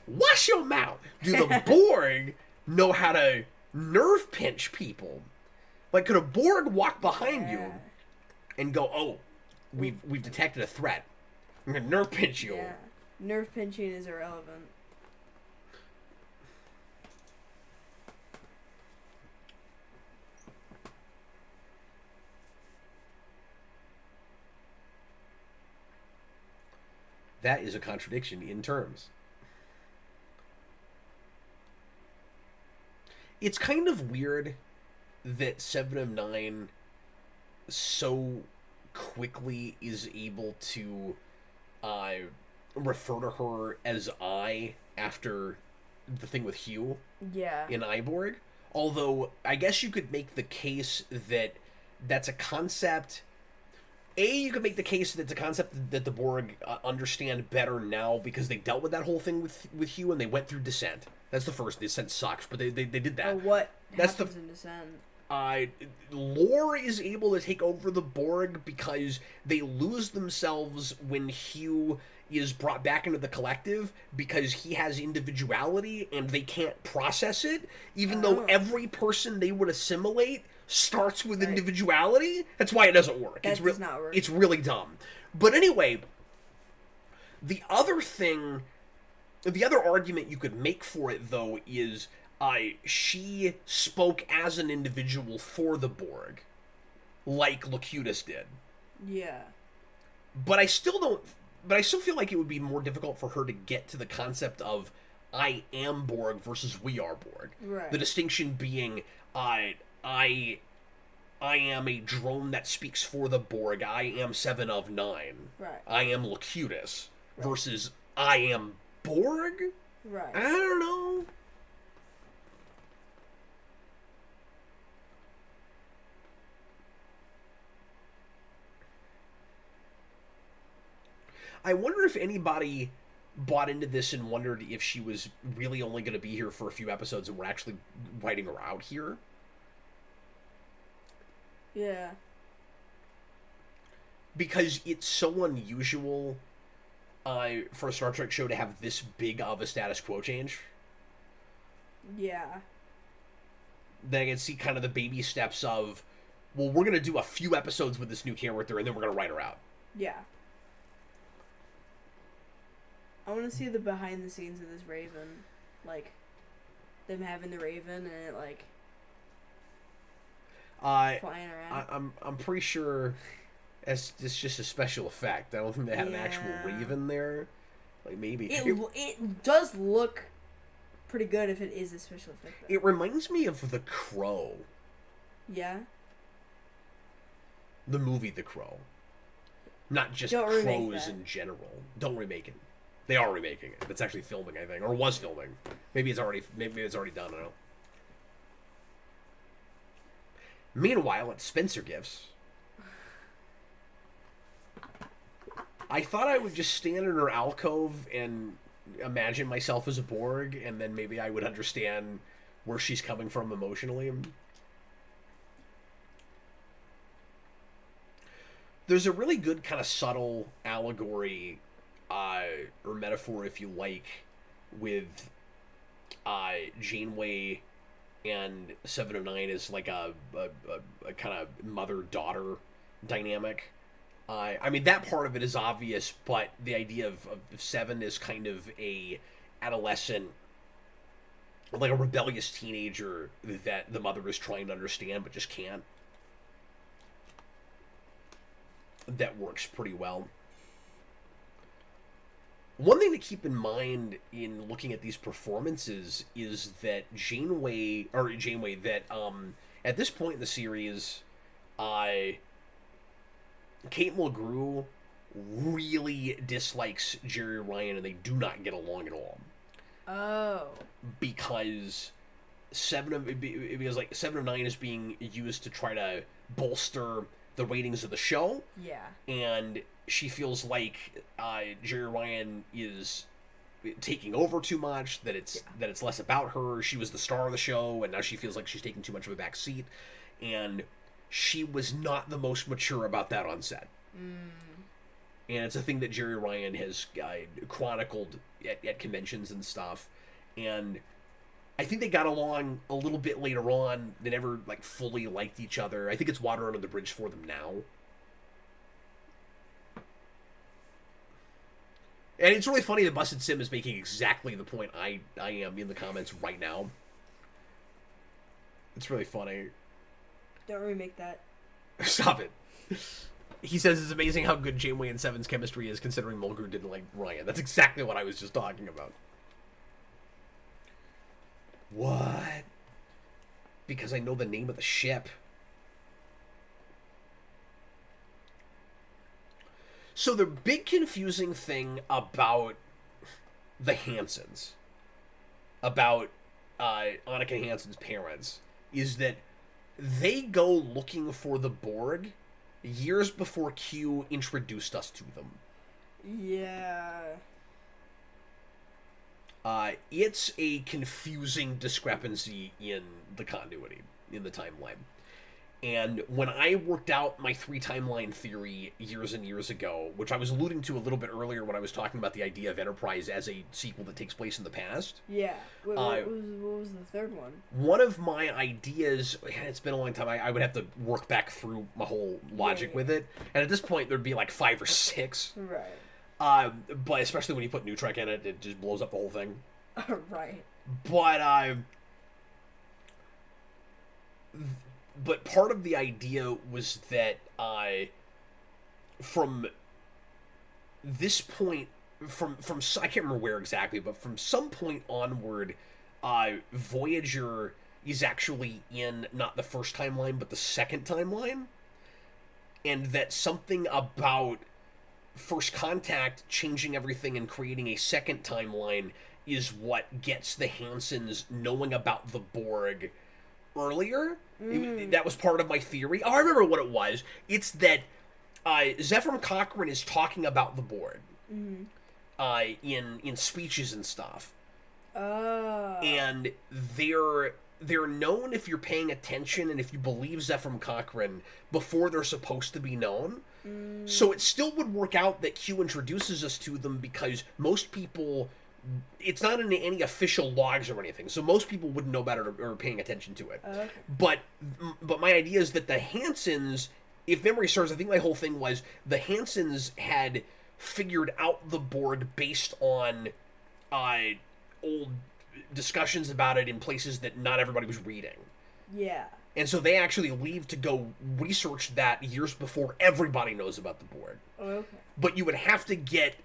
wash your mouth? Do the Borg know how to nerve pinch people? Like, could a Borg walk behind you and go, "Oh, we've detected a threat. I'm gonna nerve pinch you." Yeah. Nerve pinching is irrelevant. That is a contradiction in terms. It's kind of weird that 7 of 9 so quickly is able to refer to her as I after the thing with Hugh Yeah. in Iborg. Although, I guess you could make the case that that's a concept... you could make the case that it's a concept that the Borg understand better now because they dealt with that whole thing with Hugh and they went through Descent. That's the first. Descent sucks, but they did that. Oh, what That's happens in Descent? Lore is able to take over the Borg because they lose themselves when Hugh is brought back into the collective because he has individuality and they can't process it, even though every person they would assimilate starts with individuality. That's why it doesn't work. That does not work. It's really dumb. But anyway, the other argument you could make for it, though, is she spoke as an individual for the Borg, like Locutus did. Yeah. But I still feel like it would be more difficult for her to get to the concept of I am Borg versus we are Borg. Right. The distinction being I am a drone that speaks for the Borg. I am 7 of 9. Right. I am Locutus versus I am Borg? Right. I don't know. I wonder if anybody bought into this and wondered if she was really only going to be here for a few episodes and we're actually writing her out here. Yeah. Because it's so unusual for a Star Trek show to have this big of a status quo change. Yeah. Then I can see kind of the baby steps of, well, we're going to do a few episodes with this new character and then we're going to write her out. Yeah. I want to see the behind the scenes of this Raven. Like, them having the Raven and it, like, flying around. I'm pretty sure it's just a special effect. I don't think they had an actual Raven there. Like, maybe. It does look pretty good if it is a special effect, though. It reminds me of The Crow. Yeah? The movie The Crow. Not just crows in general. Don't remake it. They are remaking it. It's actually filming, I think. Or was filming. Maybe it's already done, I don't know. Meanwhile, at Spencer Gifts, I thought I would just stand in her alcove and imagine myself as a Borg, and then maybe I would understand where she's coming from emotionally. There's a really good kind of subtle allegory, or metaphor, if you like, with Janeway and 7 of 9 is like a kind of mother-daughter dynamic. I mean, that part of it is obvious, but the idea of 7 is kind of a adolescent, like a rebellious teenager that the mother is trying to understand but just can't. That works pretty well. One thing to keep in mind in looking at these performances is that Janeway, that at this point in the series, Kate Mulgrew really dislikes Jerry Ryan, and they do not get along at all. Oh. Because 7 of 9 is being used to try to bolster the ratings of the show. Yeah. And she feels like Jerry Ryan is taking over too much, that it's less about her. She was the star of the show, and now she feels like she's taking too much of a back seat. And she was not the most mature about that on set. And it's a thing that Jerry Ryan has chronicled at conventions and stuff. And I think they got along a little bit later on. They never like fully liked each other. I think it's water under the bridge for them now. And it's really funny that Busted Sim is making exactly the point I am in the comments right now. It's really funny. Don't remake that. Stop it. He says it's amazing how good Janeway and Seven's chemistry is, considering Mulgrew didn't like Ryan. That's exactly what I was just talking about. What? Because I know the name of the ship. So the big confusing thing about the Hansons, about Annika Hansen's parents, is that they go looking for the Borg years before Q introduced us to them. Yeah. It's a confusing discrepancy in the continuity, in the timeline. And when I worked out my 3-timeline theory years and years ago, which I was alluding to a little bit earlier when I was talking about the idea of Enterprise as a sequel that takes place in the past. Yeah. What was the third one? One of my ideas, it's been a long time, I would have to work back through my whole logic with it. And at this point, there'd be like 5 or 6. Right. But especially when you put NuTrek in it, it just blows up the whole thing. Right. But part of the idea was that from this point, from I can't remember where exactly, but from some point onward, Voyager is actually in not the first timeline, but the second timeline, and that something about First Contact changing everything and creating a second timeline is what gets the Hansons knowing about the Borg earlier. That was part of my theory. Oh, I remember what it was. It's that Zephyr Cochrane is talking about the Borg, in speeches and stuff. Oh. And they're known if you're paying attention and if you believe Zephram Cochrane before they're supposed to be known. So it still would work out that Q introduces us to them because most people, it's not in any official logs or anything, so most people wouldn't know about it or paying attention to it. Okay. But my idea is that the Hansons, if memory serves, I think my whole thing was the Hansons had figured out the Borg based on old discussions about it in places that not everybody was reading. Yeah. And so they actually leave to go research that years before everybody knows about the Borg. Okay. But you would have to get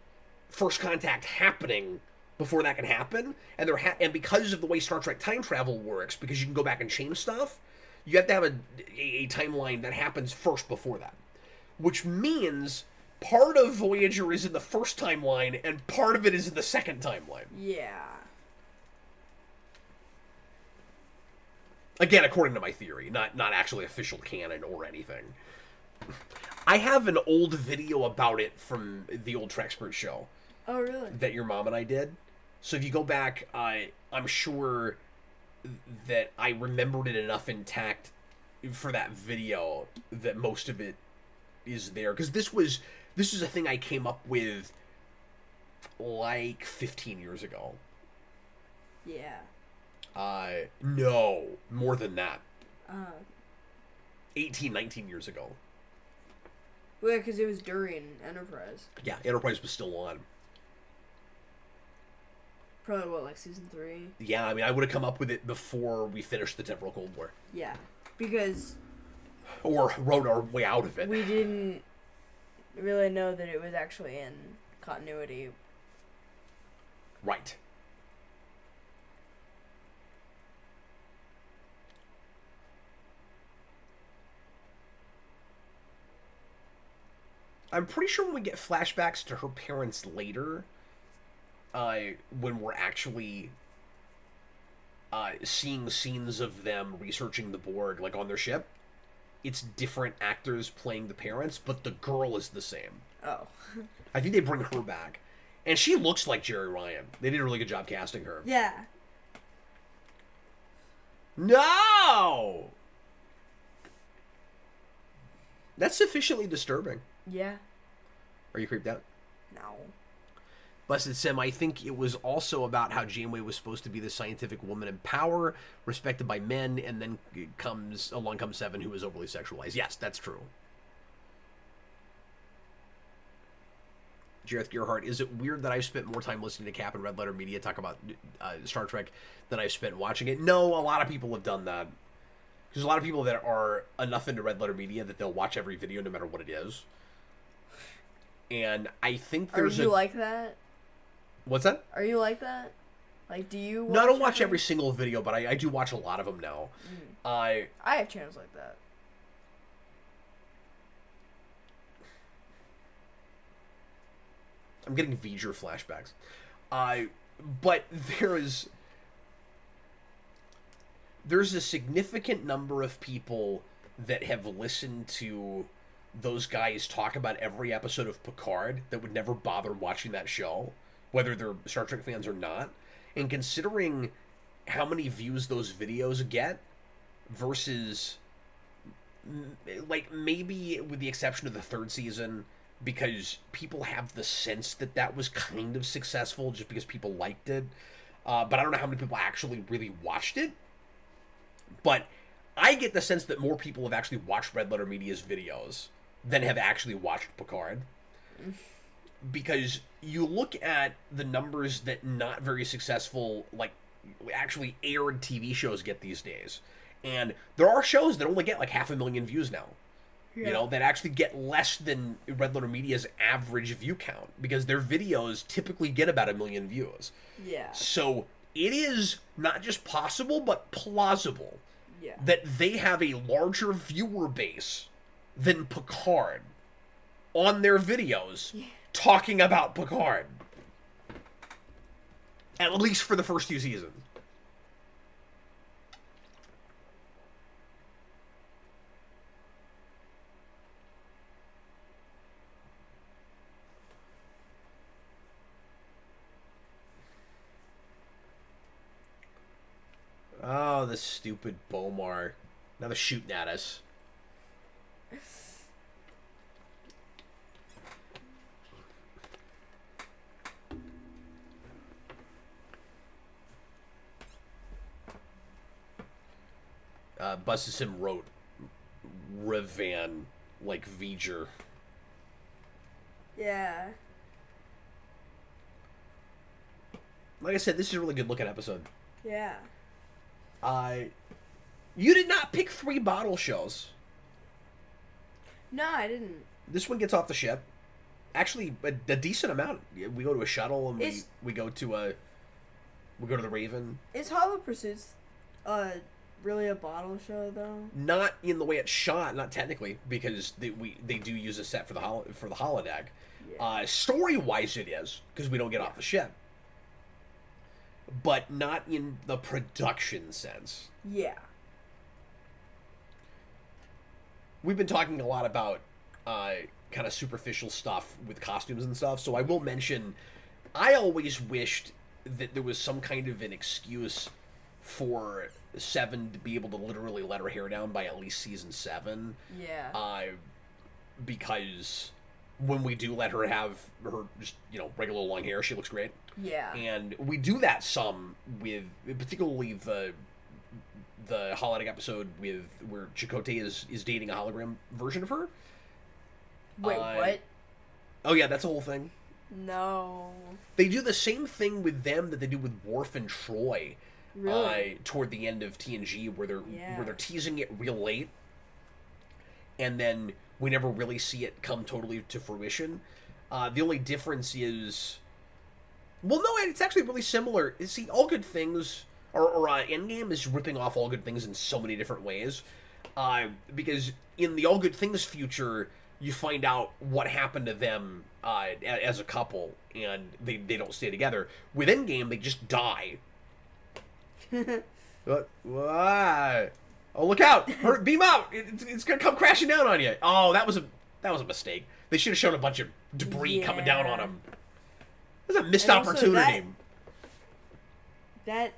first contact happening before that can happen. And and because of the way Star Trek time travel works, because you can go back and change stuff, you have to have a timeline that happens first before that. Which means part of Voyager is in the first timeline and part of it is in the second timeline. Yeah. Again, according to my theory, not actually official canon or anything. I have an old video about it from the old Trexpert show. Oh, really? That your mom and I did. So if you go back, I'm sure that I remembered it enough intact for that video that most of it is there. Because this is a thing I came up with like 15 years ago. Yeah. No, more than that. 18, 19 years ago. Well, because it was during Enterprise. Yeah, Enterprise was still on. Probably, what, like season 3? Yeah, I mean, I would have come up with it before we finished the Temporal Cold War. Yeah, because... Or rode our way out of it. We didn't really know that it was actually in continuity. Right. I'm pretty sure when we get flashbacks to her parents later, when we're actually seeing scenes of them researching the Borg, like on their ship, it's different actors playing the parents, but the girl is the same. Oh. I think they bring her back. And she looks like Jerry Ryan. They did a really good job casting her. Yeah. No! That's sufficiently disturbing. Yeah. Are you creeped out? No. Busted Sim, I think it was also about how Janeway was supposed to be the scientific woman in power, respected by men, and then along comes Seven, who is overly sexualized. Yes, that's true. Jareth Gearhart, is it weird that I've spent more time listening to Cap and Red Letter Media talk about Star Trek than I've spent watching it? No, a lot of people have done that. There's a lot of people that are enough into Red Letter Media that they'll watch every video no matter what it is. And I think there's Are you like that? What's that? Are you like that? Like, do you No, I don't watch every single video, but I do watch a lot of them now. I have channels like that. I'm getting V'ger flashbacks. But there's a significant number of people that have listened to those guys talk about every episode of Picard that would never bother watching that show, whether they're Star Trek fans or not. And considering how many views those videos get versus, like, maybe with the exception of the third season, because people have the sense that that was kind of successful just because people liked it. But I don't know how many people actually really watched it. But I get the sense that more people have actually watched Red Letter Media's videos than have actually watched Picard. Because you look at the numbers that not very successful, like, actually aired TV shows get these days. And there are shows that only get like 500,000 views now. Yeah. You know, that actually get less than Red Letter Media's average view count. Because their videos typically get about 1 million views. Yeah. So it is not just possible, but plausible. Yeah. That they have a larger viewer base than Picard on their videos talking about Picard. At least for the first 2 seasons. this stupid Bomar. Now they're shooting at us. Bustasim wrote Revan like V'ger. Yeah. Like I said, this is a really good looking episode. Yeah. You did not pick 3 bottle shows. No, I didn't. This one gets off the ship. Actually, a decent amount. We go to a shuttle and It's- we go to the Raven. Is Hollow Pursuits really a bottle show though? Not in the way it's shot, not technically, because they do use a set for the holodeck. Yeah. Story wise, it is because we don't get off the ship, but not in the production sense. Yeah. We've been talking a lot about kind of superficial stuff with costumes and stuff, so I will mention I always wished that there was some kind of an excuse for Seven to be able to literally let her hair down by at least season 7. Yeah. Because when we do let her have her just, regular long hair, she looks great. Yeah. And we do that some with, particularly the holodeck episode with where Chakotay is dating a hologram version of her. Wait, what? Oh yeah, that's a whole thing. No. They do the same thing with them that they do with Worf and Troy. Really? Toward the end of TNG, where Yeah. they're teasing it real late, and then we never really see it come totally to fruition. The only difference is, well, no, it's actually really similar. See, All Good Things, or Endgame is ripping off All Good Things in so many different ways, because in the All Good Things future, you find out what happened to them as a couple, and they don't stay together. With Endgame, they just die. What? Oh, look out! Beam out! It's gonna come crashing down on you. Oh, that was a mistake. They should have shown a bunch of debris coming down on them. It was a missed And also opportunity. That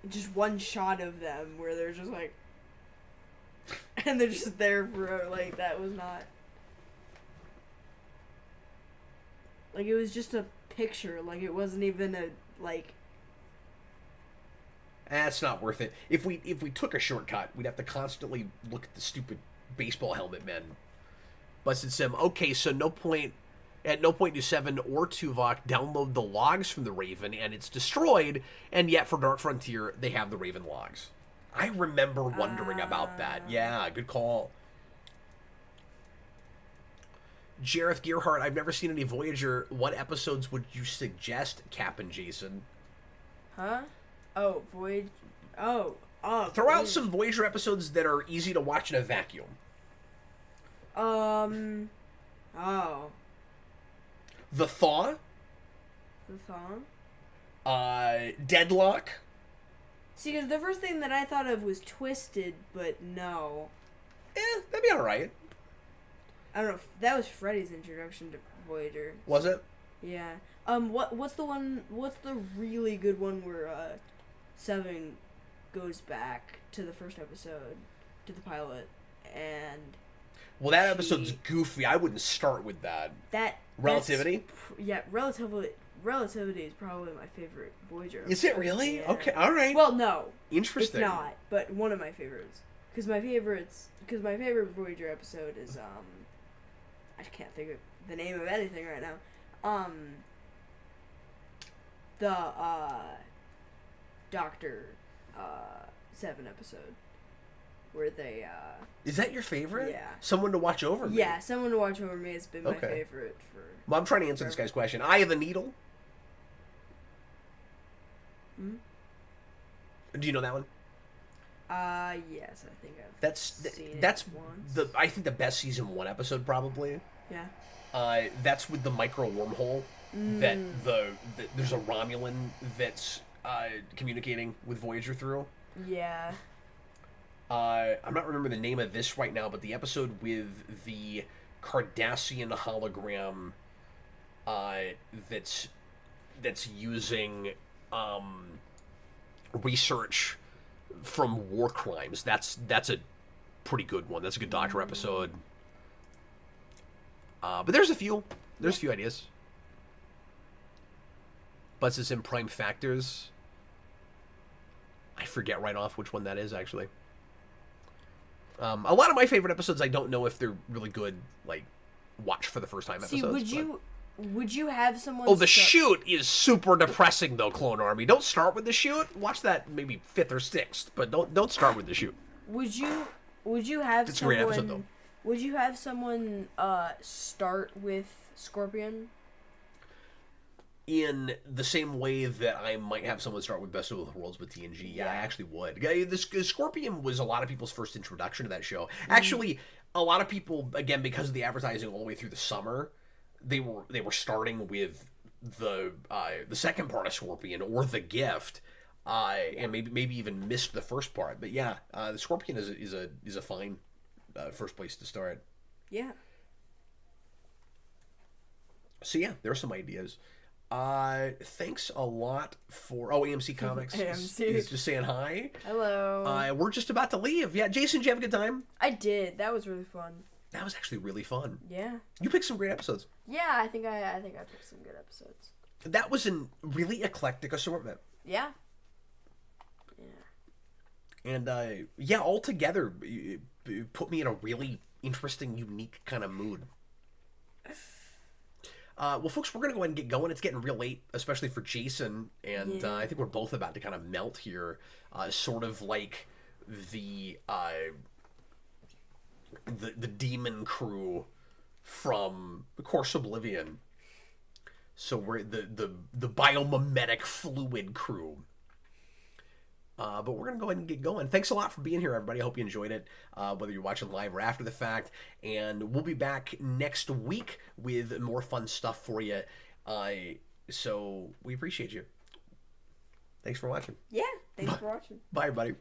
just one shot of them where they're just like, and they're just there for like that was not like it was just a picture. Like it wasn't even a like. That's not worth it. If we took a shortcut, we'd have to constantly look at the stupid baseball helmet men. Busted Sim. Okay, so at no point do Seven or Tuvok download the logs from the Raven, and it's destroyed. And yet, for Dark Frontier, they have the Raven logs. I remember wondering about that. Yeah, good call. Jareth Gearhart, I've never seen any Voyager. What episodes would you suggest, Cap and Jayson? Huh? Oh, Voyager. Oh. Throw out some Voyager episodes that are easy to watch in a vacuum. Oh. The Thaw. The song? Deadlock. See, because the first thing that I thought of was Twisted, but no. That'd be alright. I don't know. That was Freddy's introduction to Voyager. Was it? Yeah. What's the one? What's the really good one where Seven goes back to the first episode, to the pilot, and Well, that episode's goofy. I wouldn't start with that. Relativity? Relativity is probably my favorite Voyager episode. Is it really? Yeah. Okay, alright. Well, no. Interesting. It's not, but one of my favorites. Because my favorite Voyager episode is, I can't think of the name of anything right now. The, Doctor, 7 episode. Where they, Is that your favorite? Yeah. Someone to watch over me? Yeah, Someone to Watch Over Me has been my Okay. favorite for... Well, I'm trying to answer this guy's question. Eye of the Needle? Hmm? Do you know that one? Yes, I think I've That's seen that's it once. I think the best season 1 episode probably. Yeah. That's with the micro wormhole that there's a Romulan that's communicating with Voyager through. Yeah. I'm not remembering the name of this right now, but the episode with the Cardassian hologram that's using research from war crimes. That's a pretty good one. That's a good Doctor episode. But there's a few. There's a few ideas. Buzzes in Prime Factors. I forget right off which one that is, actually. A lot of my favorite episodes, I don't know if they're really good, like, watch for the first time episodes. See, would you have someone... Oh, the shoot is super depressing, though, Clone Army. Don't start with the shoot. Watch that maybe 5th or 6th, but don't start with the shoot. Would you have It's a someone... great episode, though. Would you have someone start with Scorpion? In the same way that I might have someone start with Best of Both Worlds with TNG. Yeah, I actually would. The Scorpion was a lot of people's first introduction to that show. Actually, a lot of people, again, because of the advertising all the way through the summer, they were starting with the second part of Scorpion or The Gift, and maybe even missed the first part. But yeah, the Scorpion is a fine first place to start. Yeah. So yeah, there are some ideas. Thanks a lot for... Oh, AMC Comics AMC. is just saying hi. Hello. We're just about to leave. Yeah, Jayson, did you have a good time? I did. That was really fun. That was actually really fun. Yeah. You picked some great episodes. Yeah, I think I picked some good episodes. That was a really eclectic assortment. Yeah. Yeah. And, yeah, altogether, it put me in a really interesting, unique kind of mood. Well, folks, we're going to go ahead and get going. It's getting real late, especially for Jayson, and I think we're both about to kind of melt here, sort of like the demon crew from, of course, Oblivion. So we're the biomimetic fluid crew. But we're going to go ahead and get going. Thanks a lot for being here, everybody. I hope you enjoyed it, whether you're watching live or after the fact. And we'll be back next week with more fun stuff for you. So we appreciate you. Thanks for watching. Yeah. Thanks for watching. Bye, everybody.